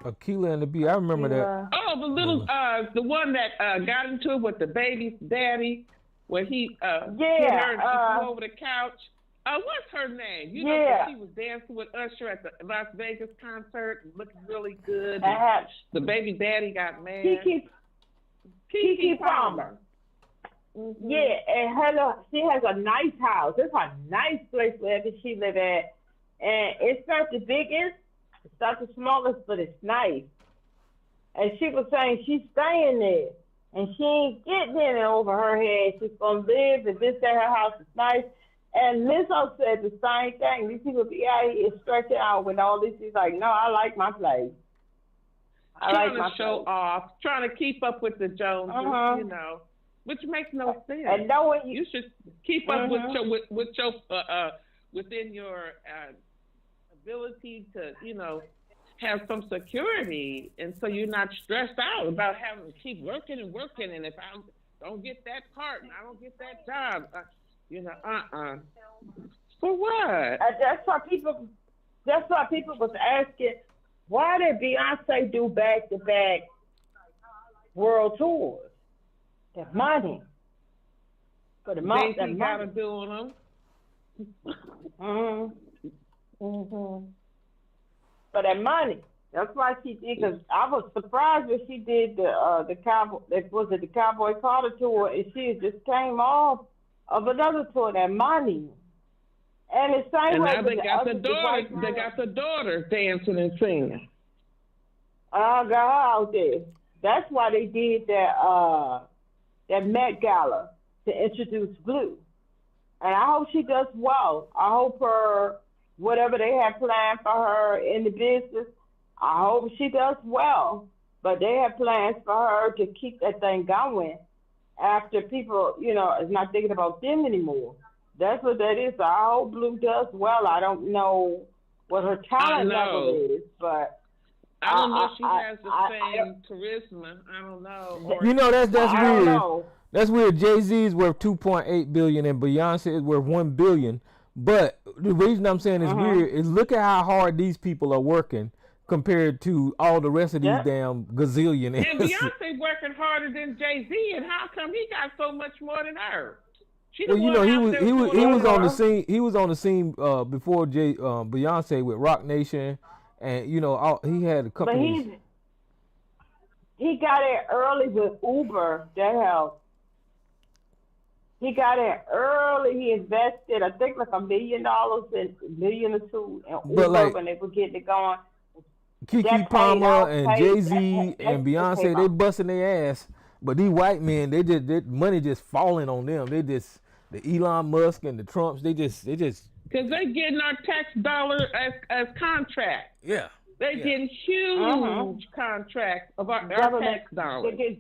Akeelah and the Bee. I remember that. Oh, the little, the one that got into it with the baby's daddy, where he hit her and she flew over the couch. What's her name? You know, she was dancing with Usher at the Las Vegas concert, and looking really good. The baby daddy got mad. Keke Palmer. Mm-hmm. Yeah, and she has a nice house. It's a nice place wherever she live at, and it's not the biggest, it's not the smallest, but it's nice. And she was saying she's staying there, and she ain't getting in over her head. She's gonna live, and this at her house is nice. And Lizzo said the same thing. These people be out here stretching out with all this. She's like, no, I like my place. Trying to show off, trying to keep up with the Joneses, you know, which makes no sense. And knowing you should keep up with your within your ability to, you know, have some security, and so you're not stressed out about having to keep working. And if I don't get that part, and I don't get that job, you know, for what? That's why people was asking, why did Beyonce do back-to-back world tours? The money. For the money. They got to do on them. For that money. That's why she did. Because I was surprised when she did the Cowboy Carter tour, and she just came off of another tour. That money. And the same way. And now they got the daughter dancing and singing. I got her out there. That's why they did that Met Gala to introduce Blue. And I hope she does well. I hope whatever they have planned for her in the business, I hope she does well. But they have plans for her to keep that thing going after people, you know, is not thinking about them anymore. That's what that is. I hope Blue does well. I don't know what her talent level is, but I don't know if she has the same charisma. I don't know. You know, that's weird. That's weird. Jay-Z is worth $2.8 billion and Beyonce is worth $1 billion. But the reason I'm saying it's weird is look at how hard these people are working compared to all the rest of these damn gazillionaires. And Beyonce working harder than Jay-Z, and how come he got so much more than her? Well, you know, he was on the scene. He was on the scene before Beyonce with Rock Nation, and you know he had a couple. But he got in early with Uber. That helped. He got in early. He invested, I think, like $1 million and $1 million or two in Uber when they were getting it going. Keke Palmer and Jay-Z and Beyonce, they busting their ass. But these white men, their money just falling on them. The Elon Musk and the Trumps, they just. Because they getting our tax dollar as contract. Yeah. They getting huge contracts of our tax dollars. They get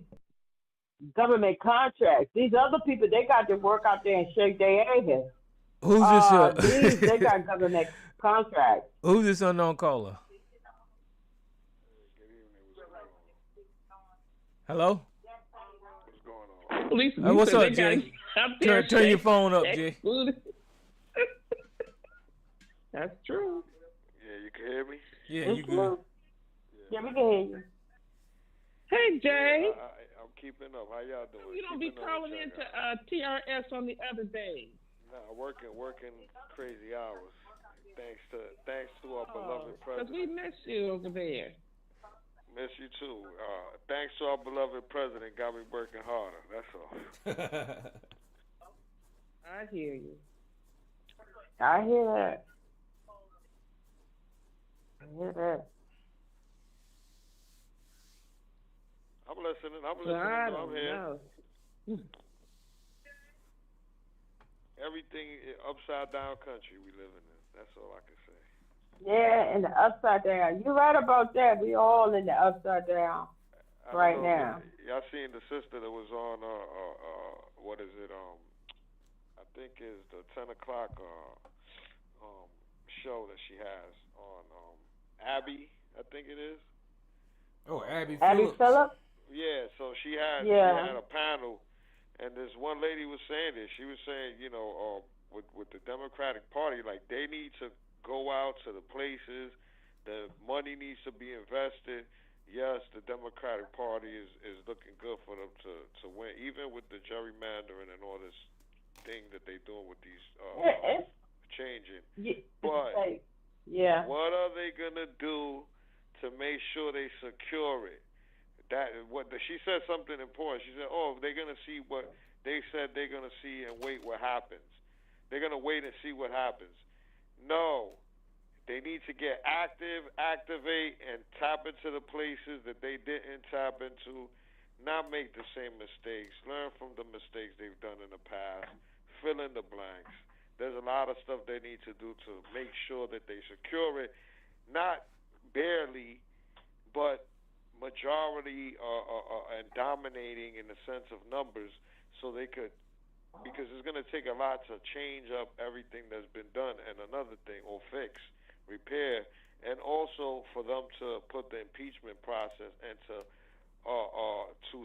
government contracts. These other people, they got to work out there and shake their asses. Who's this? They got government contracts. Who's this unknown caller? Hello? What's going on? What's up, Jay? Turn your phone up, Jay. That's true. Yeah, you can hear me? Yeah, you good. Yeah, we can hear you. Hey, Jay. I'm keeping up. How y'all doing? You don't be calling into TRS on the other days. Nah, working crazy hours. Thanks to our beloved president. Because we miss you over there. Miss you too. Thanks to our beloved president, got me working harder. That's all. I hear you. I hear that. I'm listening. I'm here. everything upside down country we living in. That's all I can say. Yeah, in the upside down. You're right about that. We all in the upside down I don't right know now. if y'all seen the sister that was on what is it? I think is the 10 o'clock show that she has on Abby. I think it is. Oh, Abby Abby Phillips. Phillips? Yeah, so she had Yeah. a panel, and this one lady was saying this. She was saying, with the Democratic Party, like they need to go out to the places, the money needs to be invested. Yes, the Democratic Party is looking good for them to win, even with the gerrymandering and all this thing that they doing with these It's, changing. but But what are they gonna do to make sure they secure it? She said something important. She said, "Oh, they're gonna see what they said they're gonna see and wait what happens. They're gonna wait and see what happens." No, they need to get active, activate, and tap into the places that they didn't tap into. Not make the same mistakes. Learn from the mistakes they've done in the past. Fill in the blanks. There's a lot of stuff they need to do to make sure that they secure it. Not barely, but majority and dominating in the sense of numbers, so they could, because it's going to take a lot to change up everything that's been done, and another thing, or fix, repair, and also for them to put the impeachment process and to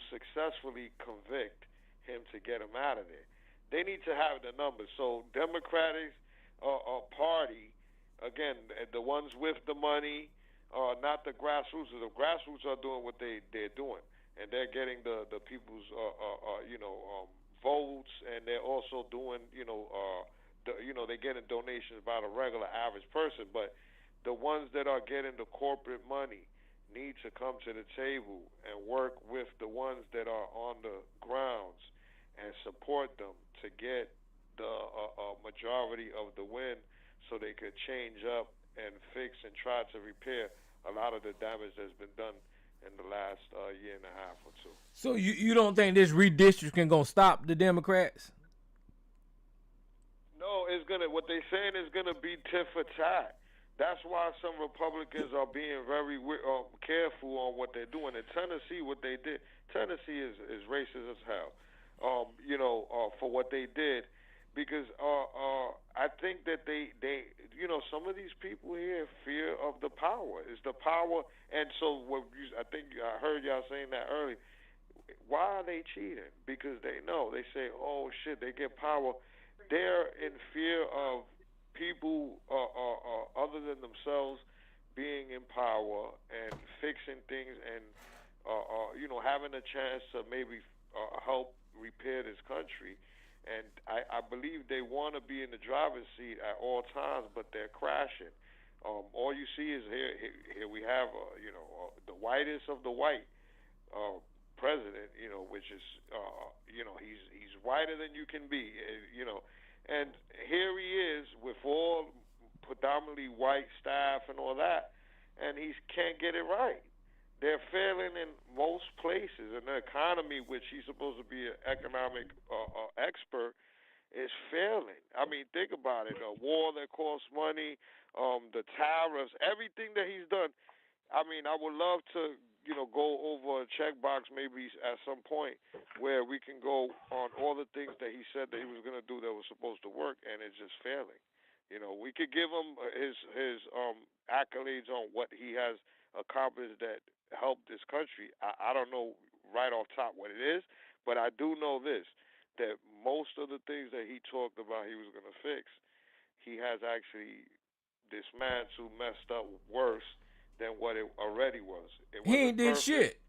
successfully convict him to get him out of there. They need to have the numbers. So Democratic Party, again, the ones with the money, not the grassroots. The grassroots are doing what they're doing, and they're getting the people's votes, and they're also doing they're getting donations by the regular average person. But the ones that are getting the corporate money need to come to the table and work with the ones that are on the grounds and support them to get the majority of the win, so they could change up and fix and try to repair a lot of the damage that's been done in the last year and a half or two. So you don't think this redistricting gonna stop the Democrats? No, it's gonna. What they saying is gonna be tit for tat. That's why some Republicans are being very careful on what they're doing. In Tennessee, what they did, Tennessee is racist as hell. For what they did, because I think that they some of these people here fear of the power. It's the power, and so I think I heard y'all saying that earlier. Why are they cheating? Because they know. They say, "Oh shit," they get power. They're in fear of people other than themselves being in power and fixing things and having a chance to maybe help repair this country. And I believe they want to be in the driver's seat at all times, but they're crashing. All you see is here we have the whitest of the white president, which is he's whiter than you can be, and here he is with all predominantly white staff and all that, and he can't get it right. They're failing in most places, and the economy, which he's supposed to be an economic expert, is failing. I mean, think about it: a war that costs money, the tariffs, everything that he's done. I mean, I would love to, go over a checkbox maybe at some point where we can go on all the things that he said that he was going to do that was supposed to work, and it's just failing. We could give him his accolades on what he has accomplished that helped this country. I don't know right off top what it is, but I do know this, that most of the things that he talked about he was going to fix, he has actually dismantled, messed up worse than what it already was. He ain't did shit.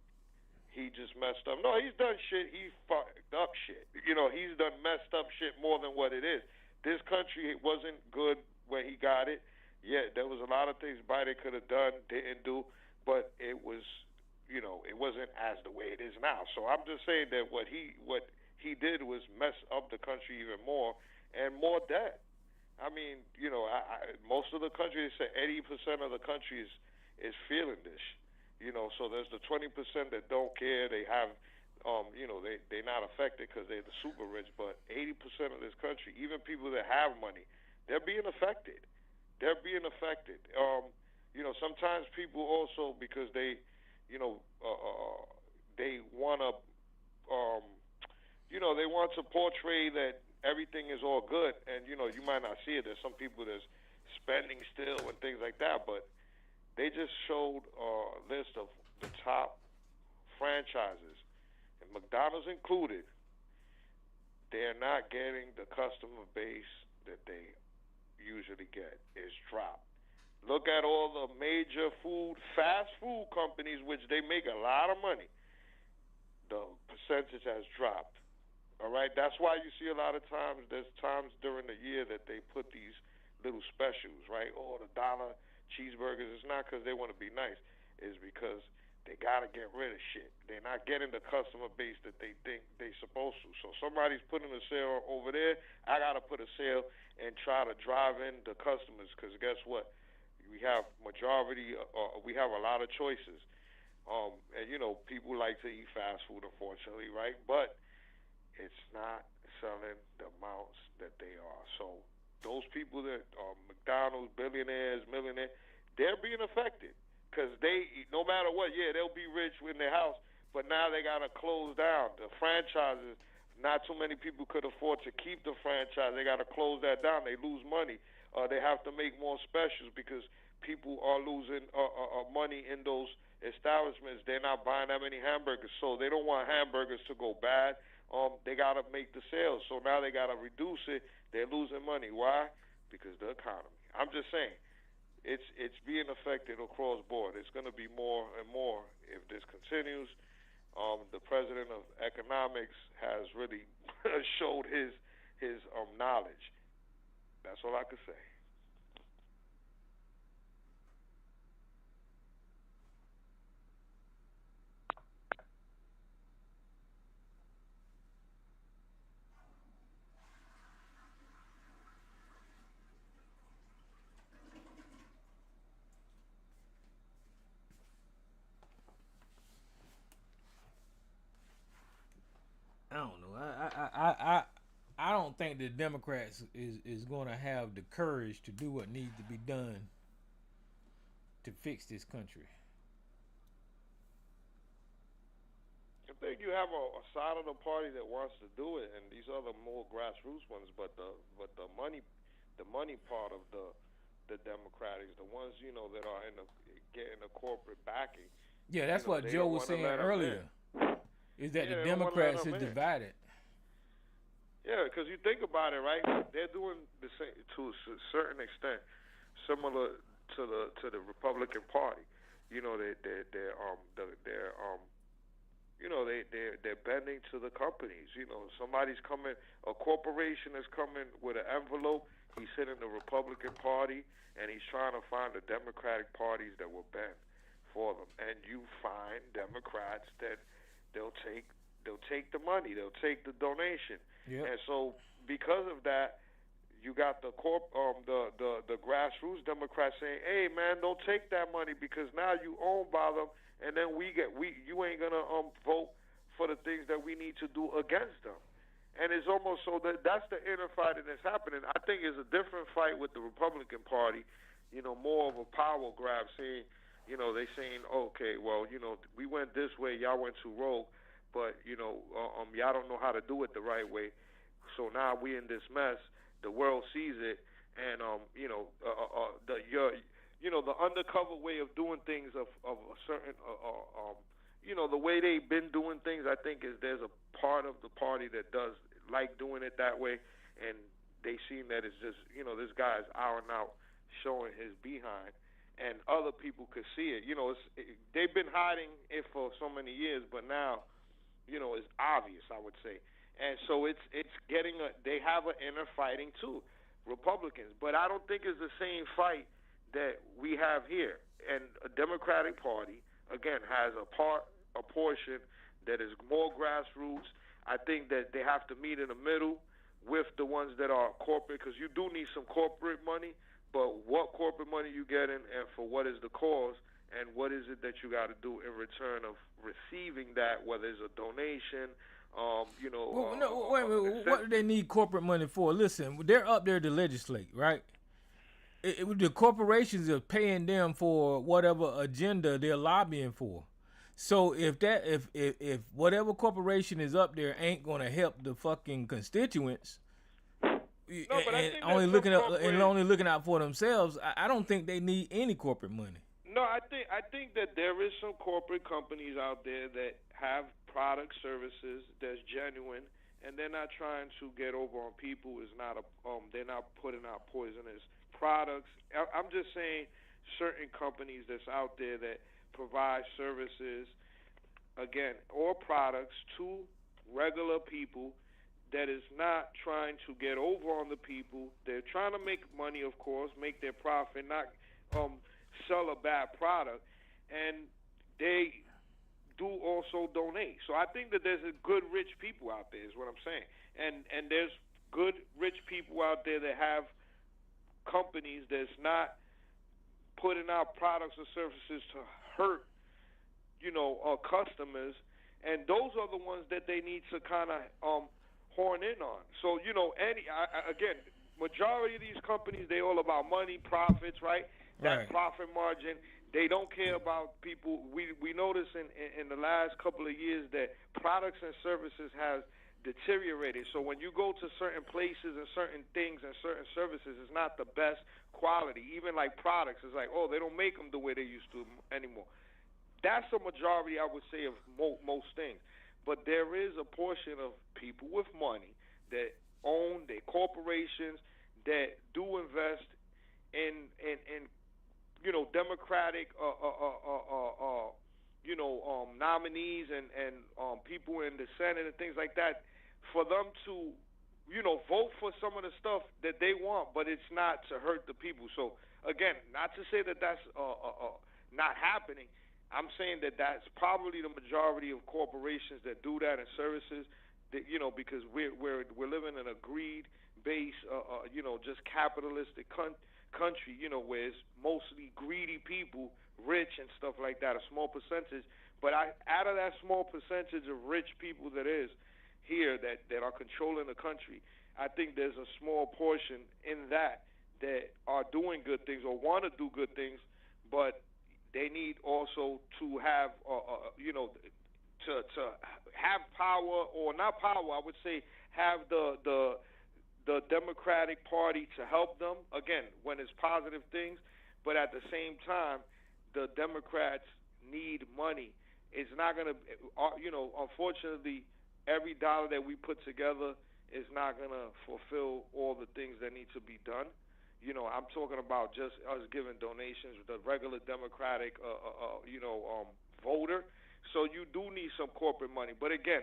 He just messed up. No, he's done shit. He fucked up shit. He's done messed up shit more than what it is. This country wasn't good when he got it. Yeah, there was a lot of things Biden could have done, didn't do, but it was, it wasn't as the way it is now. So I'm just saying that what he did was mess up the country even more and more debt. I mean, most of the country, they say 80% of the country is feeling this. So there's the 20% that don't care. They have they're not affected because they're the super rich, but 80% of this country, even people that have money, they're being affected. They're being affected. Sometimes people also, because they, they want to, they want to portray that everything is all good, and you might not see it. There's some people that's spending still and things like that, but they just showed a list of the top franchises, and McDonald's included. They're not getting the customer base that they usually get. It's dropped. Look at all the major fast food companies, which they make a lot of money. The percentage has dropped. All right, that's why you see a lot of times. There's times during the year that they put these little specials, right? Oh, the $1 cheeseburgers. It's not because they want to be nice. It's because they got to get rid of shit. They're not getting the customer base that they think they're supposed to. So somebody's putting a sale over there. I got to put a sale and try to drive in the customers, because guess what? We have we have a lot of choices. And, people like to eat fast food, unfortunately, right? But it's not selling the amounts that they are. So those people that are McDonald's, billionaires, millionaires, they're being affected because no matter what, they'll be rich in their house, but now they got to close down. The franchises, not too many people could afford to keep the franchise. They got to close that down. They lose money. They have to make more specials because people are losing money in those establishments. They're not buying that many hamburgers, so they don't want hamburgers to go bad. They got to make the sales, so now they got to reduce it. They're losing money. Why? Because the economy. I'm just saying, it's being affected across board. It's going to be more and more if this continues. The president of economics has really showed his knowledge. That's all I could say. I don't know. I don't think the Democrats is going to have the courage to do what needs to be done to fix this country. I think you have a side of the party that wants to do it, and these other more grassroots ones. But the money part of the Democrats, the ones that are getting the corporate backing. Yeah, that's what Joe was saying earlier. Is that the Democrats is divided? Yeah, because you think about it, right? They're doing the same to a certain extent, similar to the Republican Party. They're bending to the companies. Somebody's coming, a corporation is coming with an envelope. He's hitting the Republican Party, and he's trying to find the Democratic parties that will bend for them. And you find Democrats that they'll take the money, they'll take the donation. Yep. And so because of that, you got the grassroots Democrats saying, "Hey man, don't take that money because now you owned by them, and then you ain't gonna vote for the things that we need to do against them." And it's almost so that's the inner fighting that's happening. I think it's a different fight with the Republican Party, more of a power grab, saying, they saying, okay, well, we went this way, y'all went too rogue, but y'all don't know how to do it the right way. So now we in this mess. The world sees it, and the undercover way of doing things of a certain the way they've been doing things. I think there's a part of the party that does like doing it that way, and they seem that it's just this guy is out and out showing his behind. And other people could see it. They've been hiding it for so many years, but now, it's obvious, I would say. And so it's getting they have an inner fighting too, Republicans. But I don't think it's the same fight that we have here. And a Democratic Party, again, has a portion that is more grassroots. I think that they have to meet in the middle with the ones that are corporate, because you do need some corporate money. But what corporate money you getting, and for what is the cause, and what is it that you got to do in return of receiving that, whether it's a donation, wait a minute. What do they need corporate money for? Listen, they're up there to legislate, right? The corporations are paying them for whatever agenda they're lobbying for. So if whatever corporation is up there ain't gonna help the fucking constituents, and only looking out for themselves, I don't think they need any corporate money. No, I think that there is some corporate companies out there that have product services that's genuine, and they're not trying to get over on people. They're not putting out poisonous products. I'm just saying certain companies that's out there that provide services, again, or products to regular people that is not trying to get over on the people. They're trying to make money, of course, make their profit, not sell a bad product, and they do also donate. So I think that there's a good rich people out there is what I'm saying, and there's good rich people out there that have companies that's not putting out products or services to hurt customers, and those are the ones that they need to kind of horn in on. So again, majority of these companies, they all about money, profits, right? That profit margin. They don't care about people. We notice in the last couple of years that products and services have deteriorated. So when you go to certain places and certain things and certain services, it's not the best quality. Even like products, it's like, oh, they don't make them the way they used to anymore. That's a majority, I would say, of most things. But there is a portion of people with money that own their corporations that do invest in Democratic nominees and people in the Senate and things like that, for them to vote for some of the stuff that they want, but it's not to hurt the people. So again, not to say that that's not happening. I'm saying that that's probably the majority of corporations that do that and services, that, because we're living in a greed-based, just capitalistic country, where it's mostly greedy people, rich and stuff like that, a small percentage. But out of that small percentage of rich people that is here that are controlling the country, I think there's a small portion in that are doing good things or want to do good things, but they need also to have, to have power, or not power, I would say have the Democratic Party to help them, again, when it's positive things, but at the same time, the Democrats need money. It's not going to, unfortunately, every dollar that we put together is not going to fulfill all the things that need to be done. I'm talking about just us giving donations, the regular Democratic, voter. So you do need some corporate money. But again,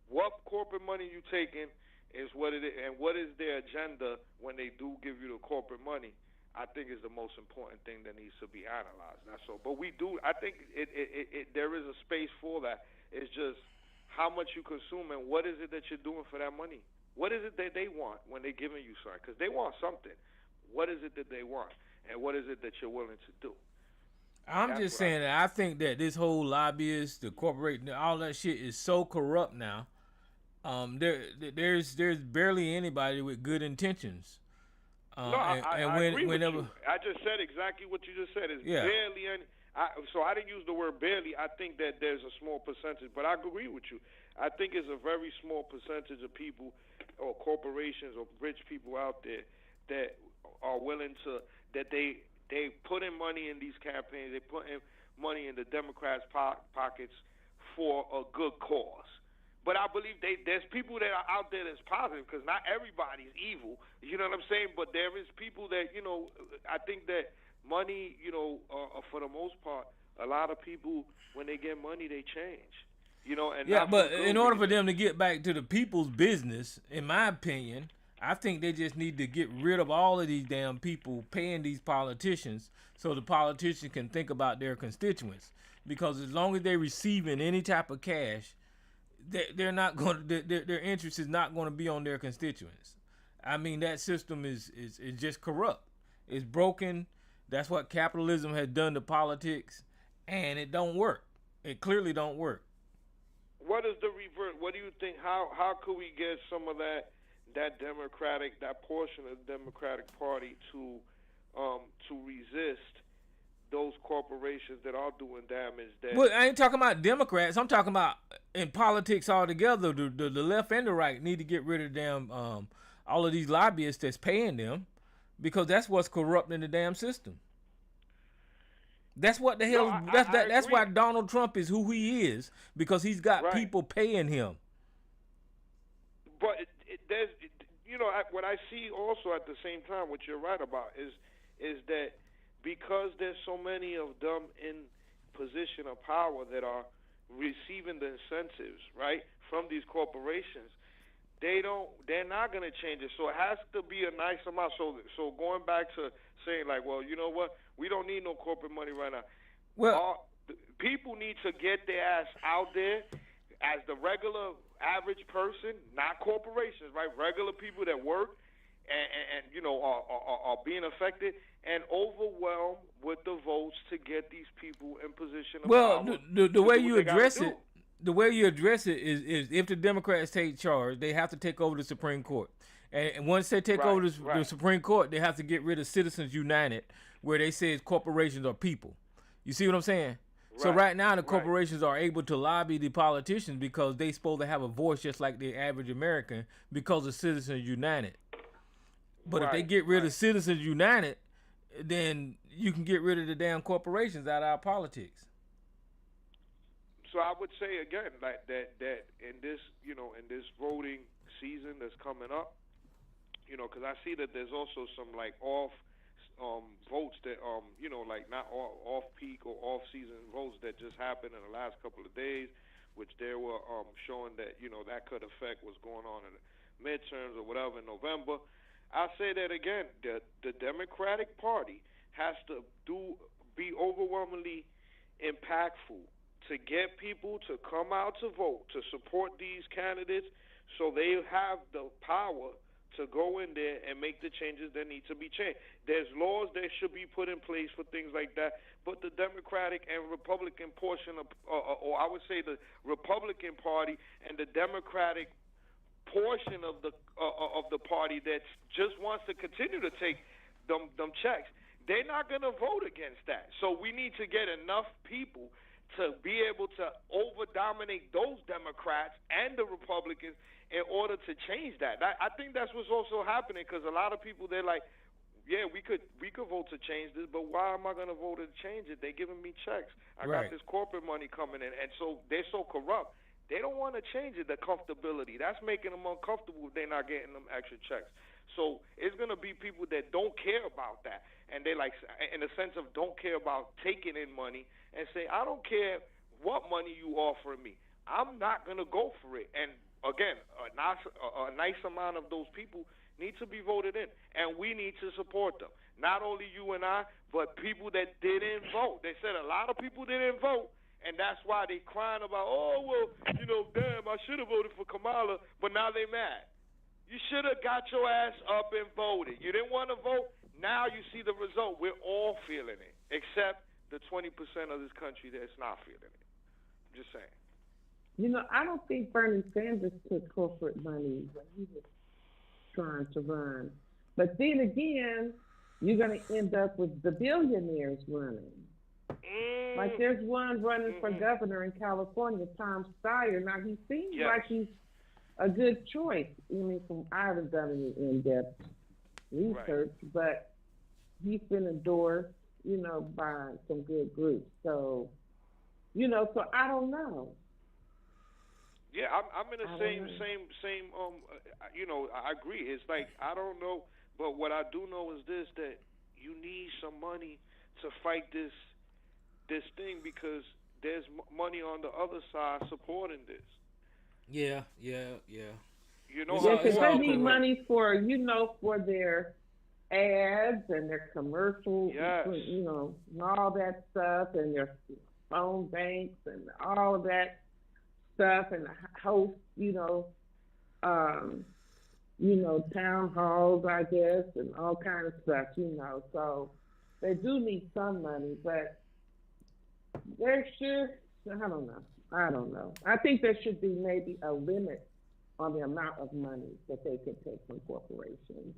what corporate money you taking is what it is, and what is their agenda when they do give you the corporate money, I think is the most important thing that needs to be analyzed. That's all. But I think there is a space for that. It's just how much you consume and what is it that you're doing for that money. What is it that they want when they're giving you something? Because they want something. What is it that they want, and what is it that you're willing to do? I'm just saying that I think that this whole lobbyist, the corporate, all that shit is so corrupt now. There's barely anybody with good intentions. I agree with you. I just said exactly what you just said. It's barely any. So I didn't use the word barely. I think that there's a small percentage, but I agree with you. I think it's a very small percentage of people or corporations or rich people out there that are willing to, that they put in money in these campaigns, they put in money in the Democrats' pockets for a good cause. But I believe there's people that are out there that's positive, because not everybody's evil, you know what I'm saying? But there is people that, I think that money, for the most part, a lot of people, when they get money, they change. But in order for them to get back to the people's business, in my opinion, I think they just need to get rid of all of these damn people paying these politicians, so the politicians can think about their constituents. Because as long as they're receiving any type of cash, they're not going to, their interest is not going to be on their constituents. I mean, that system is just corrupt. It's broken. That's what capitalism has done to politics. and it don't work. It clearly don't work. What is the revert? What do you think? How could we get some of that portion of the Democratic Party to resist those corporations that are doing damage? Well, I ain't talking about Democrats. I'm talking about in politics altogether. The left and the right need to get rid of them. All of these lobbyists that's paying them, because that's what's corrupting the damn system. That's what the hell. That's why Donald Trump is who he is, because he's got people paying him. But there's, what I see also at the same time, what you're right about is that because there's so many of them in position of power that are receiving the incentives, right, from these corporations, they're not going to change it. So it has to be a nice amount. So going back to saying, like, well, you know what, we don't need no corporate money right now. Well, people need to get their ass out there as the regular average person, not corporations, right? Regular people that work and are being affected, and overwhelm with the votes to get these people in position of power. Well, the way you address it. The way you address it is if the Democrats take charge, they have to take over the Supreme Court. And once they take over the Supreme Court, they have to get rid of Citizens United, where they say corporations are people. You see what I'm saying? So right now the corporations are able to lobby the politicians because they supposed to have a voice just like the average American because of Citizens United. But if they get rid of Citizens United, then you can get rid of the damn corporations out of our politics. So I would say again, like that in this, in this voting season that's coming up, because I see that there's also some like off votes that like not off peak or off season votes that just happened in the last couple of days, which they were showing that that could affect what's going on in the midterms or whatever in November. I say that again, the Democratic Party has to be overwhelmingly impactful to get people to come out to vote, to support these candidates so they have the power to go in there and make the changes that need to be changed. There's laws that should be put in place for things like that, but the Democratic and Republican portion of, or I would say the Republican Party and the Democratic portion of the party that just wants to continue to take them checks, they're not going to vote against that. So we need to get enough people to be able to over-dominate those Democrats and the Republicans in order to change that. I think that's what's also happening, because a lot of people, they're like, yeah, we could vote to change this, but why am I going to vote to change it? They're giving me checks. I got this corporate money coming in, and so they're so corrupt. They don't want to change it, the comfortability. That's making them uncomfortable if they're not getting them extra checks. So it's going to be people that don't care about that, and they like, in the sense of don't care about taking in money, and say, I don't care what money you offering me. I'm not going to go for it. And again, a nice amount of those people need to be voted in, and we need to support them. Not only you and I, but people that didn't vote. They said a lot of people didn't vote, and that's why they crying about, oh, well, damn, I should have voted for Kamala, but now they mad. You should have got your ass up and voted. You didn't want to vote. Now you see the result. We're all feeling it, except the 20% of this country that's not feeling it. I'm just saying. I don't think Bernie Sanders took corporate money when he was trying to run. But then again, you're going to end up with the billionaires running. Like there's one running for governor in California, Tom Steyer. Now, he seems like he's a good choice. I haven't done any in-depth research, but he's been endorsed, by some good groups. So, so I don't know. Yeah, I'm in the same. I agree. It's like I don't know, but what I do know is this: that you need some money to fight this thing, because there's money on the other side supporting this. Yeah. Because they need money for for their ads and their commercials, and all that stuff, and their phone banks and all of that stuff, and host, town halls, I guess, and all kind of stuff, So they do need some money, but There should, I don't know. I don't know. I think there should be maybe a limit on the amount of money that they can take from corporations.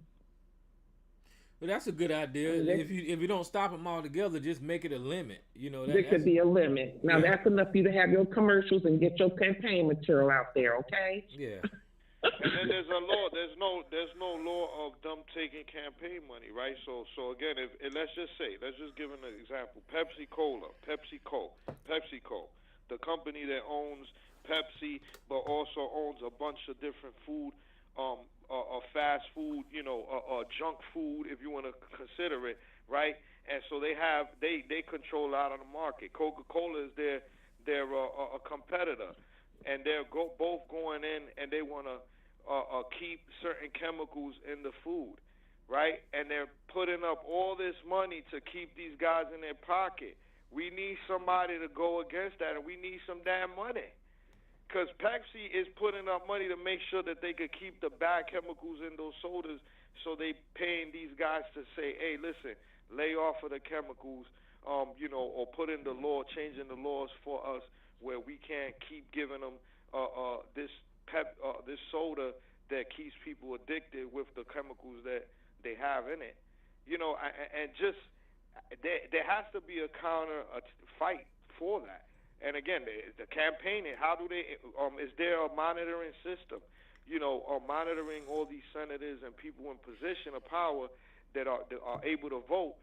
Well, that's a good idea. If you don't stop them altogether, just make it a limit. There could be a limit. Now that's enough for you to have your commercials and get your campaign material out there. Okay. Yeah. And then there's a law. There's no law of them taking campaign money, right? So again, if let's just give an example. PepsiCo, the company that owns Pepsi, but also owns a bunch of different food, fast food, junk food, if you want to consider it, right? And so they control a lot of the market. Coca-Cola is their a competitor, and they're both going in, and they want to keep certain chemicals in the food, right? And they're putting up all this money to keep these guys in their pocket. We need somebody to go against that, and we need some damn money. Because Pepsi is putting up money to make sure that they could keep the bad chemicals in those sodas, so they paying these guys to say, hey, listen, lay off of the chemicals, or put in the law, changing the laws for us where we can't keep giving them this soda that keeps people addicted with the chemicals that they have in it. And just there has to be a counter fight for that. And again, the campaigning, how do they, is there a monitoring system, monitoring all these senators and people in position of power that are able to vote,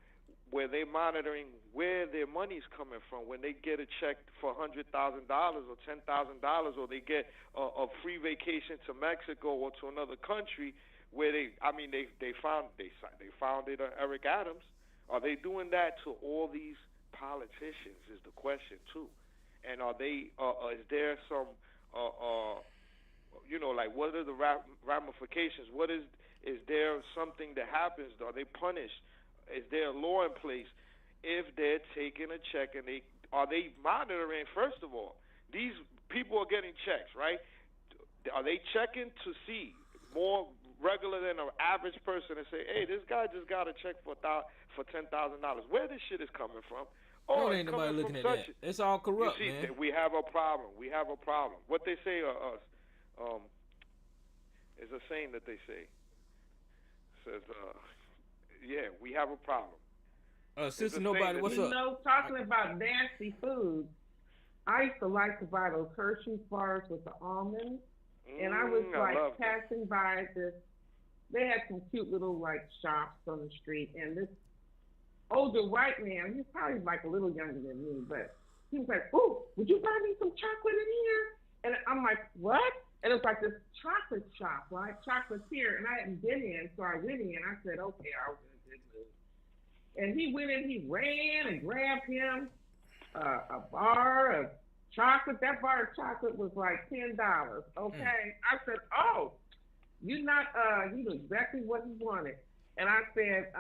where they're monitoring where their money's coming from when they get a check for $100,000 or $10,000, or they get a free vacation to Mexico or to another country where they found it on Eric Adams. Are they doing that to all these politicians is the question too. And are they? Is there some? Like what are the ramifications? What is there something that happens? Are they punished? Is there a law in place if they're taking a check and are they monitoring? First of all, these people are getting checks, right? Are they checking to see more regular than an average person and say, hey, this guy just got a check for $10,000? Where this shit is coming from? Oh, ain't nobody looking at that. It's all corrupt, you see, man. We have a problem. What they say is a saying that they say. Says, yeah, we have a problem. Sister Nobody, what's up? Talking about nasty food, I used to like to buy those Hershey's bars with the almonds. And I was passing by this, they had some cute little shops on the street, and this older white man, he's probably a little younger than me, but he was like, "Ooh, would you buy me some chocolate in here?" And I'm like, "What?" And it's like this chocolate shop, right? Chocolatier, and I hadn't been in, so I went in. I said, "Okay, I'll do this." And he went in, he ran and grabbed him a bar of chocolate. That bar of chocolate was like $10. Okay, I said, "Oh, you knew exactly what he wanted." And I said,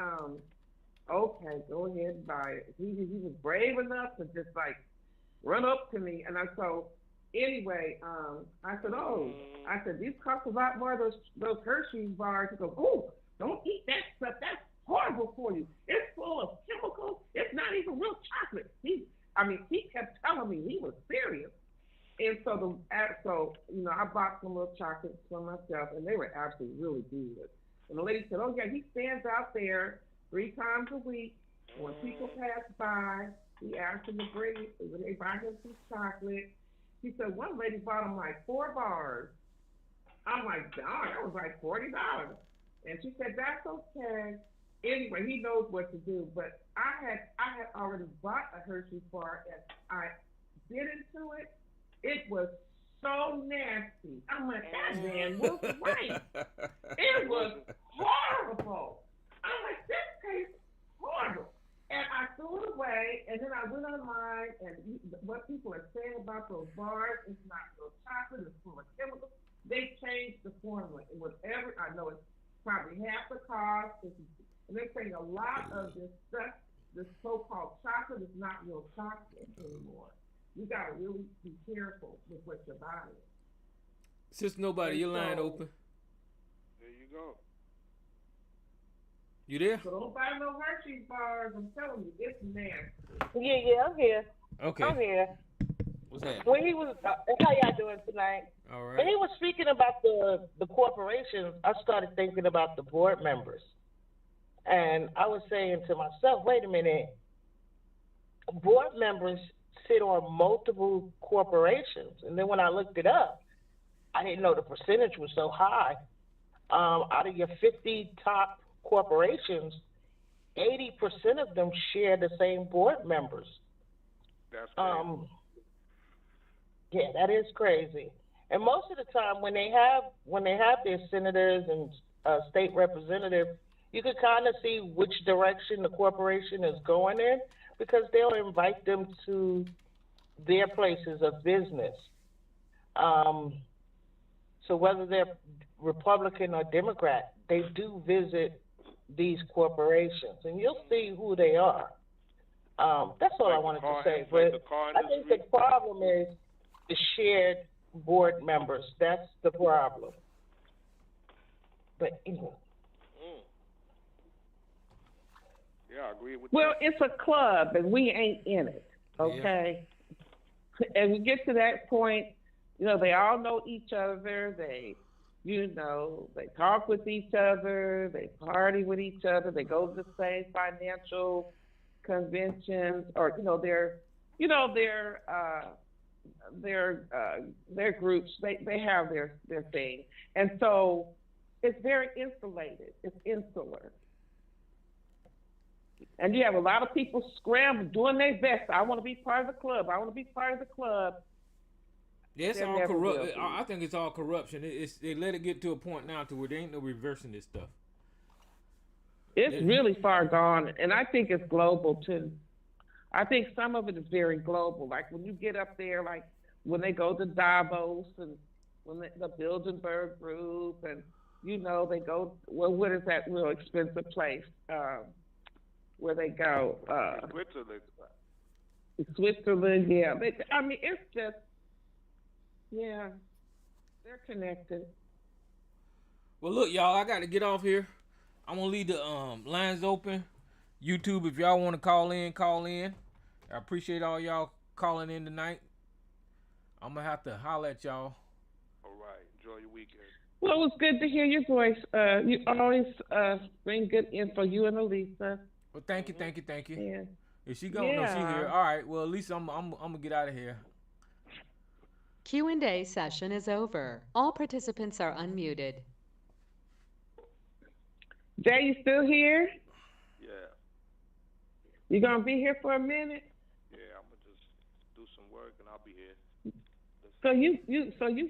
"Okay, go ahead and buy it." He was brave enough to just run up to me, and anyway, I said, "Oh," I said, "these cost a lot more. Those Hershey's bars." He goes, "Oh, don't eat that stuff. That's horrible for you. It's full of chemicals. It's not even real chocolate." He kept telling me he was serious. And so I bought some little chocolates for myself, and they were actually really good. And the lady said, "Oh yeah, he stands out there 3 times a week. When people pass by, he asks them to when they buy him some chocolate." She said one lady bought him 4 bars. I'm like, "Darn, that was $40." And she said, "That's okay." Anyway, he knows what to do. But I had already bought a Hershey's bar, and I bit into it. It was so nasty. I'm like, that man was right. It was horrible. I'm like, this tastes horrible. And I threw it away, and then I went online, and what people are saying about those bars, it's not real chocolate, it's full of chemicals. They changed the formula. It was I know it's probably half the cost, and they're saying a lot of this stuff, this so-called chocolate, is not real chocolate anymore. You got to really be careful with what you're buying. Sister Nobody, your line open. There you go. You there? So don't buy no Hershey's bars. I'm telling you, it's nasty. Yeah, I'm here. Okay. I'm here. What's that? When he was, how y'all doing tonight? All right. When he was speaking about the corporations, I started thinking about the board members. And I was saying to myself, wait a minute, board members sit on multiple corporations. And then when I looked it up, I didn't know the percentage was so high. Out of your 50 top corporations, 80% of them share the same board members. That's crazy. Yeah, that is crazy. And most of the time, when they have their senators and state representatives, you can kind of see which direction the corporation is going in because they'll invite them to their places of business. So whether they're Republican or Democrat, they do visit these corporations, and you'll see who they are. That's all I wanted to say. But I think the problem is the shared board members. That's the problem. But anyway. Yeah, I agree with Well, that. it's a club, and we ain't in it, okay? Yeah. And we get to that point, they all know each other. They talk with each other. They party with each other. They go to the same financial conventions, or their groups. They have their thing, and so it's very insulated. It's insular. And you have a lot of people scrambling, doing their best. I want to be part of the club. I want to be part of the club. Yeah, it's all corrupt. I think it's all corruption. They let it get to a point now to where there ain't no reversing this stuff. It's really far gone, and I think it's global too. I think some of it is very global. Like when you get up there, like when they go to Davos and when the Bilderberg Group, and they go. Well, what is that real expensive place? Where they go? Switzerland, yeah. It's just, yeah, they're connected. Well, look, y'all, I got to get off here. I'm gonna leave the lines open. YouTube, if y'all want to call in, call in. I appreciate all y'all calling in tonight. I'm gonna have to holler at y'all. All right, enjoy your weekend. Well, it was good to hear your voice. You always bring good info, you and Elisa. Well, thank you. Yeah. Is she going? No, she here. All right. Well, at least I'm gonna get out of here. Q&A session is over. All participants are unmuted. Jay, you still here? Yeah. You gonna be here for a minute? Yeah, I'm gonna just do some work and I'll be here. So you